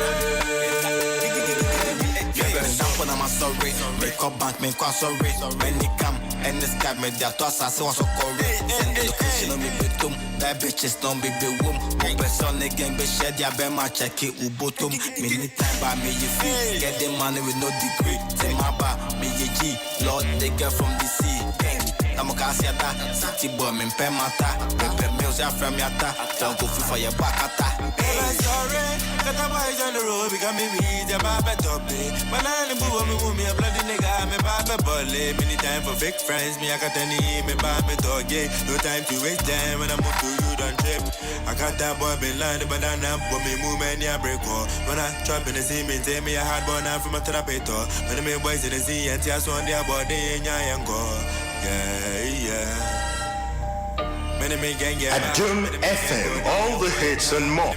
When I'm sorry, make up bank, make up sorry. When they come and this guy made their toss, I want to correct. Send the location on me, betum. That bitches don't be boom. Best on the game, be shed ya, be my check it, ubotum. Many time by me, you feel. Get the money with no degree. Take my bar, me, ye G. Lord, they get from the sea. I'm a Cassiata, City boy, me pay mata. Me meals ya from yata. Don't go for your back ata. Sorry, got a boys on the road, because me weed, your baba toppy. But I ain't move me a bloody nigga, me baba bully. Many time for fake friends, me I got any, me baba dog, yeah. No time to waste time when I move to you, don't trip. I got that boy been lying, but I know, but me move and yeah, break all. When I trap in the sea, me take me a hard ball now from a therapist. When I make boys in the sea, and tears on their body, and yeah, and go. Yeah. At Doom FM, all the hits and more.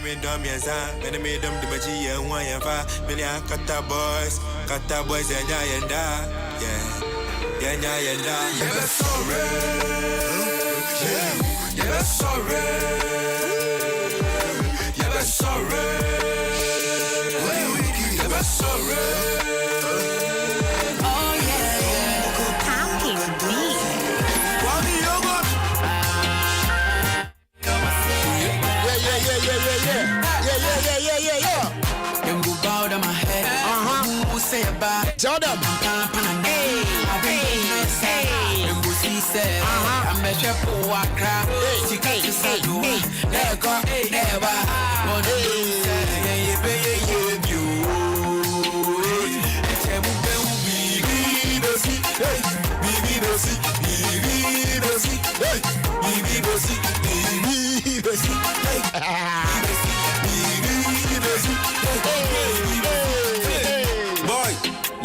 Tell them.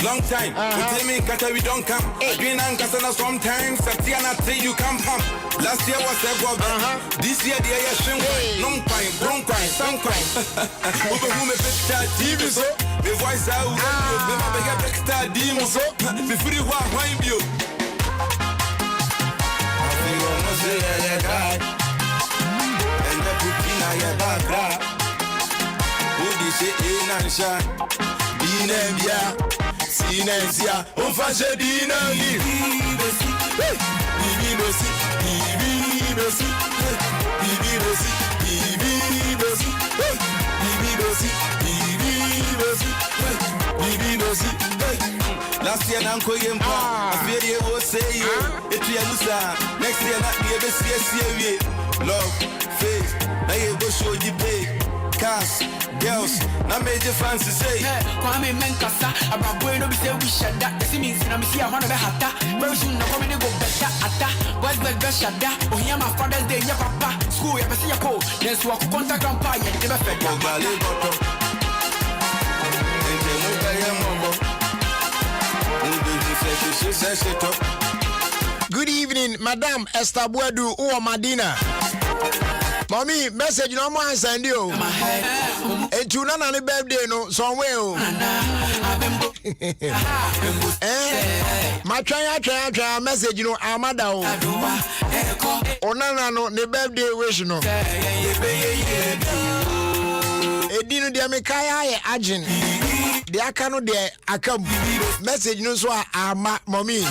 Long time, we tell me Kata we don't come. Green and Kasana sometimes, Satiana tell you come pump. Last year was a go. This year the air swing. Long time, long time, some crime. Over whom a picture TV so. Me voice out, me mama get picture demo so. Me free walk wine view. I feel almost a guy. And the putina ya back. Who this in and shine? Dinambia. Sinenzia, on faisait dynamique. Last year, Nanko Yempa, I fear they will say you. It's Yamusa, next year, not the ABCSCA. Love, faith, now you go show the pay. Cars, girls, now major fans to say. Kwame Menkasa, about Bueno, we say we shut that. This means I'm here, I want to be hata. Very soon, I'm going to go better at that. Boys, like the shut that. Oh, here, my father's day, yeah, papa. School, yeah, see a call. Then swap contact on fire, never fed. Good evening, Madam Esther Buedu or Madina. Mommy, message no more send you. And you not on the birthday no somewhere. My try message no Amada. Onana no the birthday wish no. Edino dia mekaya agent. The akano de akam message no so ama mommy.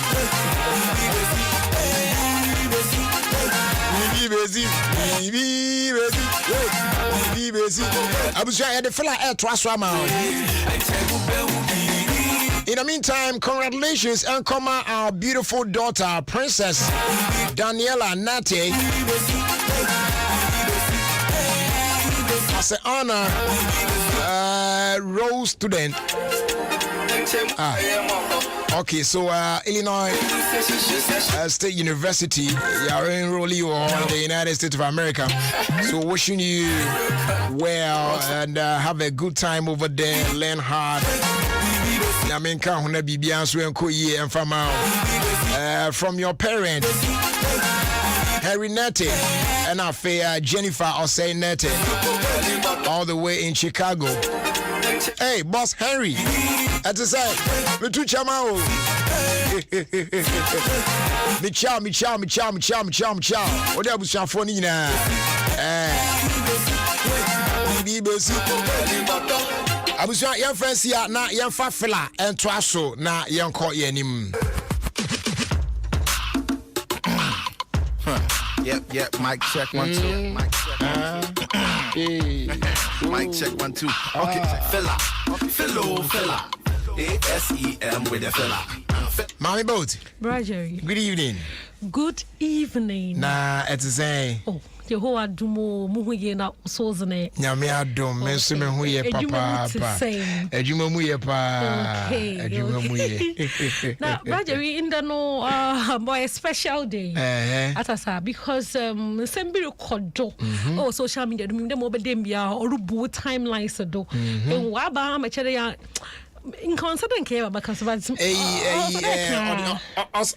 In the meantime, congratulations and come our beautiful daughter, Princess Daniela Nate, as an honor Rose student. Okay, so Illinois State University, you are enrolling you on the United States of America. So wishing you well and have a good time over there. Learn hard Yaminka huna bibia so enko ye emfama from your parents Harry Nete and affair Jennifer Osei Nete all the way in Chicago. Hey, boss Henry, at the side, me too chamao. Me chow. What do you have for Nina? I was your friends here, not your fafela, and twasso, na young court yenim. Yep, mic check 1 2. Mic check 1 2. Mic check 1 2. Okay, fella. ASEM with the fella. Mommy Boat. Roger. Good evening. Good evening. Nah, it's the same. Oh, Jehovah Dumo Muye na Sozane. Nyame adom me so me hu ye papa. Ejuma mu ye pa. Ejuma mu ye. Now, Roger, we in the no boy a special day. Atasa because sembiri kodo. Oh, social media dum dem obedem bia orubu timelines do. En wa ba ma chere ya in concert care because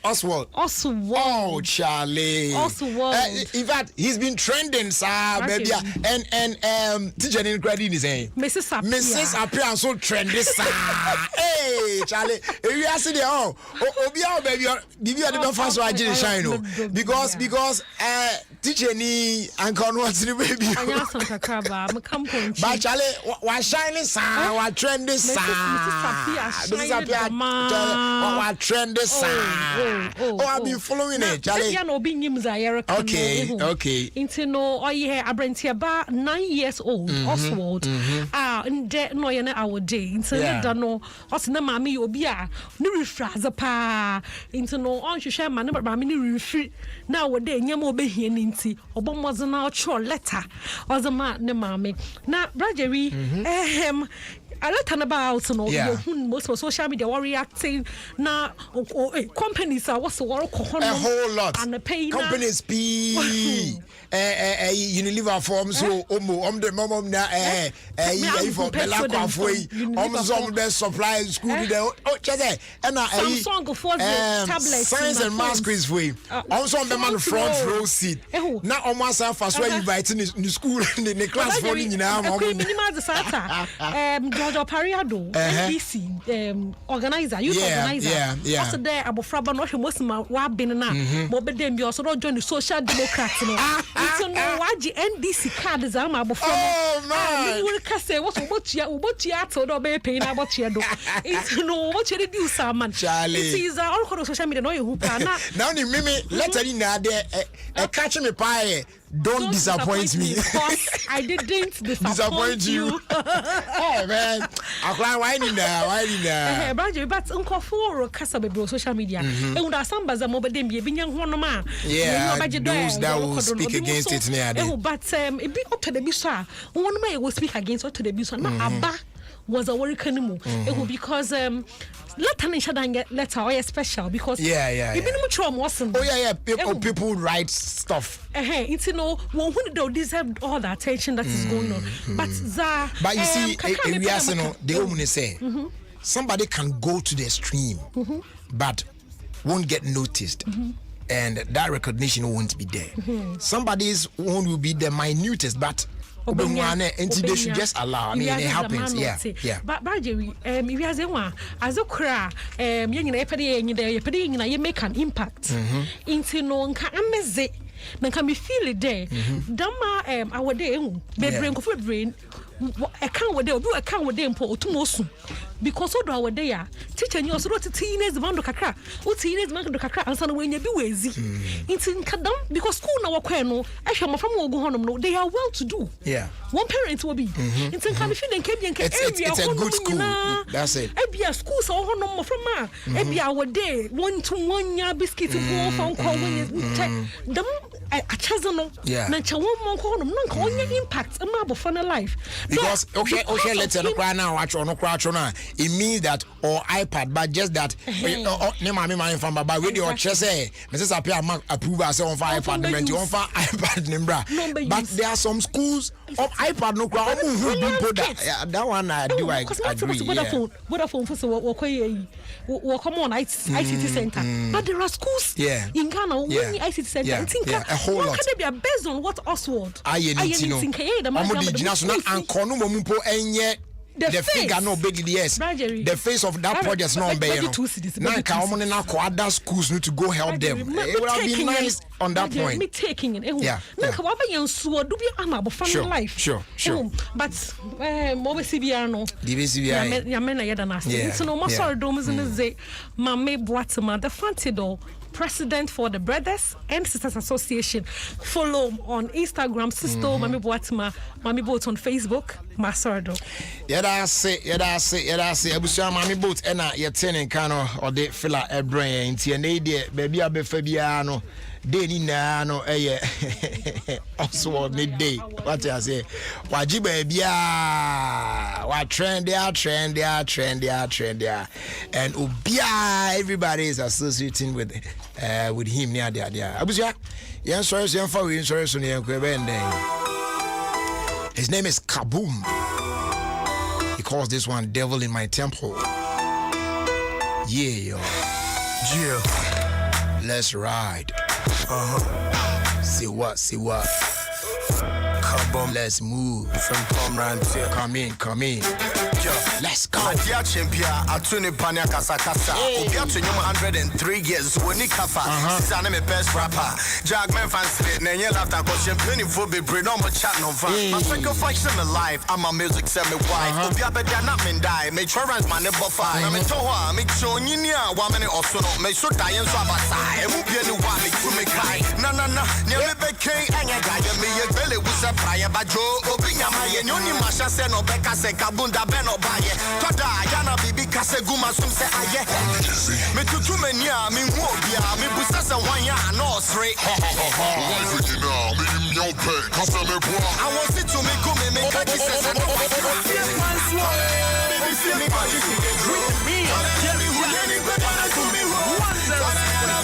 Oswald. Oh, Charlie. Oswald. In fact, he's been trending, sir, baby. And teacher in credit is saying Mrs. Appear so trendy, sir. Hey, Charlie. If you ask the Obia, baby, give you a different fast so I didn't shine. Because teacher ni Uncle what's the baby. But Charlie, why shining, sir? Why trendy, sir? This is a trend this I've been following it, Charlie. Okay. Into no, I hear Abrentia Bar 9 years old, Oswald. And dead no yana our day. Into no, Osna Mammy Obia, new fraza pa. Into no, on you share my number, Mammy refree. Nowadays, Yamo be here, Ninty, Obama was an outshore letter, was a man, the mammy. Now, Brajery, I let about most of social media were reacting now. Companies are what's the world a whole lot and the pay companies Unilever forms so the mom na for Belakwa foi some best supply school and Samsung for the tablets science and math quiz foi some the man front row seat now almost fast where you writing in school in the class for George Pariado, NBC organizer, youth organizer. Also there, Abofraba no most wa been na. But then be also join the Social Democrats. No, it's no waji NDC card is Abofraba. Oh man, you will say what you told be paying about you do. It's no what you do, sir man. Charlie, it is all social media. No, you now the mimi letter in there. Catch me pie. Don't disappoint me. I didn't disappoint you. Oh man, I cry whining there. But Uncle for Casa social media. And with our sambas and mobile be young one man. Yeah, those that will speak against it near. But it be up to the Bisa. One may will speak against what to the Bisa. Abba was a worry canoe. It will because letter or special because people write stuff. It's one who don't deserve all the attention that is going on. But you see, they only say somebody can go to the extreme, but won't get noticed. And that recognition won't be there. Somebody's one will be the minutest, but they should just allow. I mean, it happens. Yeah. But Jerry, if you as a cry, you make an impact. Into no can can be feel it there. Dama our day, brain. I can't with them, I can't with them for tomorrow. Because all our day, teacher, you also wrote a teenage man to Kakra. What teenage man to Kakra and son when you do easy. It's in Kadam because school now, I shall from Ogohonom, they are well to do. Yeah. One parent will be. It's in Kamifin and Kabian. It's a good school. That's it. Ebia schools or no from Ma. Ebia our day, 1 to 1 year biscuit to go phone call when you them a chasano. Yeah. Nature one call them, non impact a marble for life. Because okay, let's cry now, watch on a crouch on. it means that or iPad, but just that. But with your chest, Mrs. Apia approve us on iPad, but there are some schools of iPad no crowd. That one I do I agree. Vodafone for so come on ICT center, but there are schools in Ghana when ICT center. I think a whole lot. Can they be based on what Oswald? I the figure no big yes. The face of that project no be now come on other schools need to go help them. It would have been nice on that point. Me taking it. Now come over and so do be ama bo family life. Sure. But mo be CBR no. DBCBR. Ya me na yeda na. So no mo sorry do mo say Mame Boatema the Fantido President for the Brothers and Sisters Association. Follow on Instagram, Sister Mame Boatema, Mame Boat on Facebook, Masardo. Yada say. Abusia Mame Boat ena yetene kano or de fila ebrain nti ene de baby abefa bia no de ni na no eye also ne day. What I say? Wajiba bia wa trend there and ubia everybody is associating with him near there. Abusia, yan sorry for we sorry so near his name is Kaboom. He calls this one Devil in My Temple. Yeah. Let's ride. See what? Kaboom. Let's move. From Tom Rantier. Come in. Let's go. Adia Champion, Atuni Pania Casa. Obia to 103 years, Winnie Kafa, Sana, my best rapper. Jack Memphis, Nanya Lafta, Champagne for be no more chat no fun. My sacrifice in my life, I'm a music semi wife. Obia better not men die, make sure runs my neighbor fire. I'm in Toa, make sure Ninia, 1 minute or so, make sure Diane Swabasai, and move you one, make to make high. No, never became Anga Guy, me a belly was a prior, but Joe, Obinya, and Yoni Masha said no Becca said Kabunda Ben. Baye toda yana bibi kase guma sum se aye me tutu mania me wo bia me busa se wan ya no sre life original me nim pay kase me boa I want it to me come me catch se se no baby see me body to get drunk me tell me who any better to me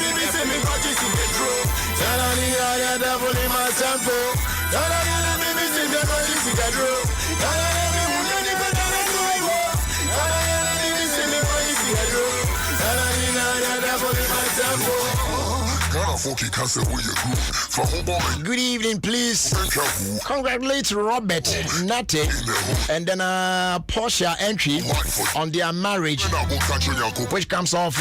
baby see me body to get drunk tell me I devil in my temple tell me baby see me body to get drunk Good evening, please. Congratulate Robert, Nate, and then Portia entry on their marriage, which comes off,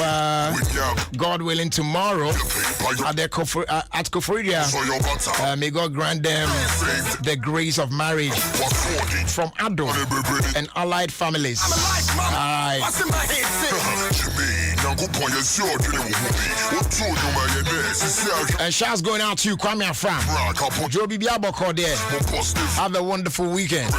God willing, tomorrow at Koforidua. May God grant them the grace of marriage from adult and allied families. And shouts going out to you, Kwame Afram. Joby Biaboko there. Have a wonderful weekend.